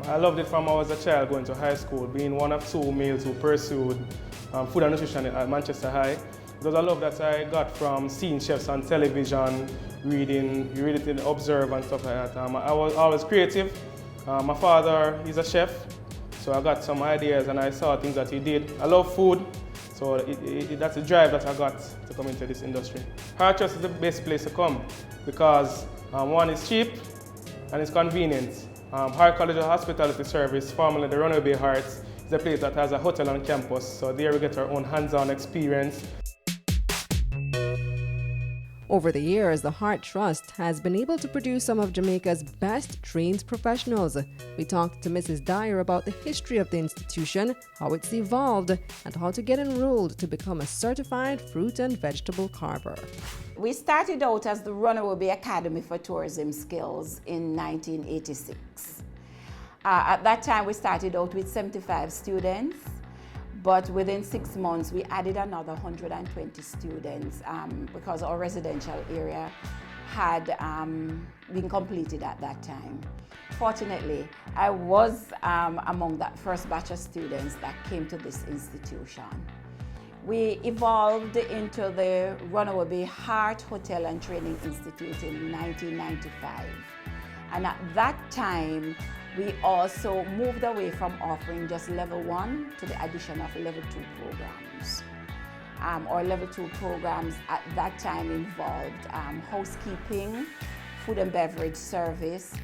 I loved it from I was a child going to high school, being one of two males who pursued food and nutrition at Manchester High. It was a love that I got from seeing chefs on television, reading, you read it in Observe and stuff like that. I was always creative. My father, he's a chef, so I got some ideas and I saw things that he did. I love food, so that's a drive that I got to come into this industry. Heart Trust is the best place to come because one, is cheap and it's convenient. Hart College of Hospitality Service, formerly the Runaway Bay Hearts, is a place that has a hotel on campus, so there we get our own hands-on experience. Over the years, the Hart Trust has been able to produce some of Jamaica's best trained professionals. We talked to Mrs. Dyer about the history of the institution, how it's evolved, and how to get enrolled to become a certified fruit and vegetable carver. We started out as the Runaway Bay Academy for Tourism Skills in 1986. At that time, we started out with 75 students. But within 6 months, we added another 120 students because our residential area had been completed at that time. Fortunately, I was among that first batch of students that came to this institution. We evolved into the Runaway Bay Hart Hotel and Training Institute in 1995. And at that time, we also moved away from offering just level 1 to the addition of level 2 programs. Our level 2 programs at that time involved housekeeping, food and beverage service,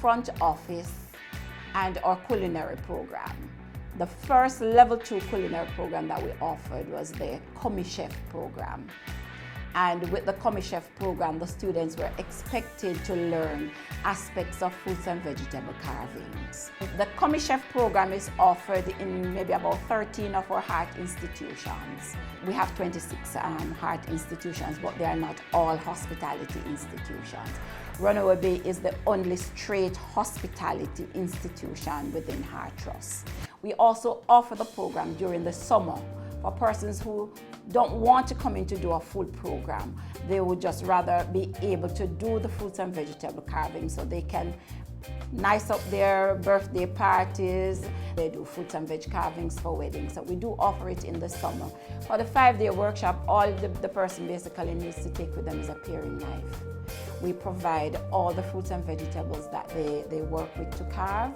front office, and our culinary program. The first level 2 culinary program that we offered was the Commis Chef program. And with the Commis Chef program, the students were expected to learn aspects of fruits and vegetable carvings. The Commis Chef program is offered in maybe about 13 of our Hart institutions. We have 26 Hart institutions, but they are not all hospitality institutions. Runaway Bay is the only straight hospitality institution within Hart Trust. We also offer the program during the summer for persons who don't want to come in to do a full program. They would just rather be able to do the fruits and vegetable carving so they can nice up their birthday parties. They do fruits and veg carvings for weddings. So we do offer it in the summer. For the 5-day workshop, all the person basically needs to take with them is a paring knife. We provide all the fruits and vegetables that they work with to carve.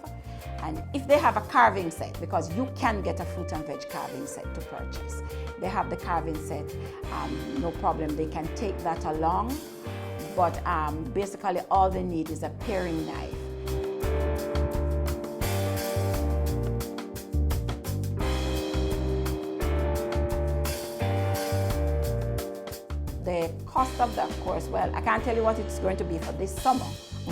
And if they have a carving set, because you can get a fruit and veg carving set to purchase, they have the carving set, no problem, they can take that along. But basically all they need is a paring knife. The cost of that course, well, I can't tell you what it's going to be for this summer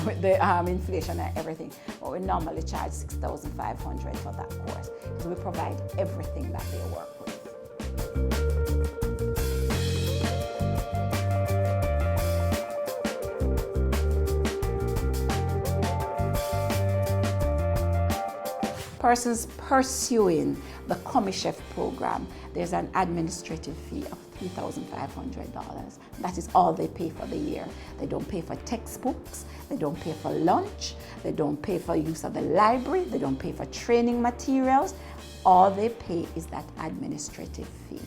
with the inflation and everything, but we normally charge $6,500 for that course because we provide everything that they work with. Persons pursuing the Commis Chef program, there's an administrative fee of $3,500. That is all they pay for the year. They don't pay for textbooks, they don't pay for lunch, they don't pay for use of the library, they don't pay for training materials. All they pay is that administrative fee.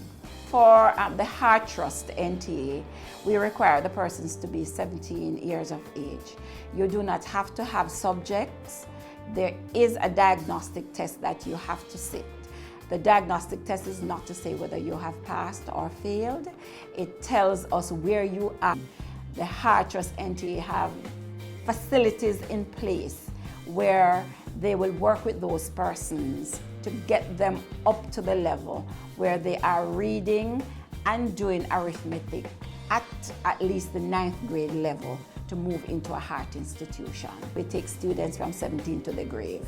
For the Hart Trust NTA, we require the persons to be 17 years of age. You do not have to have subjects. There is a diagnostic test that you have to sit. The diagnostic test is not to say whether you have passed or failed. It tells us where you are. The Hart Trust NTA have facilities in place where they will work with those persons to get them up to the level where they are reading and doing arithmetic at least the 9th grade level to move into a heart institution. We take students from 17 to the grave.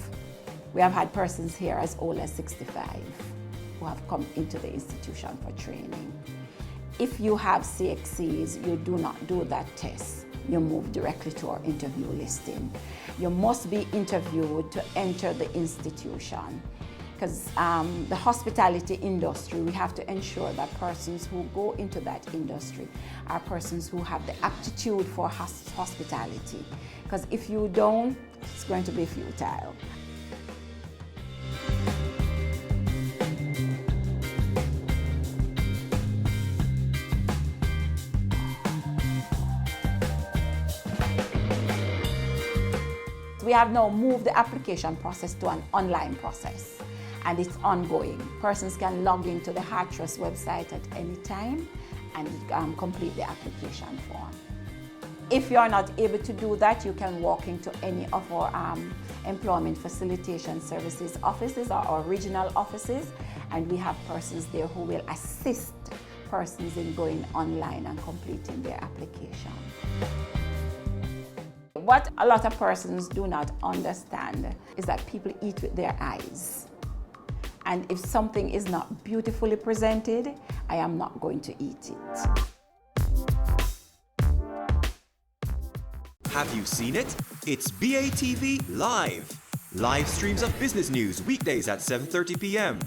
We have had persons here as old as 65 who have come into the institution for training. If you have CXCs, you do not do that test. You move directly to our interview listing. You must be interviewed to enter the institution. Because the hospitality industry, we have to ensure that persons who go into that industry are persons who have the aptitude for hospitality. Because if you don't, it's going to be futile. We have now moved the application process to an online process, and it's ongoing. Persons can log into the Heart Trust website at any time and complete the application form. If you are not able to do that, you can walk into any of our employment facilitation services offices or our regional offices, and we have persons there who will assist persons in going online and completing their application. What a lot of persons do not understand is that people eat with their eyes. And if something is not beautifully presented, I am not going to eat it. Have you seen it? It's BATV Live. Live streams of business news weekdays at 7:30 p.m.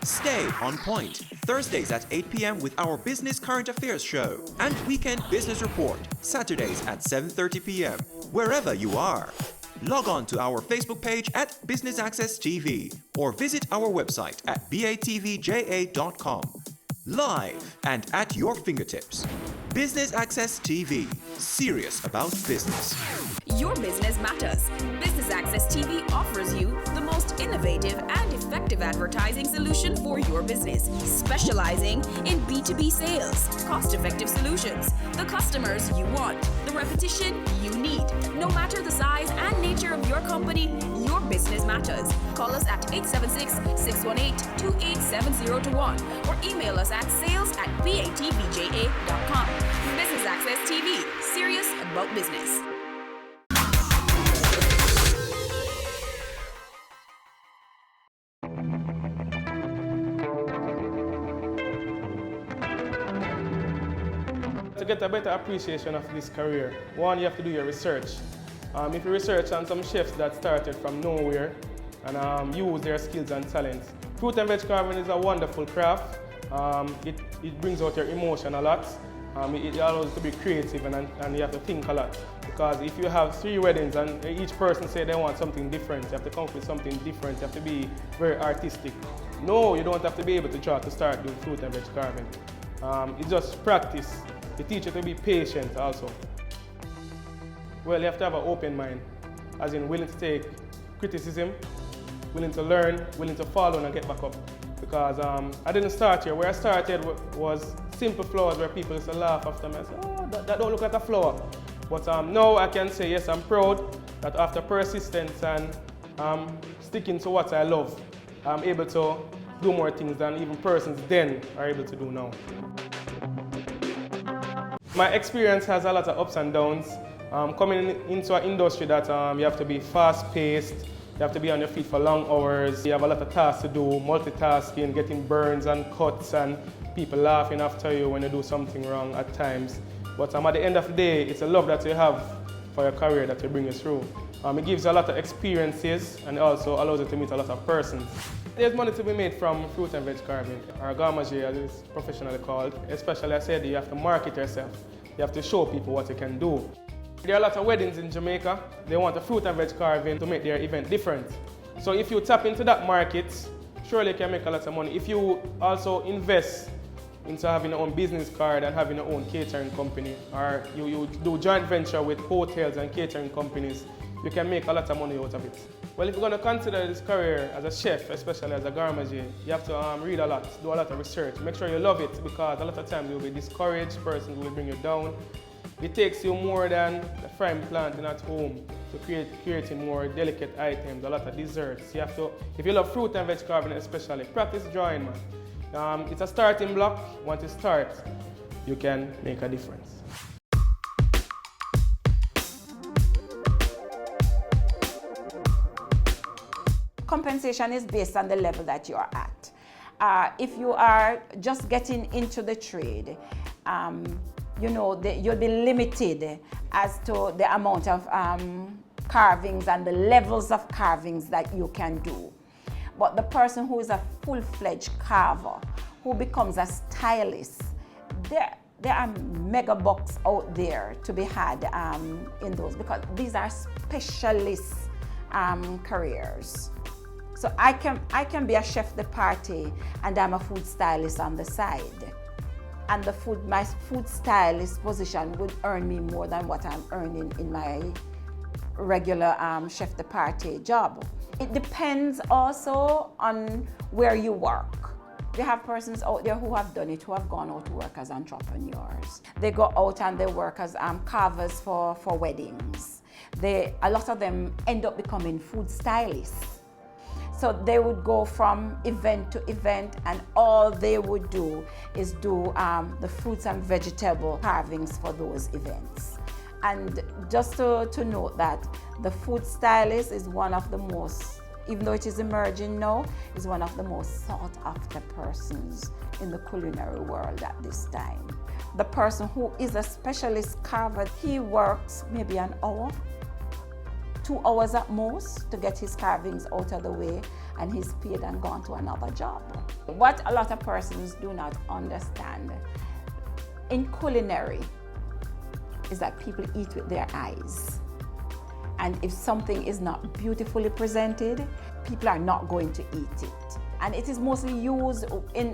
Stay on point Thursdays at 8 p.m. with our Business Current Affairs show, and Weekend Business Report Saturdays at 7:30 p.m. wherever you are. Log on to our Facebook page at Business Access TV or visit our website at batvja.com. Live and at your fingertips. Business Access TV, serious about business. Your business matters. Business Access TV offers you the most innovative and effective advertising solution for your business, specializing in B2B sales, cost-effective solutions, the customers you want, the repetition you need. No matter the size and nature of your company, your business matters. Call us at 876-618-2870 or email us at sales@batvja.com. Business Access TV, serious about business. To get a better appreciation of this career, one, you have to do your research. If you research on some chefs that started from nowhere and use their skills and talents. Fruit and veg carving is a wonderful craft. It brings out your emotion a lot. It allows you to be creative and you have to think a lot. Because if you have 3 weddings and each person say they want something different, you have to come up with something different, you have to be very artistic. No, you don't have to be able to try to start doing fruit and veg carving. It's just practice. They teach you to be patient also. Well, you have to have an open mind, as in willing to take criticism, willing to learn, willing to fall down and get back up. Because I didn't start here. Where I started was simple flowers where people used to laugh after me and say, oh, that don't look like a flower. But now I can say, yes, I'm proud that after persistence and sticking to what I love, I'm able to do more things than even persons then are able to do now. My experience has a lot of ups and downs. Coming into an industry that you have to be fast-paced, you have to be on your feet for long hours, you have a lot of tasks to do, multitasking, getting burns and cuts, and people laughing after you when you do something wrong at times. But at the end of the day, it's a love that you have for your career that will bring you through. It gives you a lot of experiences and also allows you to meet a lot of persons. There's money to be made from fruit and veg carving, or garmager as it's professionally called. Especially, I said, you have to market yourself. You have to show people what you can do. There are a lot of weddings in Jamaica. They want a fruit and veg carving to make their event different. So if you tap into that market, surely you can make a lot of money. If you also invest into having your own business card and having your own catering company, or you do joint venture with hotels and catering companies, you can make a lot of money out of it. Well, if you're going to consider this career as a chef, especially as a garmager, you have to read a lot, do a lot of research. Make sure you love it, because a lot of times you'll be discouraged, persons will bring you down. It takes you more than the frying planting at home to creating more delicate items, a lot of desserts. You have to, if you love fruit and veg carving especially, practice drawing, man. It's a starting block. Once you start, you can make a difference. Compensation is based on the level that you are at. If you are just getting into the trade, you'll be limited as to the amount of carvings and the levels of carvings that you can do. But the person who is a full-fledged carver, who becomes a stylist, there are mega bucks out there to be had in those, because these are specialist careers. So I can be a chef de partie and I'm a food stylist on the side. And my food stylist position would earn me more than what I'm earning in my regular chef de partie job. It depends also on where you work. We have persons out there who have done it, who have gone out to work as entrepreneurs. They go out and they work as carvers for weddings. A lot of them end up becoming food stylists. So they would go from event to event, and all they would do is do the fruits and vegetable carvings for those events. And just to note that the food stylist is one of the most, even though it is emerging now, is one of the most sought after persons in the culinary world at this time. The person who is a specialist carver, he works maybe an hour, 2 hours at most to get his carvings out of the way, and he's paid and gone to another job. What a lot of persons do not understand in culinary is that people eat with their eyes. And if something is not beautifully presented, people are not going to eat it. And it is mostly used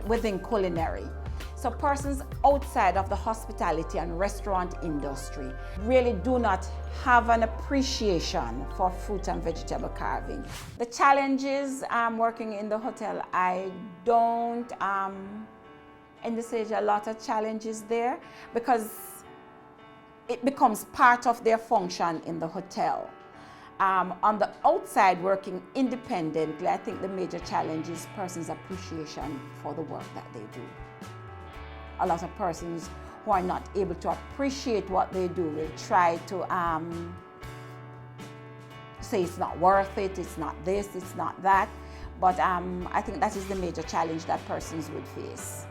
within culinary. So persons outside of the hospitality and restaurant industry really do not have an appreciation for fruit and vegetable carving. The challenges working in the hotel, I don't envisage a lot of challenges there, because it becomes part of their function in the hotel. On the outside, working independently, I think the major challenge is persons' appreciation for the work that they do. A lot of persons who are not able to appreciate what they do will try to say it's not worth it, it's not this, it's not that. But I think that is the major challenge that persons would face.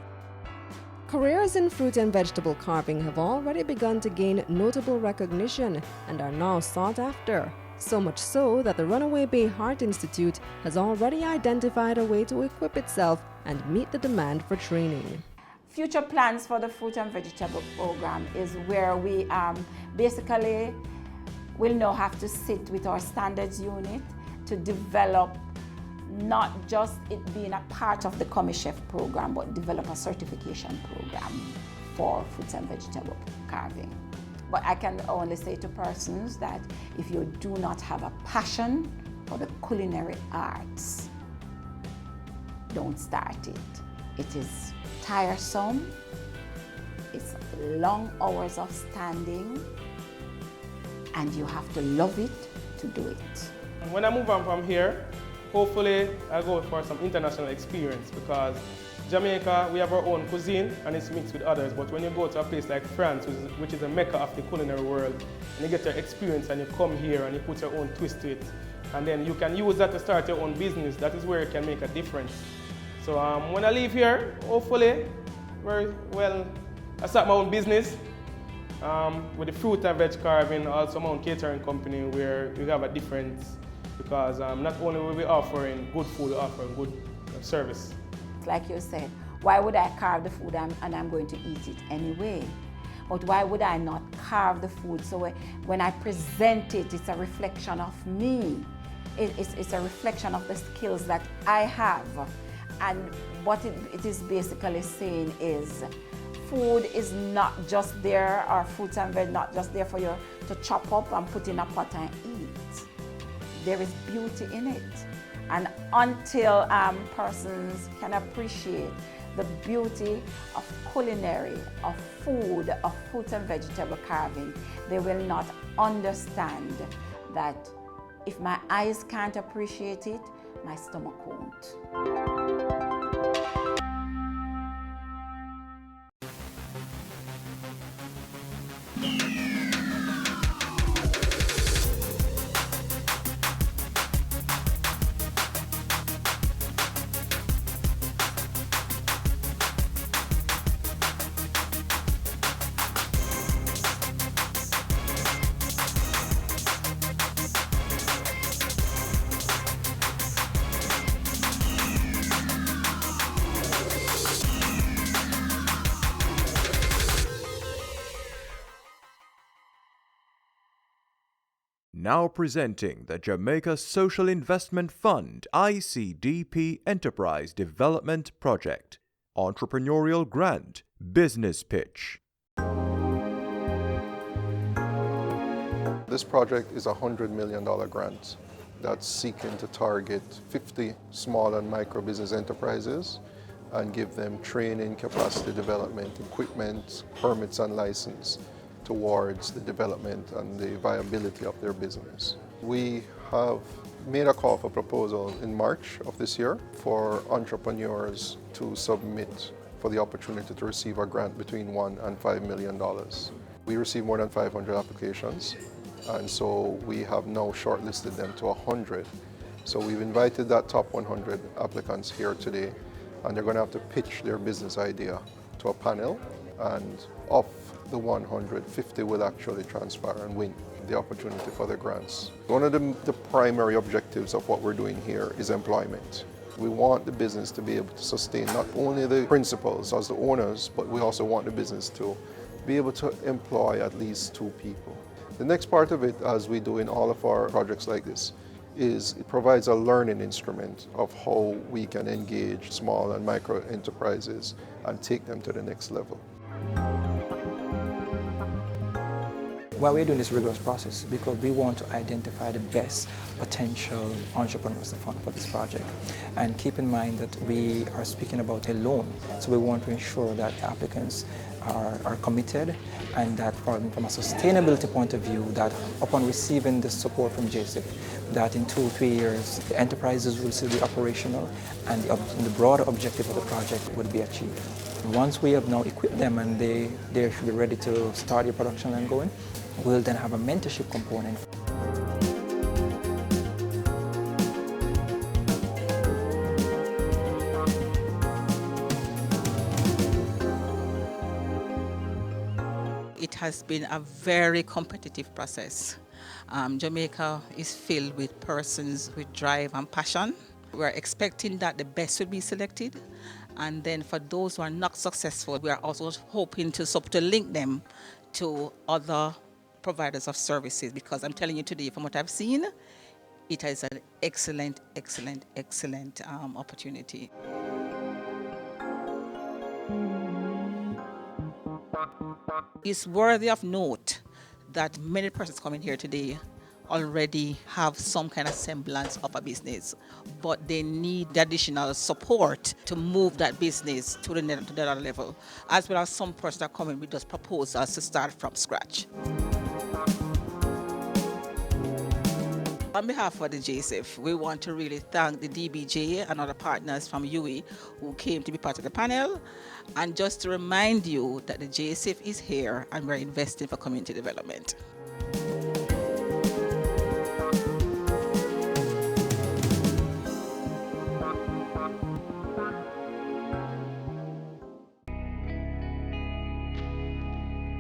Careers in fruit and vegetable carving have already begun to gain notable recognition and are now sought after. So much so that the Runaway Bay Heart Institute has already identified a way to equip itself and meet the demand for training. Future plans for the fruit and vegetable program is where we basically will now have to sit with our standards unit to develop not just it being a part of the CommiChef program, but develop a certification program for fruits and vegetable carving. But I can only say to persons that if you do not have a passion for the culinary arts, don't start it. It is tiresome, it's long hours of standing, and you have to love it to do it. When I move on from here, hopefully I'll go for some international experience, because Jamaica, we have our own cuisine and it's mixed with others, but when you go to a place like France, which is a mecca of the culinary world, and you get your experience and you come here and you put your own twist to it, and then you can use that to start your own business, that is where you can make a difference. So when I leave here, hopefully, I start my own business with the fruit and veg carving, also my own catering company, where we have a difference, because not only will we offering good food, we're offering good service. Like you said, why would I carve the food and I'm going to eat it anyway? But why would I not carve the food so when I present it, it's a reflection of me. It's a reflection of the skills that I have. And what it is basically saying is food is not just there, or fruits and veg not just there for you to chop up and put in a pot and eat. There is beauty in it. And until persons can appreciate the beauty of culinary, of food, of fruit and vegetable carving, they will not understand that if my eyes can't appreciate it, my stomach won't. Now presenting the Jamaica Social Investment Fund ICDP Enterprise Development Project. Entrepreneurial Grant, Business Pitch. This project is a $100 million grant that's seeking to target 50 small and micro business enterprises and give them training, capacity development, equipment, permits and license towards the development and the viability of their business. We have made a call for proposal in March of this year for entrepreneurs to submit for the opportunity to receive a grant between $1 and $5 million. We received more than 500 applications, and so we have now shortlisted them to 100. So we've invited that top 100 applicants here today, and they're going to have to pitch their business idea to a panel, and of the 150 will actually transfer and win the opportunity for the grants. One of the primary objectives of what we're doing here is employment. We want the business to be able to sustain not only the principals as the owners, but we also want the business to be able to employ at least 2 people. The next part of it, as we do in all of our projects like this, is it provides a learning instrument of how we can engage small and micro enterprises and take them to the next level. Why we're doing this rigorous process? Because we want to identify the best potential entrepreneurs for this project. And keep in mind that we are speaking about a loan, so we want to ensure that the applicants are committed, and that from a sustainability point of view, that upon receiving the support from JSIP, that in 2 or 3 years, the enterprises will still be operational and the broader objective of the project would be achieved. Once we have now equipped them and they should be ready to start their production and going, we'll then have a mentorship component. It has been a very competitive process. Jamaica is filled with persons with drive and passion. We're expecting that the best will be selected. And then for those who are not successful, we are also hoping to link them to other providers of services, because I'm telling you today, from what I've seen, it is an excellent, excellent, excellent opportunity. It's worthy of note that many persons coming here today already have some kind of semblance of a business, but they need the additional support to move that business to the other level, as well as some persons that are coming with those proposals to start from scratch. On behalf of the JSIF, we want to really thank the DBJ and other partners from UWI who came to be part of the panel, and just to remind you that the JSIF is here and we're investing for community development.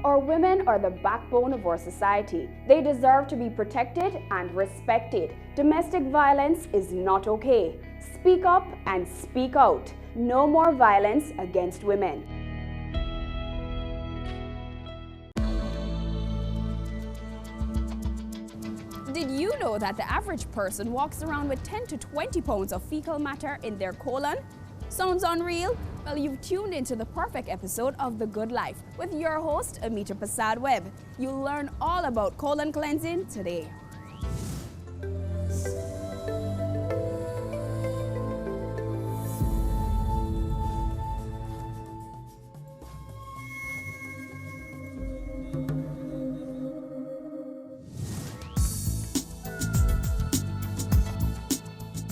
Our women are the backbone of our society. They deserve to be protected and respected. Domestic violence is not okay. Speak up and speak out. No more violence against women. Did you know that the average person walks around with 10 to 20 pounds of fecal matter in their colon? Sounds unreal? Well, you've tuned into the perfect episode of The Good Life with your host, Amita Prasad Webb. You'll learn all about colon cleansing today.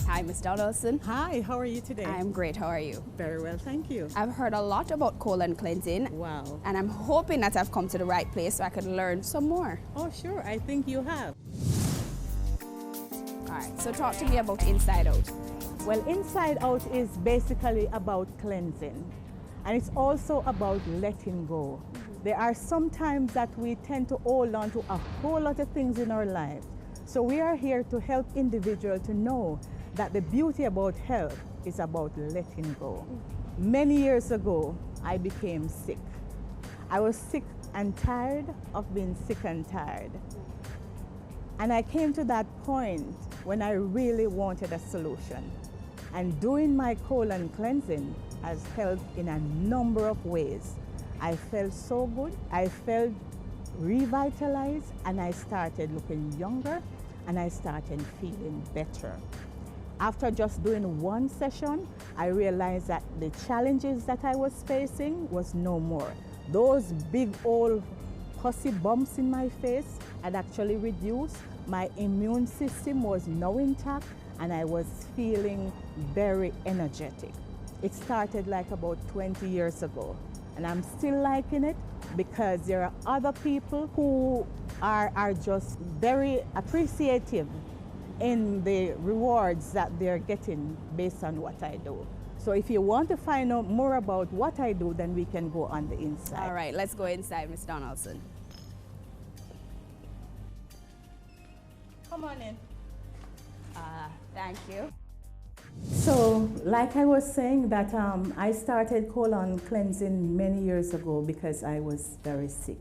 Hi, Ms. Donaldson. Hi, how are you today? I'm great. How are you? Very well, thank you. I've heard a lot about colon cleansing. Wow. And I'm hoping that I've come to the right place so I can learn some more. Oh, sure. I think you have. All right. So talk to me about Inside Out. Well, Inside Out is basically about cleansing. And it's also about letting go. There are some times that we tend to hold on to a whole lot of things in our lives. So we are here to help individuals to know that the beauty about health is about letting go. Many years ago, I became sick. I was sick and tired of being sick and tired. And I came to that point when I really wanted a solution. And doing my colon cleansing has helped in a number of ways. I felt so good, I felt revitalized, and I started looking younger, and I started feeling better. After just doing one session, I realized that the challenges that I was facing was no more. Those big old pussy bumps in my face had actually reduced. My immune system was now intact, and I was feeling very energetic. It started like about 20 years ago, and I'm still liking it because there are other people who are just very appreciative in the rewards that they're getting based on what I do. So if you want to find out more about what I do, then we can go on the inside. All right, let's go inside, Ms. Donaldson. Come on in. Thank you. So, like I was saying, that I started colon cleansing many years ago because I was very sick.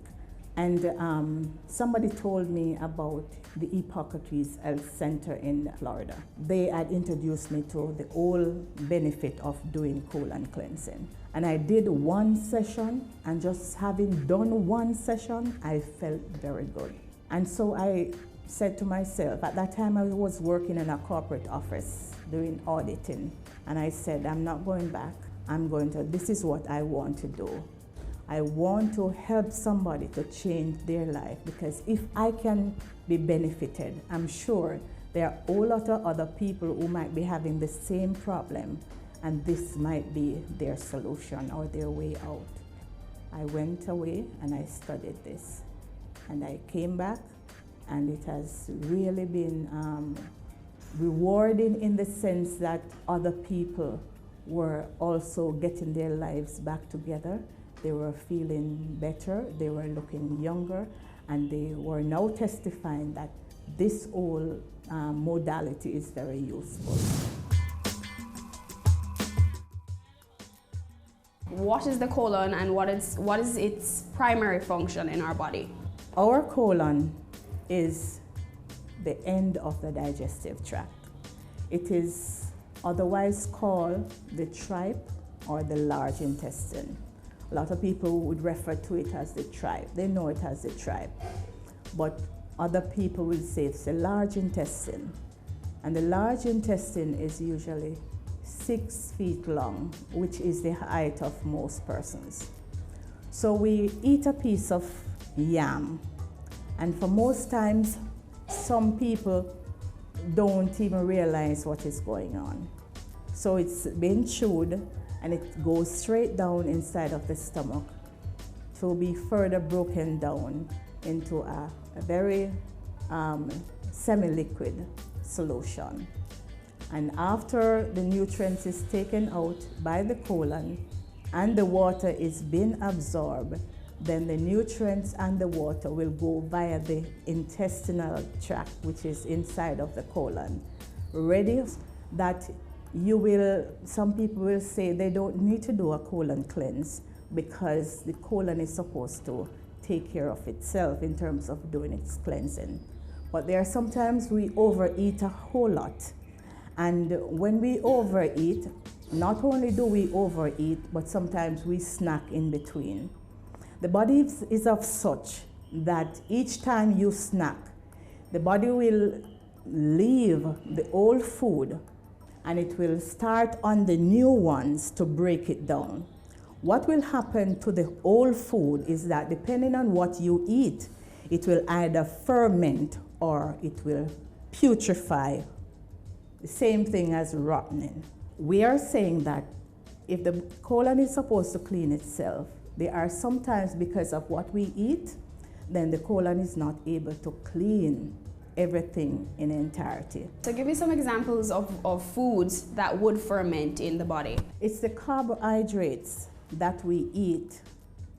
And somebody told me about the Hippocrates Health Center in Florida. They had introduced me to the whole benefit of doing colon cleansing. And I did one session, and just having done one session, I felt very good. And so I said to myself, at that time I was working in a corporate office doing auditing, and I said, I'm not going back. This is what I want to do. I want to help somebody to change their life, because if I can be benefited, I'm sure there are a whole lot of other people who might be having the same problem, and this might be their solution or their way out. I went away and I studied this, and I came back, and it has really been rewarding in the sense that other people were also getting their lives back together. They were feeling better, they were looking younger, and they were now testifying that this whole modality is very useful. What is the colon, and what is its primary function in our body? Our colon is the end of the digestive tract. It is otherwise called the tripe or the large intestine. A lot of people would refer to it as the tripe. They know it as the tripe. But other people will say it's the large intestine. And the large intestine is usually 6 feet long, which is the height of most persons. So we eat a piece of yam, and for most times, some people don't even realize what is going on. So it's been chewed, and it goes straight down inside of the stomach to be further broken down into a very semi-liquid solution. And after the nutrients is taken out by the colon and the water is being absorbed, then the nutrients and the water will go via the intestinal tract, which is inside of the colon, ready that some people will say they don't need to do a colon cleanse because the colon is supposed to take care of itself in terms of doing its cleansing. But there are sometimes we overeat a whole lot. And when we overeat, not only do we overeat, but sometimes we snack in between. The body is of such that each time you snack, the body will leave the old food and it will start on the new ones to break it down. What will happen to the old food is that depending on what you eat, it will either ferment or it will putrefy. The same thing as rotting. We are saying that if the colon is supposed to clean itself, there are sometimes because of what we eat, then the colon is not able to clean everything in entirety. So give me some examples of foods that would ferment in the body. It's the carbohydrates that we eat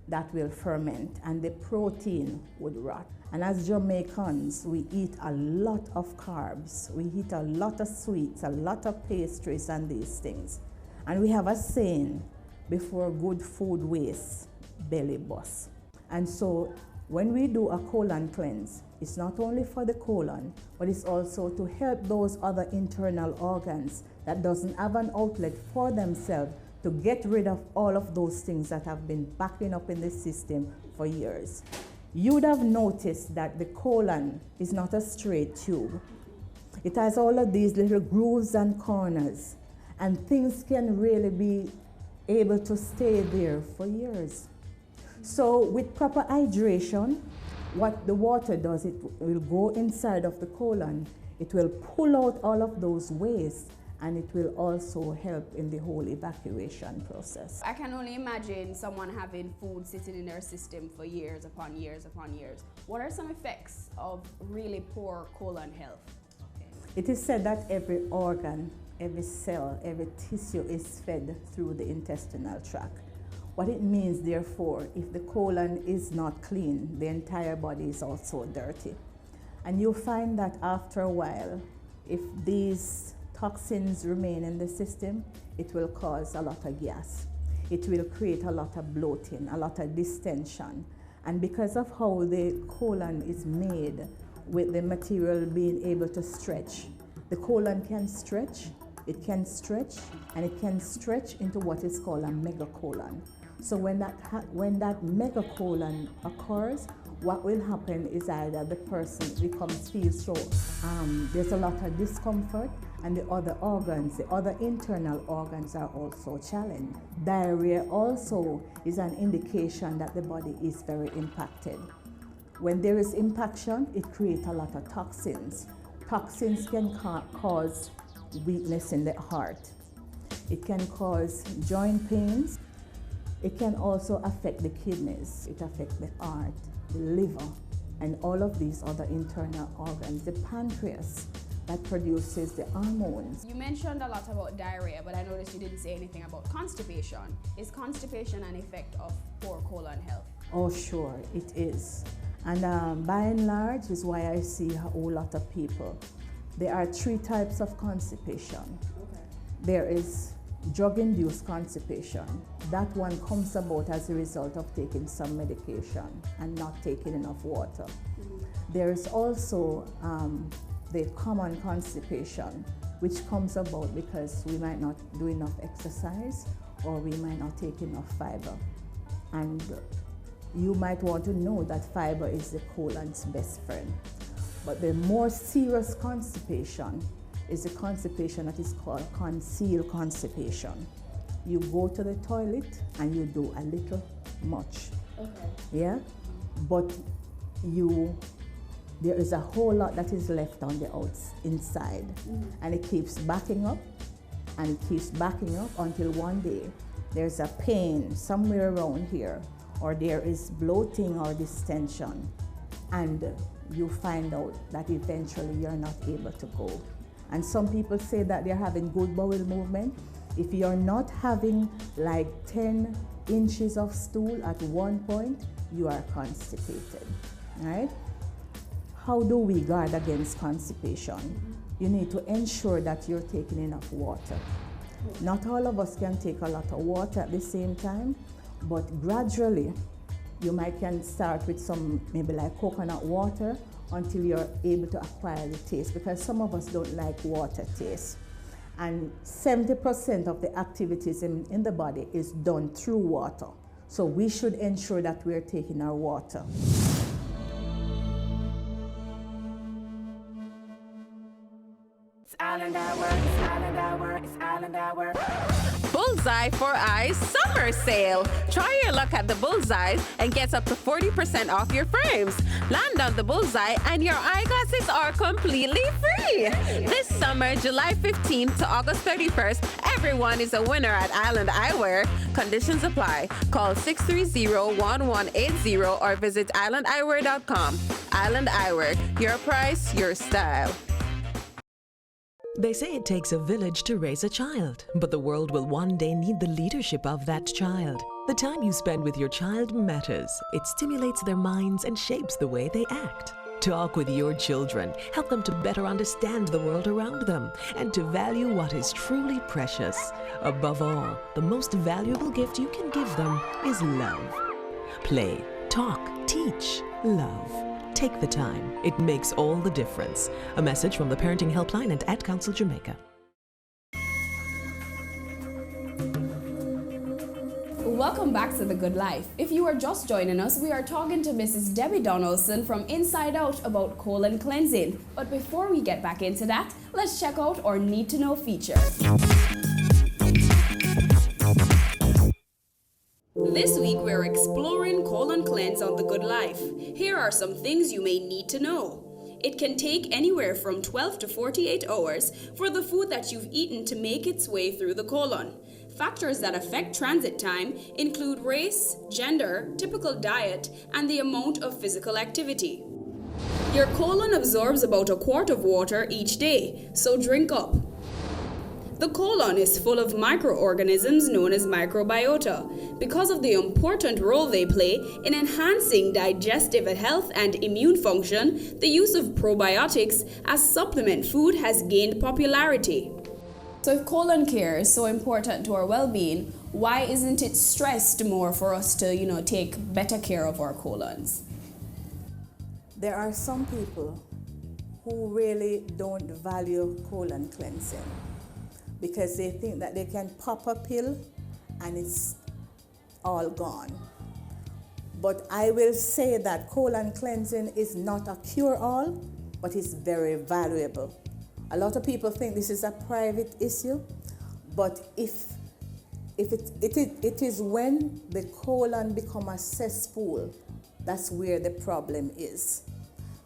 that will ferment, and the protein would rot. And as Jamaicans, we eat a lot of carbs. We eat a lot of sweets, a lot of pastries and these things. And we have a saying, before good food wastes, belly bust. And so when we do a colon cleanse, It's not only for the colon, but it's also to help those other internal organs that doesn't have an outlet for themselves to get rid of all of those things that have been backing up in the system for years. You would have noticed that the colon is not a straight tube. It has all of these little grooves and corners, and things can really be able to stay there for years. So with proper hydration, what the water does, it will go inside of the colon, it will pull out all of those waste, and it will also help in the whole evacuation process. I can only imagine someone having food sitting in their system for years upon years upon years. What are some effects of really poor colon health? It is said that every organ, every cell, every tissue is fed through the intestinal tract. What it means, therefore, if the colon is not clean, the entire body is also dirty. And you'll find that after a while, if these toxins remain in the system, it will cause a lot of gas. It will create a lot of bloating, a lot of distension. And because of how the colon is made, with the material being able to stretch, the colon can stretch, and it can stretch into what is called a megacolon. So when that megacolon occurs, what will happen is either the person feels so, there's a lot of discomfort, and the other organs, the other internal organs are also challenged. Diarrhea also is an indication that the body is very impacted. When there is impaction, it creates a lot of toxins. Toxins can cause weakness in the heart. It can cause joint pains. It can also affect the kidneys. It affects the heart, the liver, and all of these other internal organs. The pancreas that produces the hormones. You mentioned a lot about diarrhea, but I noticed you didn't say anything about constipation. Is constipation an effect of poor colon health? Oh, sure, it is. And by and large is why I see a whole lot of people. There are 3 types of constipation. Okay. There is drug-induced constipation. That one comes about as a result of taking some medication and not taking enough water. Mm-hmm. There is also the common constipation, which comes about because we might not do enough exercise or we might not take enough fiber. And you might want to know that fiber is the colon's best friend. But the more serious constipation is the constipation that is called concealed constipation. You go to the toilet and you do a little much. Okay. Yeah? But there is a whole lot that is left on the inside. Mm-hmm. And it keeps backing up and it keeps backing up until one day there's a pain somewhere around here, or there is bloating or distension, and you find out that eventually you're not able to go. And some people say that they're having good bowel movement. If you're not having like 10 inches of stool at one point, you are constipated, right? How do we guard against constipation? You need to ensure that you're taking enough water. Not all of us can take a lot of water at the same time, but gradually, you can start with some, maybe like coconut water, until you're able to acquire the taste, because some of us don't like water taste. And 70% of the activities in the body is done through water. So we should ensure that we're taking our water. It's Island Hour, it's Island Hour, it's Island Hour. Bullseye for Eyes Summer Sale. Try your luck at the Bullseye and get up to 40% off your frames. Land on the Bullseye and your eyeglasses are completely free. This summer, July 15th to August 31st, everyone is a winner at Island Eyewear. Conditions apply. Call 630-1180 or visit islandeyewear.com. Island Eyewear. Your price, your style. They say it takes a village to raise a child, but the world will one day need the leadership of that child. The time you spend with your child matters. It stimulates their minds and shapes the way they act. Talk with your children. Help them to better understand the world around them and to value what is truly precious. Above all, the most valuable gift you can give them is love. Play, talk, teach, love. Take the time. It makes all the difference. A message from the Parenting Helpline and Ad Council Jamaica. Welcome back to The Good Life. If you are just joining us, we are talking to Mrs. Debbie Donaldson from Inside Out about colon cleansing. But before we get back into that, let's check out our Need to Know feature. This week, we're exploring colon cleanse on The Good Life. Here are some things you may need to know. It can take anywhere from 12 to 48 hours for the food that you've eaten to make its way through the colon. Factors that affect transit time include race, gender, typical diet, and the amount of physical activity. Your colon absorbs about a quart of water each day, so drink up. The colon is full of microorganisms known as microbiota. Because of the important role they play in enhancing digestive health and immune function, the use of probiotics as supplement food has gained popularity. So if colon care is so important to our well-being, why isn't it stressed more for us to, take better care of our colons? There are some people who really don't value colon cleansing because they think that they can pop a pill and it's all gone. But I will say that colon cleansing is not a cure-all, but it's very valuable. A lot of people think this is a private issue, but if it is when the colon become a cesspool, that's where the problem is.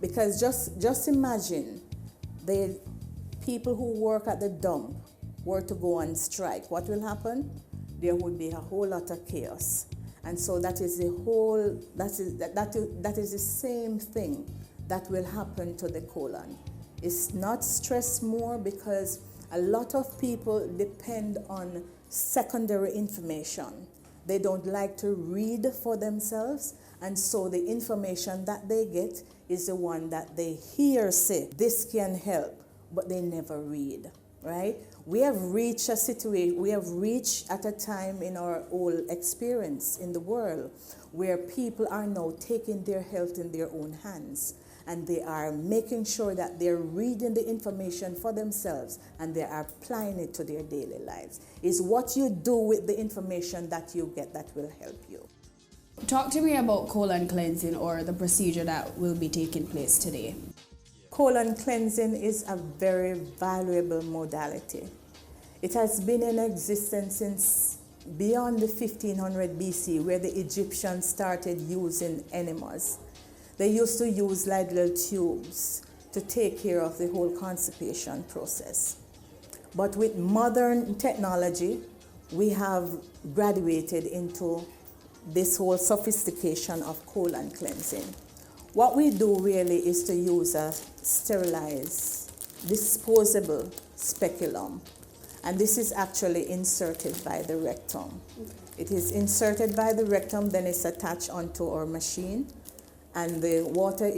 Because just imagine the people who work at the dump were to go on strike. What will happen? There would be a whole lot of chaos. And so that is the same thing that will happen to the colon. It's not stressed more because a lot of people depend on secondary information. They don't like to read for themselves, and so the information that they get is the one that they hear say, this can help, but they never read, right? We have reached a situation, we have reached at a time in our whole experience in the world where people are now taking their health in their own hands. And they are making sure that they're reading the information for themselves and they are applying it to their daily lives. It's what you do with the information that you get that will help you. Talk to me about colon cleansing or the procedure that will be taking place today. Colon cleansing is a very valuable modality. It has been in existence since beyond the 1500 BC, where the Egyptians started using enemas. They used to use like little tubes to take care of the whole constipation process. But with modern technology, we have graduated into this whole sophistication of colon cleansing. What we do really is to use a sterilized, disposable speculum. And this is actually inserted by the rectum. It is inserted by the rectum, then it's attached onto our machine. And the water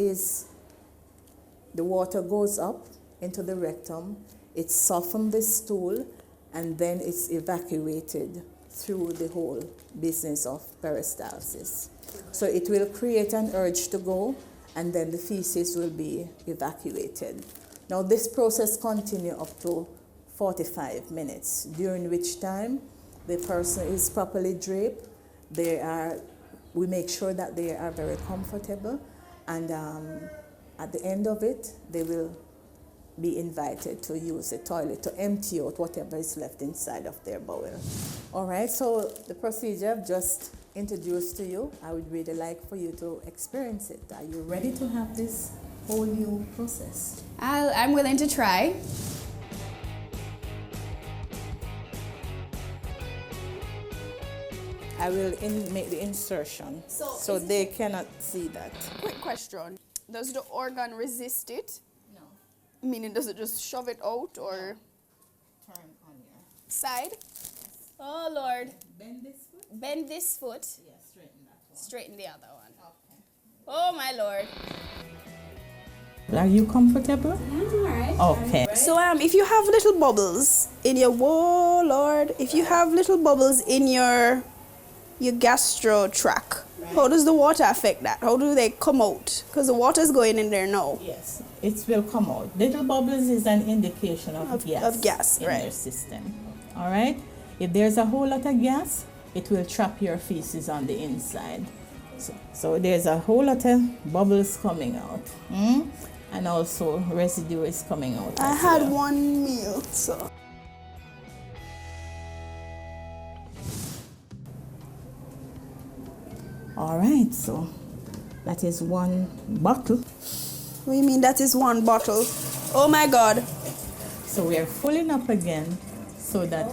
goes up into the rectum, it softens the stool, and then it's evacuated through the whole business of peristalsis. So it will create an urge to go, and then the feces will be evacuated. Now this process continues up to 45 minutes, during which time the person is properly draped. We make sure that they are very comfortable, and at the end of it, they will be invited to use the toilet to empty out whatever is left inside of their bowel. All right, so the procedure I've just introduced to you, I would really like for you to experience it. Are you ready to have this whole new process? I'm willing to try. I will make the insertion so they cannot see that. Quick question. Does the organ resist it? No. Meaning, does it just shove it out or? Turn on your side? Oh, Lord. Bend this foot? Bend this foot? Yeah, straighten that one. Straighten the other one. Okay. Oh, my Lord. Are you comfortable? Yeah, all right. Okay. So, if you have little bubbles in your, whoa, Lord, if you have little bubbles in your gastro tract, How does the water affect that? How do they come out? Because the water is going in there now. Yes, it will come out. Little bubbles is an indication of gas, in right. your system. All right? If there's a whole lot of gas, it will trap your feces on the inside. So there's a whole lot of bubbles coming out. And also residue is coming out. I had one meal, so. All right, so that is one bottle. What do you mean that is one bottle? Oh my God. So we are filling up again so that,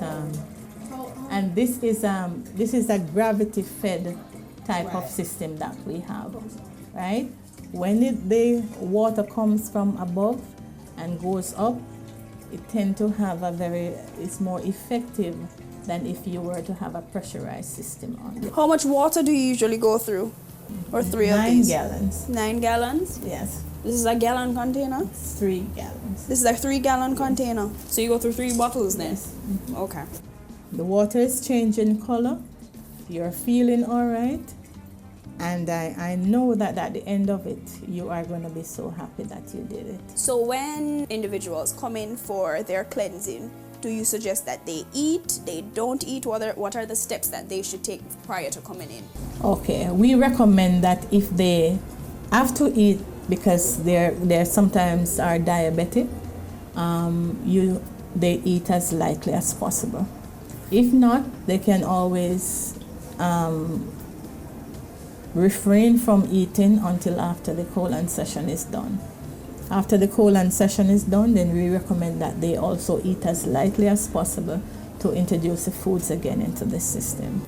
and this is a gravity-fed type of system that we have, right? When the water comes from above and goes up, it tends to have it's more effective than if you were to have a pressurized system on it. How much water do you usually go through? Or 3 of these? 9 gallons. 9 gallons? Yes. This is a gallon container? It's 3 gallons. This is a 3-gallon container. So you go through 3 bottles then? Yes. Okay. The water is changing color. You're feeling all right. And I know that at the end of it, you are going to be so happy that you did it. So when individuals come in for their cleansing, do you suggest that they eat, they don't eat? What are the steps that they should take prior to coming in? Okay, we recommend that if they have to eat, because they sometimes are diabetic, they eat as lightly as possible. If not, they can always refrain from eating until after the colon session is done. After the colon session is done, then we recommend that they also eat as lightly as possible to introduce the foods again into the system.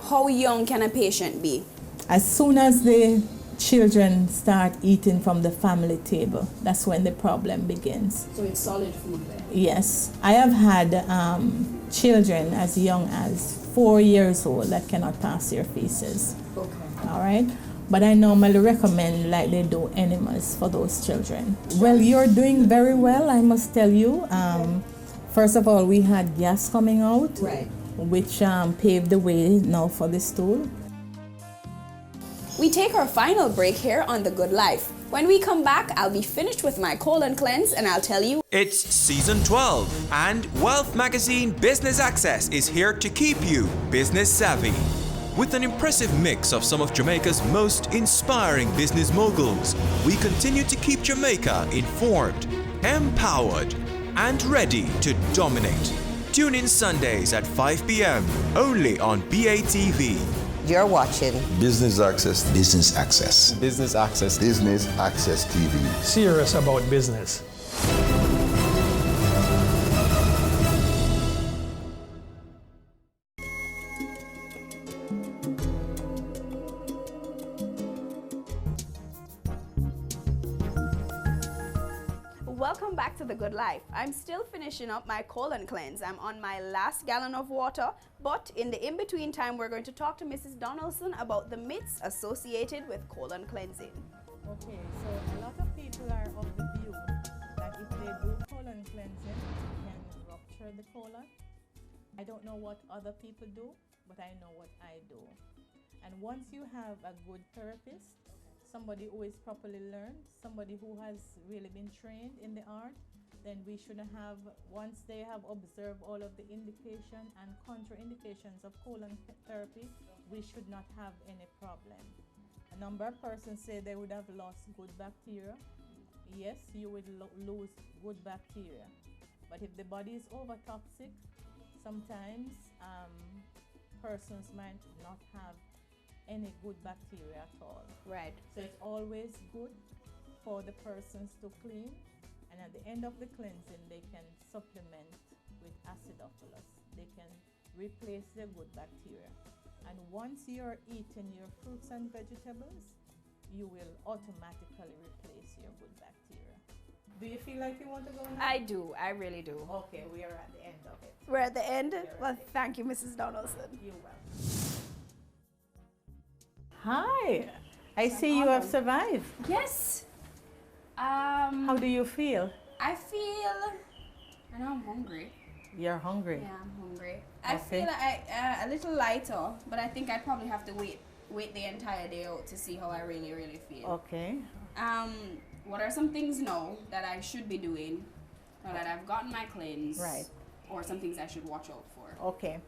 How young can a patient be? As soon as the children start eating from the family table, that's when the problem begins. So it's solid food then? Yes. I have had children as young as 4 years old that cannot pass their feces. Okay. All right? But I normally recommend like they do enemas for those children. Well, you're doing very well, I must tell you. First of all, we had gas coming out, right, which paved the way now for the stool. We take our final break here on The Good Life. When we come back, I'll be finished with my colon cleanse and I'll tell you. It's season 12 and Wealth Magazine Business Access is here to keep you business savvy. With an impressive mix of some of Jamaica's most inspiring business moguls, we continue to keep Jamaica informed, empowered, and ready to dominate. Tune in Sundays at 5 p.m. only on BATV. You're watching Business Access. Business Access. Business Access. Business Access TV. Serious about business. Welcome back to The Good Life. I'm still finishing up my colon cleanse. I'm on my last gallon of water, but in the in-between time, we're going to talk to Mrs. Donaldson about the myths associated with colon cleansing. Okay, so a lot of people are of the view that if they do colon cleansing, it can rupture the colon. I don't know what other people do, but I know what I do. And once you have a good therapist, somebody who is properly learned, somebody who has really been trained in the art, then we should have, once they have observed all of the indication and contraindications of colon therapy, we should not have any problem. A number of persons say they would have lost good bacteria. Yes, you would lose good bacteria. But if the body is overtoxic, sometimes persons might not have any good bacteria at all. Right. So it's always good for the persons to clean, and at the end of the cleansing, they can supplement with acidophilus. They can replace their good bacteria. And once you're eating your fruits and vegetables, you will automatically replace your good bacteria. Do you feel like you want to go now? I do. I really do. Okay, we are at the end of it. We're at the end? Well, thank you, Mrs. Donaldson. You're welcome. Hi. I see you have survived. Yes. How do you feel? I know I'm hungry. You're hungry? Yeah, I'm hungry. I Okay. feel a little lighter, but I think I probably have to wait wait the entire day out to see how I really, really feel. Okay. What are some things now that I should be doing now that I've gotten my cleanse? Right. Or some things I should watch out for? Okay.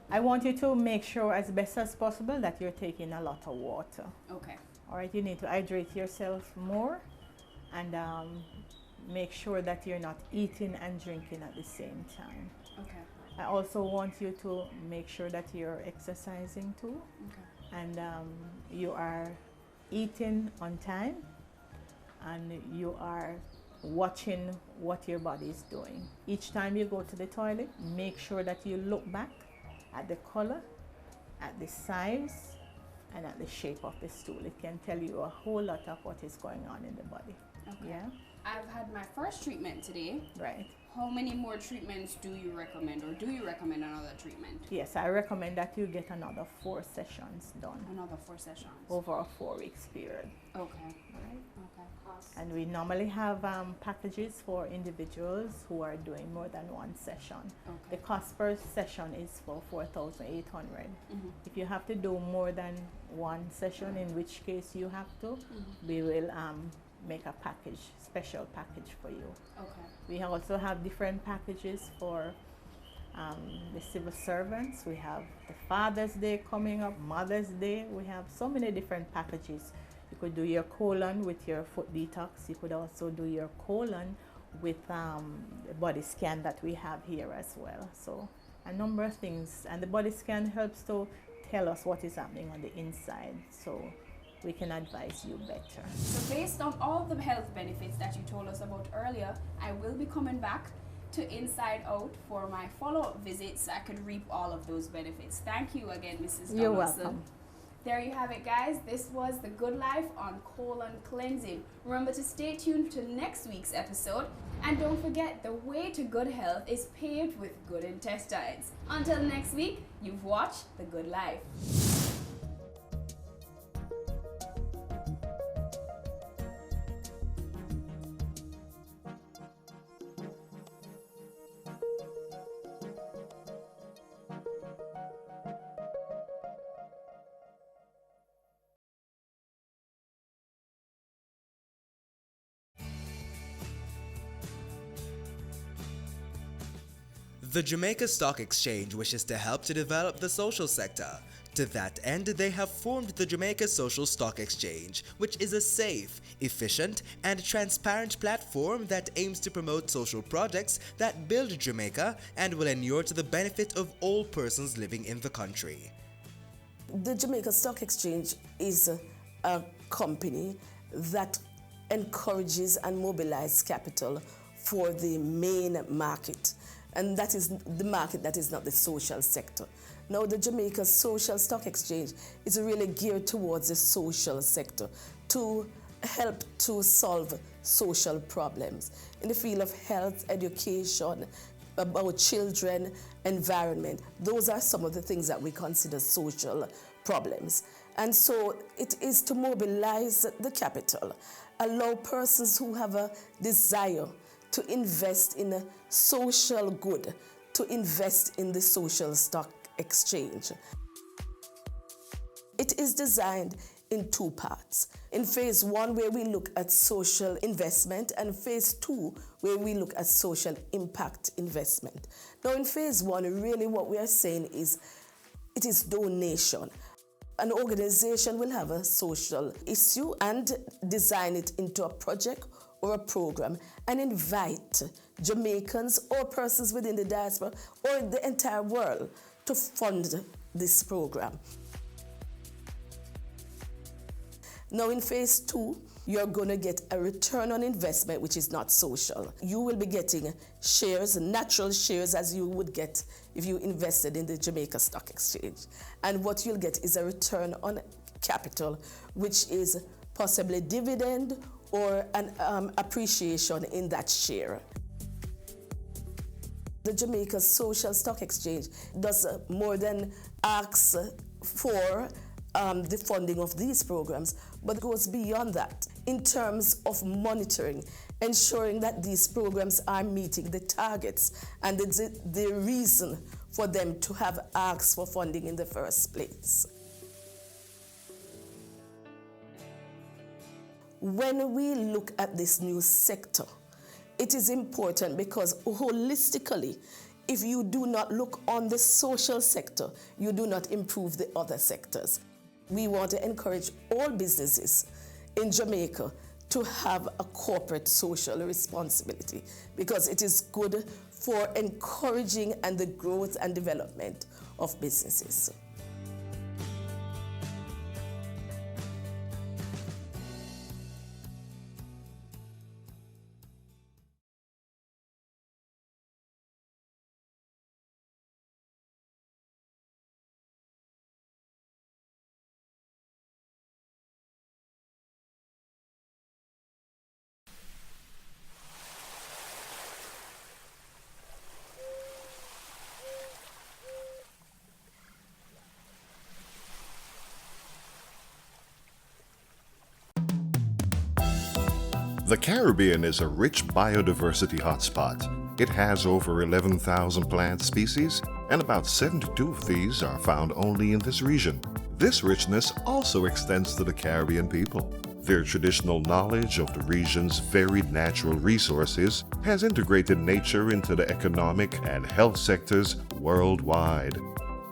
I want you to make sure as best as possible that you're taking a lot of water. Okay. All right, you need to hydrate yourself more and make sure that you're not eating and drinking at the same time. Okay. I also want you to make sure that you're exercising too. Okay. And you are eating on time and you are watching what your body is doing. Each time you go to the toilet, make sure that you look back at the color, at the size, and at the shape of the stool. It can tell you a whole lot of what is going on in the body. Okay. Yeah? I've had my first treatment today. Right. How many more treatments do you recommend, or do you recommend another treatment? Yes, I recommend that you get another 4 sessions done. Another 4 sessions? Over a 4-week period. Okay. Right. Okay. And we normally have packages for individuals who are doing more than 1 session. Okay. The cost per session is for $4,800. Mhm. If you have to do more than 1 session, in which case you have to, we will make a package, special package for you. Okay. We also have different packages for the civil servants. We have the Father's Day coming up, Mother's Day. We have so many different packages. You could do your colon with your foot detox. You could also do your colon with the body scan that we have here as well. So a number of things. And the body scan helps to tell us what is happening on the inside, so we can advise you better. So based on all the health benefits that you told us about earlier, I will be coming back to Inside Out for my follow-up visit so I could reap all of those benefits. Thank you again, Mrs. Donaldson. You're welcome. There you have it, guys. This was The Good Life on colon cleansing. Remember to stay tuned to next week's episode. And don't forget, the way to good health is paved with good intestines. Until next week, you've watched The Good Life. The Jamaica Stock Exchange wishes to help to develop the social sector. To that end, they have formed the Jamaica Social Stock Exchange, which is a safe, efficient, and transparent platform that aims to promote social projects that build Jamaica and will inure to the benefit of all persons living in the country. The Jamaica Stock Exchange is a company that encourages and mobilizes capital for the main market. And that is the market that is not the social sector. Now, the Jamaica Social Stock Exchange is really geared towards the social sector to help to solve social problems in the field of health, education, about children, environment. Those are some of the things that we consider social problems. And so it is to mobilize the capital, allow persons who have a desire to invest in a social good, to invest in the social stock exchange. It is designed in 2 parts. In phase 1, where we look at social investment, and phase 2, where we look at social impact investment. Now, in phase 1, really what we are saying is it is donation. An organization will have a social issue and design it into a project or a program and invite Jamaicans or persons within the diaspora or the entire world to fund this program. Now in phase 2, you're going to get a return on investment which is not social. You will be getting shares, natural shares, as you would get if you invested in the Jamaica Stock Exchange. And what you'll get is a return on capital, which is possibly dividend or an appreciation in that share. The Jamaica Social Stock Exchange does more than ask for the funding of these programs, but goes beyond that in terms of monitoring, ensuring that these programs are meeting the targets and the reason for them to have asked for funding in the first place. When we look at this new sector, it is important because holistically, if you do not look on the social sector, you do not improve the other sectors. We want to encourage all businesses in Jamaica to have a corporate social responsibility because it is good for encouraging and the growth and development of businesses. The Caribbean is a rich biodiversity hotspot. It has over 11,000 plant species, and about 72 of these are found only in this region. This richness also extends to the Caribbean people. Their traditional knowledge of the region's varied natural resources has integrated nature into the economic and health sectors worldwide.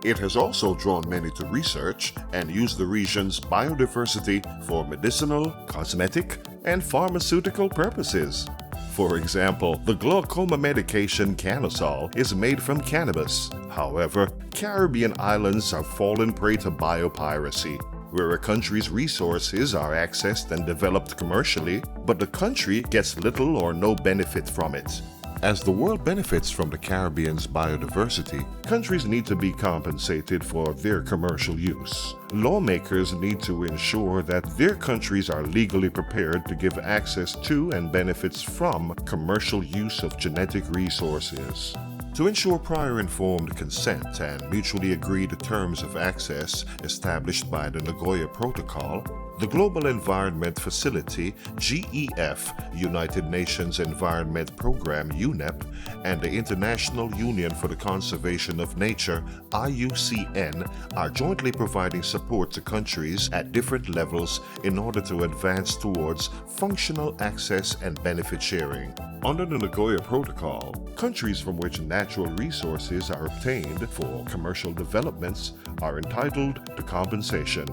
It has also drawn many to research and use the region's biodiversity for medicinal, cosmetic, and pharmaceutical purposes. For example, the glaucoma medication Canosol is made from cannabis. However, Caribbean islands have fallen prey to biopiracy, where a country's resources are accessed and developed commercially, but the country gets little or no benefit from it. As the world benefits from the Caribbean's biodiversity, countries need to be compensated for their commercial use. Lawmakers need to ensure that their countries are legally prepared to give access to and benefits from commercial use of genetic resources. To ensure prior informed consent and mutually agreed terms of access established by the Nagoya Protocol, the Global Environment Facility, GEF, United Nations Environment Program, UNEP, and the International Union for the Conservation of Nature, IUCN, are jointly providing support to countries at different levels in order to advance towards functional access and benefit sharing. Under the Nagoya Protocol, countries from which natural resources are obtained for commercial developments are entitled to compensation.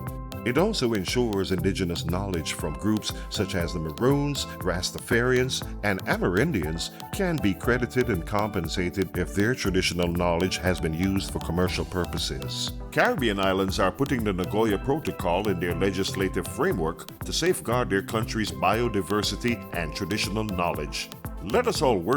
It also ensures indigenous knowledge from groups such as the Maroons, Rastafarians, and Amerindians can be credited and compensated if their traditional knowledge has been used for commercial purposes. Caribbean islands are putting the Nagoya Protocol in their legislative framework to safeguard their country's biodiversity and traditional knowledge. Let us all work